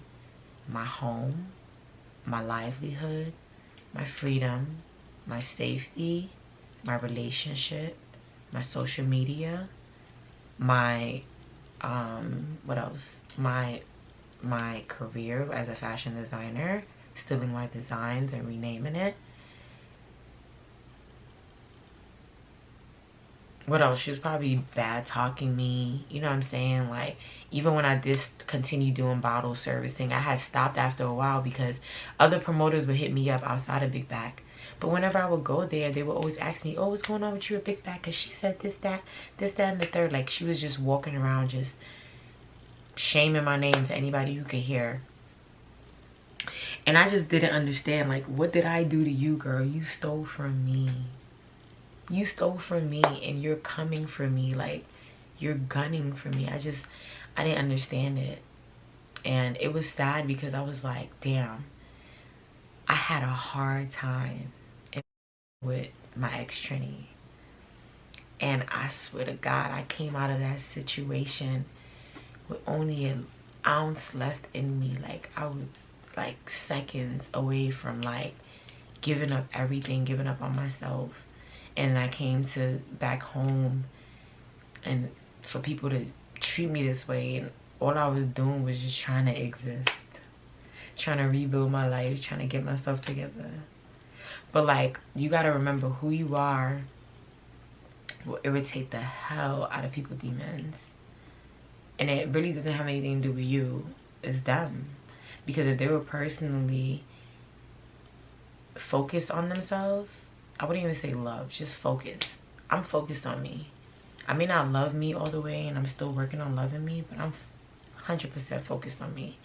my home, my livelihood, my freedom, my safety, my relationship, my social media, my, what else? My career as a fashion designer, stealing my designs and renaming it. What else? She was probably bad talking me, you know what I'm saying? Like, even when I did continue doing bottle servicing, I had stopped after a while because other promoters would hit me up outside of Big Back. But whenever I would go there, they would always ask me, oh, what's going on with you at Big Back? Because she said this, that, and the third. Like, she was just walking around just shaming my name to anybody who could hear. And I just didn't understand, like, what did I do to you, girl? You stole from me. You stole from me, and you're coming for me. Like, you're gunning for me. I didn't understand it. And it was sad because I was like, damn, I had a hard time with my ex Trini. And I swear to God, I came out of that situation with only an ounce left in me. Like, I was like seconds away from like giving up everything, giving up on myself. And I came to back home, and for people to treat me this way, and all I was doing was just trying to exist, trying to rebuild my life, trying to get myself together. But like, you gotta remember, who you are will irritate the hell out of people's demons. And it really doesn't have anything to do with you. It's them. Because if they were personally focused on themselves, I wouldn't even say love, just focus. I'm focused on me. I may not love me all the way, and I'm still working on loving me, but I'm 100% focused on me.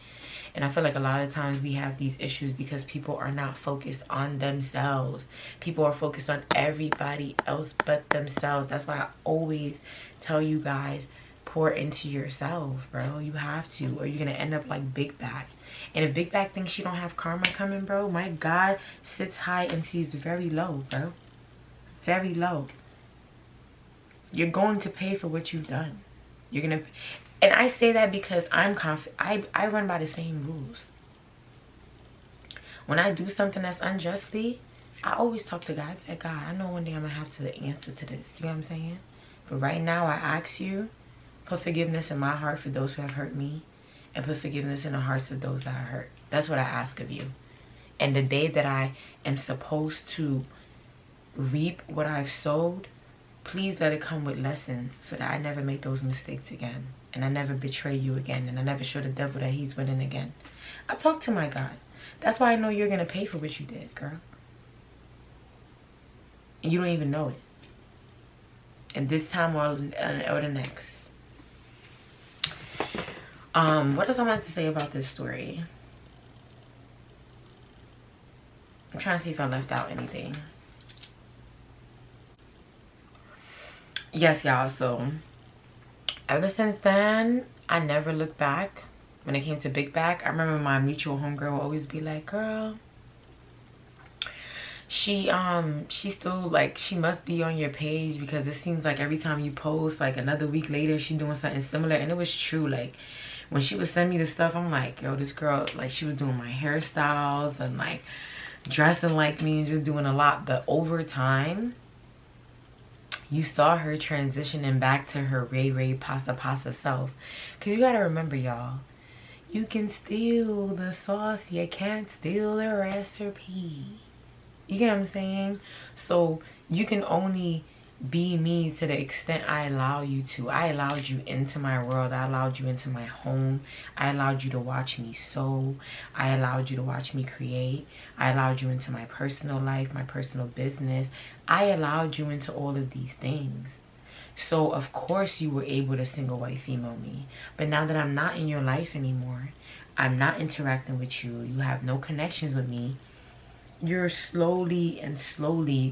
And I feel like a lot of times we have these issues because people are not focused on themselves. People are focused on everybody else but themselves. That's why I always tell you guys, pour into yourself, bro. You have to, or you're gonna end up like Big Back. And if Big Back thinks she don't have karma coming, bro, my God sits high and sees very low, bro. Very low. You're going to pay for what you've done. You're gonna, and I say that because I'm confident. I run by the same rules. When I do something that's unjustly, I always talk to God. I be like, God, I know one day I'm gonna have to answer to this. You know what I'm saying? But right now, I ask you, put forgiveness in my heart for those who have hurt me, and put forgiveness in the hearts of those that I hurt. That's what I ask of you. And the day that I am supposed to reap what I've sowed, please let it come with lessons so that I never make those mistakes again. And I never betray you again. And I never show the devil that he's winning again. I talk to my God. That's why I know you're going to pay for what you did, girl. And you don't even know it. And this time or the next. What else I wanted to say about this story? I'm trying to see if I left out anything. Yes, y'all. So ever since then, I never looked back. When it came to Big Back, I remember my mutual homegirl would always be like, girl, she still, like, she must be on your page, because it seems like every time you post, like another week later, she doing something similar. And it was true. Like, when she would send me the stuff, I'm like, yo, this girl, like, she was doing my hairstyles and like dressing like me and just doing a lot. But over time, you saw her transitioning back to her Ray Pasa self. Because you got to remember, y'all, you can steal the sauce, you can't steal the recipe. You get what I'm saying? So you can only be me to the extent I allow you to. I allowed you into my world. I allowed you into my home. I allowed you to watch me sew. I allowed you to watch me create. I allowed you into my personal life, my personal business. I allowed you into all of these things. So of course you were able to single white female me. But now that I'm not in your life anymore, I'm not interacting with you, you have no connections with me, you're slowly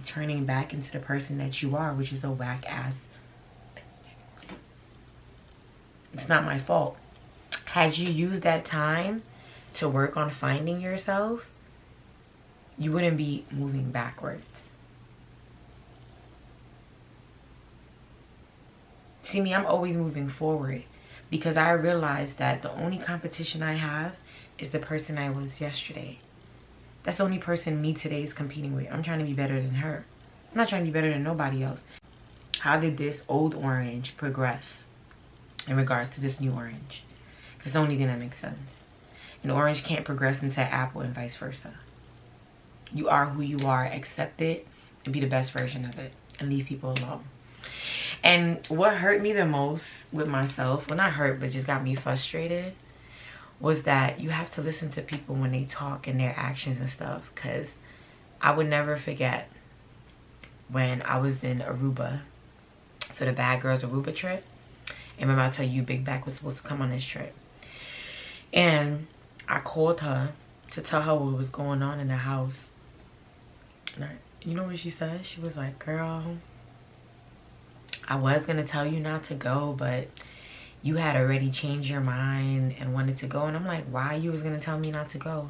turning back into the person that you are, which is a whack ass. It's not my fault. Had you used that time to work on finding yourself, you wouldn't be moving backwards. See me, I'm always moving forward, because I realized that the only competition I have is the person I was yesterday. That's the only person me today is competing with. I'm trying to be better than her. I'm not trying to be better than nobody else. How did this old orange progress in regards to this new orange? Because the only thing that makes sense. An orange can't progress into an apple and vice versa. You are who you are. Accept it and be the best version of it. And leave people alone. And what hurt me the most with myself, well, not hurt, but just got me frustrated, was that you have to listen to people when they talk and their actions and stuff. Because I would never forget when I was in Aruba for the Bad Girls Aruba trip. And remember I told you Big Back was supposed to come on this trip. And I called her to tell her what was going on in the house. And you know what she said? She was like, girl, I was going to tell you not to go, but you had already changed your mind and wanted to go. And I'm like, why you was going to tell me not to go?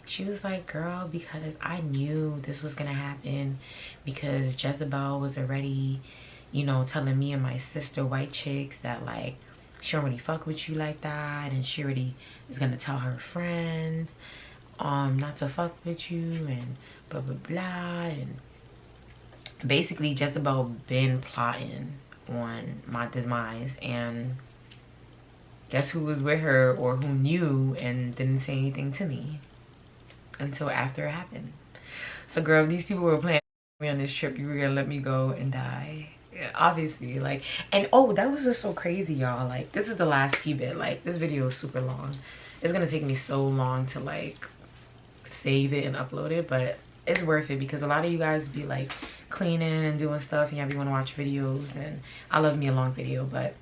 She was like, girl, because I knew this was going to happen, because Jezebel was already, you know, telling me and my sister white chicks that, like, she don't really fuck with you like that, and she already is going to tell her friends. not to fuck with you and blah blah blah, and basically Jezebel been plotting on my demise. And guess who was with her, or who knew and didn't say anything to me until after it happened. So girl, if these people were planning me on this trip, you were gonna let me go and die. Yeah, obviously. Like, and oh, that was just so crazy, y'all. Like, this is the last tidbit. Like, this video is super long. It's gonna take me so long to like save it and upload it, but it's worth it because a lot of you guys be like cleaning and doing stuff and y'all be want to watch videos, and I love me a long video. But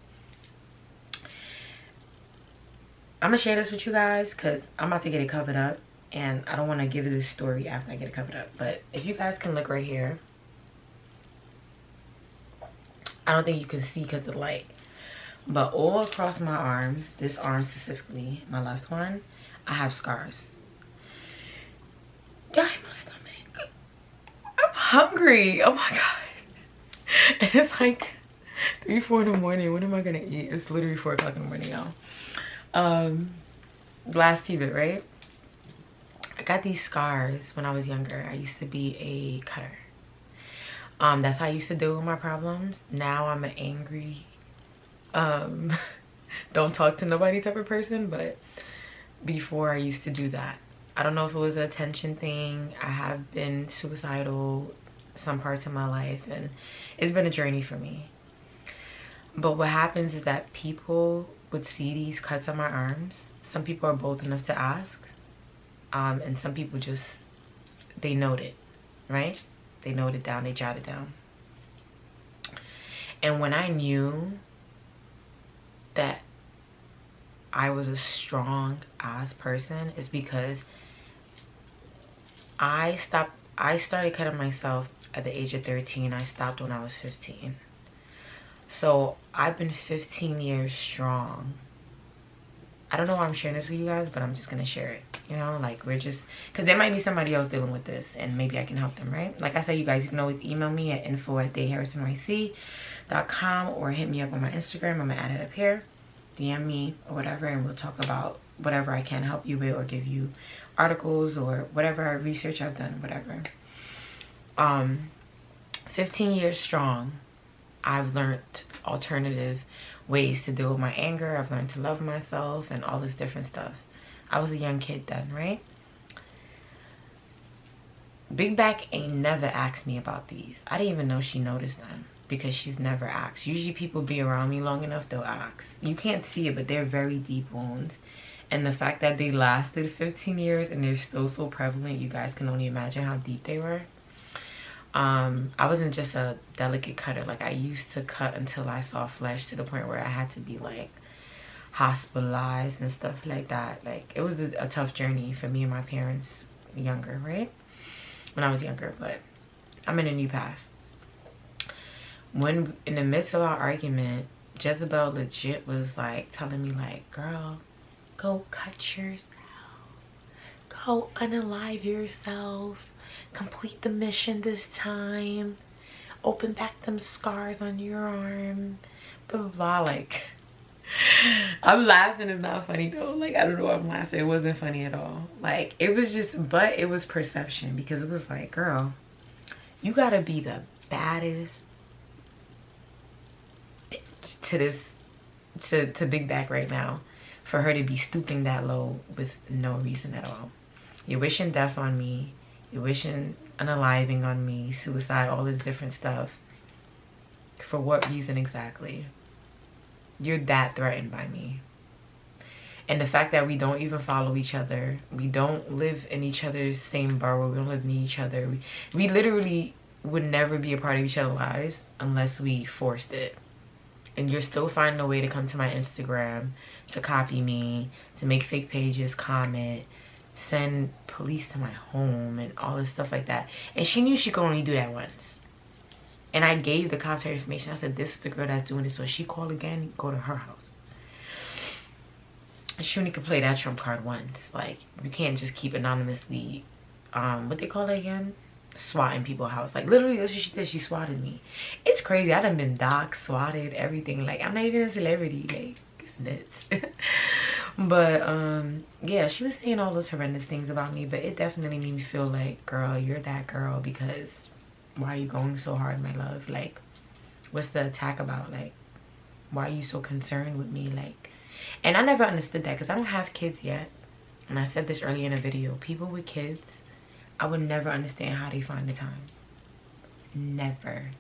I'm gonna share this with you guys because I'm about to get it covered up, and I don't want to give you this story after I get it covered up. But if you guys can look right here, I don't think you can see because of the light, but all across my arms, this arm specifically, my left one, I have scars. Y'all hit my stomach. I'm hungry. Oh my god. And it's like 3, 4 in the morning. What am I gonna eat? It's literally 4 o'clock in the morning, y'all. Last tidbit, right? I got these scars when I was younger. I used to be a cutter. That's how I used to deal with my problems. Now I'm an angry, don't talk to nobody type of person, but before I used to do that. I don't know if it was an attention thing. I have been suicidal some parts of my life, and it's been a journey for me. But what happens is that people would see these cuts on my arms. Some people are bold enough to ask, and some people just, they note it, right? They note it down, they jot it down. And when I knew that I was a strong ass person, is because I started cutting myself at the age of 13. I stopped when I was 15. So I've been 15 years strong. I don't know why I'm sharing this with you guys, but I'm just gonna share it. You know, like, we're just, because there might be somebody else dealing with this and maybe I can help them, right? Like I said, you guys, you can always email me at info@dayharasnyc.com or hit me up on my Instagram. I'm gonna add it up here. DM me or whatever, and we'll talk about whatever I can help you with, or give you articles or whatever research I've done, whatever. 15 years strong, I've learned alternative ways to deal with my anger. I've learned to love myself and all this different stuff. I was a young kid then, right? Big Back ain't never asked me about these. I didn't even know she noticed them because she's never asked. Usually people be around me long enough, they'll ask. You can't see it, but they're very deep wounds. And the fact that they lasted 15 years and they're still so prevalent, you guys can only imagine how deep they were. I wasn't just a delicate cutter. Like, I used to cut until I saw flesh, to the point where I had to be like hospitalized and stuff like that. Like, it was a tough journey for me and my parents younger, right? When I was younger, but I'm in a new path. When in the midst of our argument, Jezebel legit was like telling me like, girl, go cut yourself, go unalive yourself, complete the mission this time, open back them scars on your arm, blah blah blah. Like, I'm laughing, it's not funny though. Like, I don't know why I'm laughing. It wasn't funny at all. Like, it was just, but it was perception, because it was like, girl, you gotta be the baddest to this, to Big Back right now, for her to be stooping that low with no reason at all. You're wishing death on me, you're wishing unaliving on me, suicide, all this different stuff. For what reason exactly? You're that threatened by me. And the fact that we don't even follow each other, we don't live in each other's same borough, we don't live near each other, we literally would never be a part of each other's lives unless we forced it. And you're still finding a way to come to my Instagram, to copy me, to make fake pages, comment, send police to my home, and all this stuff like that. And she knew she could only do that once. And I gave the cops her information. I said, this is the girl that's doing this. So if she called again, go to her house. She only could play that trump card once. Like, you can't just keep anonymously, what they call it again? Swatting people's house. Like, literally, that's what she did. She swatted me. It's crazy. I done been doxxed, swatted, everything. Like, I'm not even a celebrity. Like, it's nuts. But yeah, she was saying all those horrendous things about me, but it definitely made me feel like, girl, you're that girl, because why are you going so hard, my love? Like, what's the attack about? Like, why are you so concerned with me? Like, and I never understood that because I don't have kids yet. And I said this earlier in a video, people with kids, I would never understand how they find the time. Never.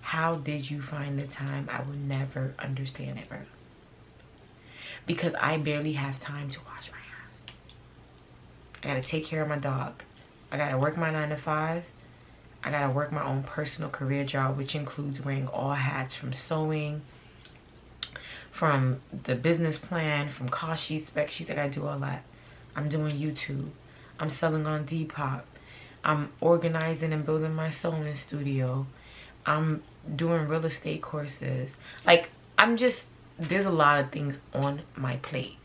How did you find the time? I would never understand it, bro. Because I barely have time to wash my ass. I gotta take care of my dog. I gotta work my 9 to 5. I gotta work my own personal career job, which includes wearing all hats, from sewing, from the business plan, from cost sheets, spec sheets. I gotta do all that. I'm doing YouTube. I'm selling on Depop. I'm organizing and building my sewing studio. I'm doing real estate courses. Like, there's a lot of things on my plate.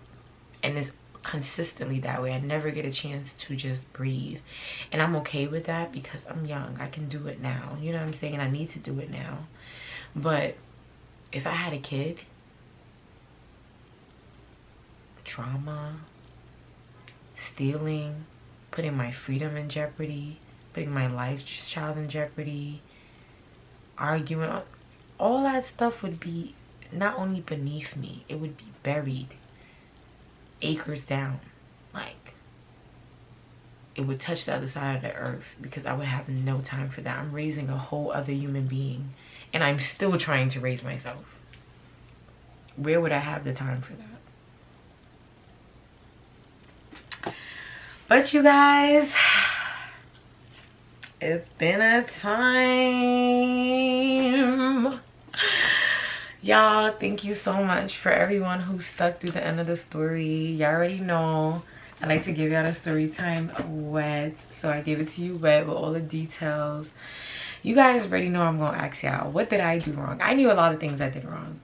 And it's consistently that way. I never get a chance to just breathe. And I'm okay with that because I'm young. I can do it now. You know what I'm saying? I need to do it now. But if I had a kid, trauma, stealing, putting my freedom in jeopardy, putting my life child in jeopardy, arguing, all that stuff would be not only beneath me, it would be buried acres down. Like, it would touch the other side of the earth because I would have no time for that. I'm raising a whole other human being and I'm still trying to raise myself. Where would I have the time for that? But you guys, it's been a time. Y'all, thank you so much for everyone who stuck through the end of the story. Y'all already know I like to give y'all the story time wet, so I gave it to you wet with all the details. You guys already know I'm gonna ask y'all, what did I do wrong? I knew a lot of things I did wrong.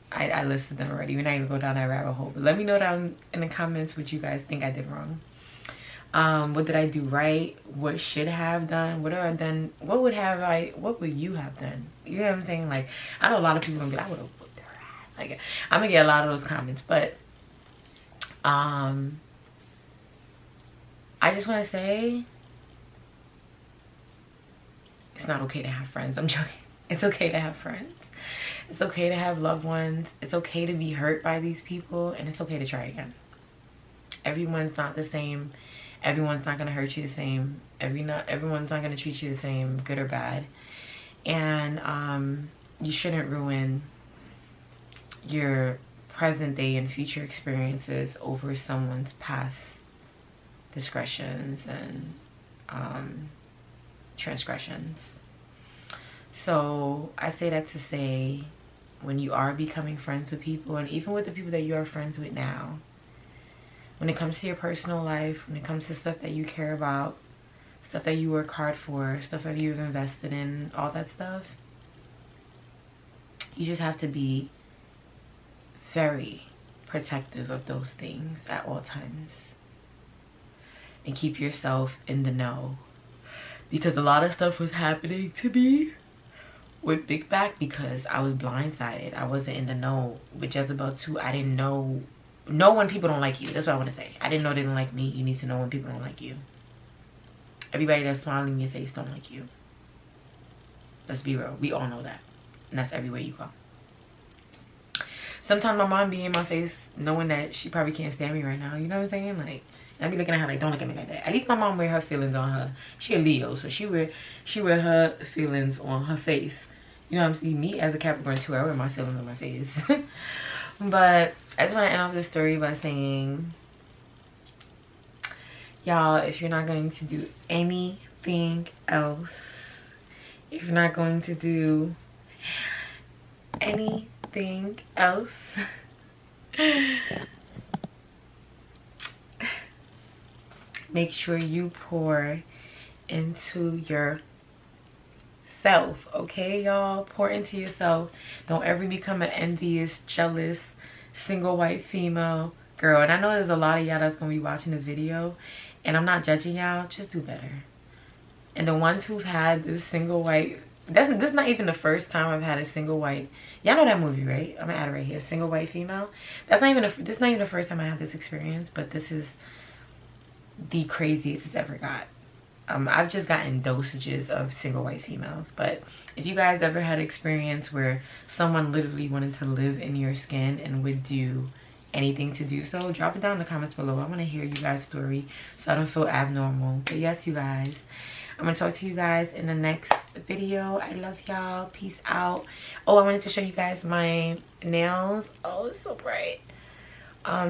I listed them already. We're not even go down that rabbit hole, but let me know down in the comments what you guys think I did wrong. What did I do right? What should I have done? What have I done? What would you have done? You know what I'm saying? Like, I know a lot of people gonna be like, I would have whooped her ass. Like, I'm gonna get a lot of those comments, but I just want to say, it's not okay to have friends. I'm joking. It's okay to have friends. It's okay to have loved ones. It's okay to be hurt by these people, and it's okay to try again. Everyone's not the same. Everyone's not going to hurt you the same. Everyone's not going to treat you the same, good or bad. And you shouldn't ruin your present day and future experiences over someone's past discretions and transgressions. So I say that to say, when you are becoming friends with people, and even with the people that you are friends with now, when it comes to your personal life, when it comes to stuff that you care about, stuff that you work hard for, stuff that you've invested in, all that stuff, you just have to be very protective of those things at all times. And keep yourself in the know. Because a lot of stuff was happening to me with Big Back because I was blindsided. I wasn't in the know. With Jezebel too, I didn't know when people don't like you. That's what I want to say. I didn't know they didn't like me. You need to know when people don't like you. Everybody that's smiling in your face don't like you. Let's be real. We all know that. And that's everywhere you go. Sometimes my mom be in my face knowing that she probably can't stand me right now. You know what I'm saying? Like, I be looking at her like, don't look at me like that. At least my mom wear her feelings on her. She a Leo, so she wear her feelings on her face. You know what I'm saying? Me as a Capricorn too, I wear my feelings on my face. But I just want to end off this story by saying, y'all, if you're not going to do anything else, if you're not going to do anything else, make sure you pour into yourself, okay, y'all? Pour into yourself. Don't ever become an envious, jealous, single white female girl. And I know there's a lot of y'all that's gonna be watching this video, and I'm not judging y'all. Just do better. And the ones who've had this single white this is not even the first time I've had a single white. Y'all know that movie, right? I'm gonna add it right here. Single white female. This is not even the first time I had this experience, but this is the craziest it's ever got. I've just gotten dosages of single white females, but if you guys ever had an experience where someone literally wanted to live in your skin and would do anything to do so, drop it down in the comments below. I want to hear you guys' story so I don't feel abnormal. But yes, you guys, I'm gonna talk to you guys in the next video. I love y'all. Peace out. Oh, I wanted to show you guys my nails. Oh, it's so bright.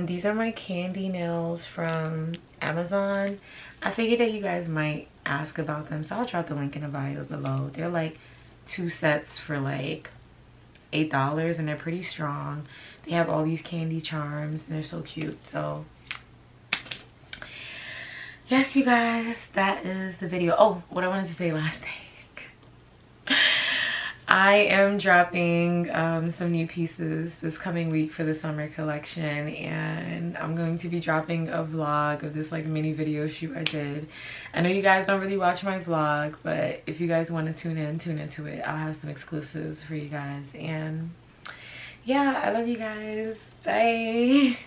These are my candy nails from Amazon. I figured that you guys might ask about them, so I'll drop the link in the bio below. They're like 2 sets for like $8, and they're pretty strong. They have all these candy charms and they're so cute. So yes, you guys, that is the video. Oh, what I wanted to say last thing, I am dropping some new pieces this coming week for the summer collection, and I'm going to be dropping a vlog of this like mini video shoot I did. I know you guys don't really watch my vlog, but if you guys want to tune into it. I'll have some exclusives for you guys. And yeah, I love you guys. Bye.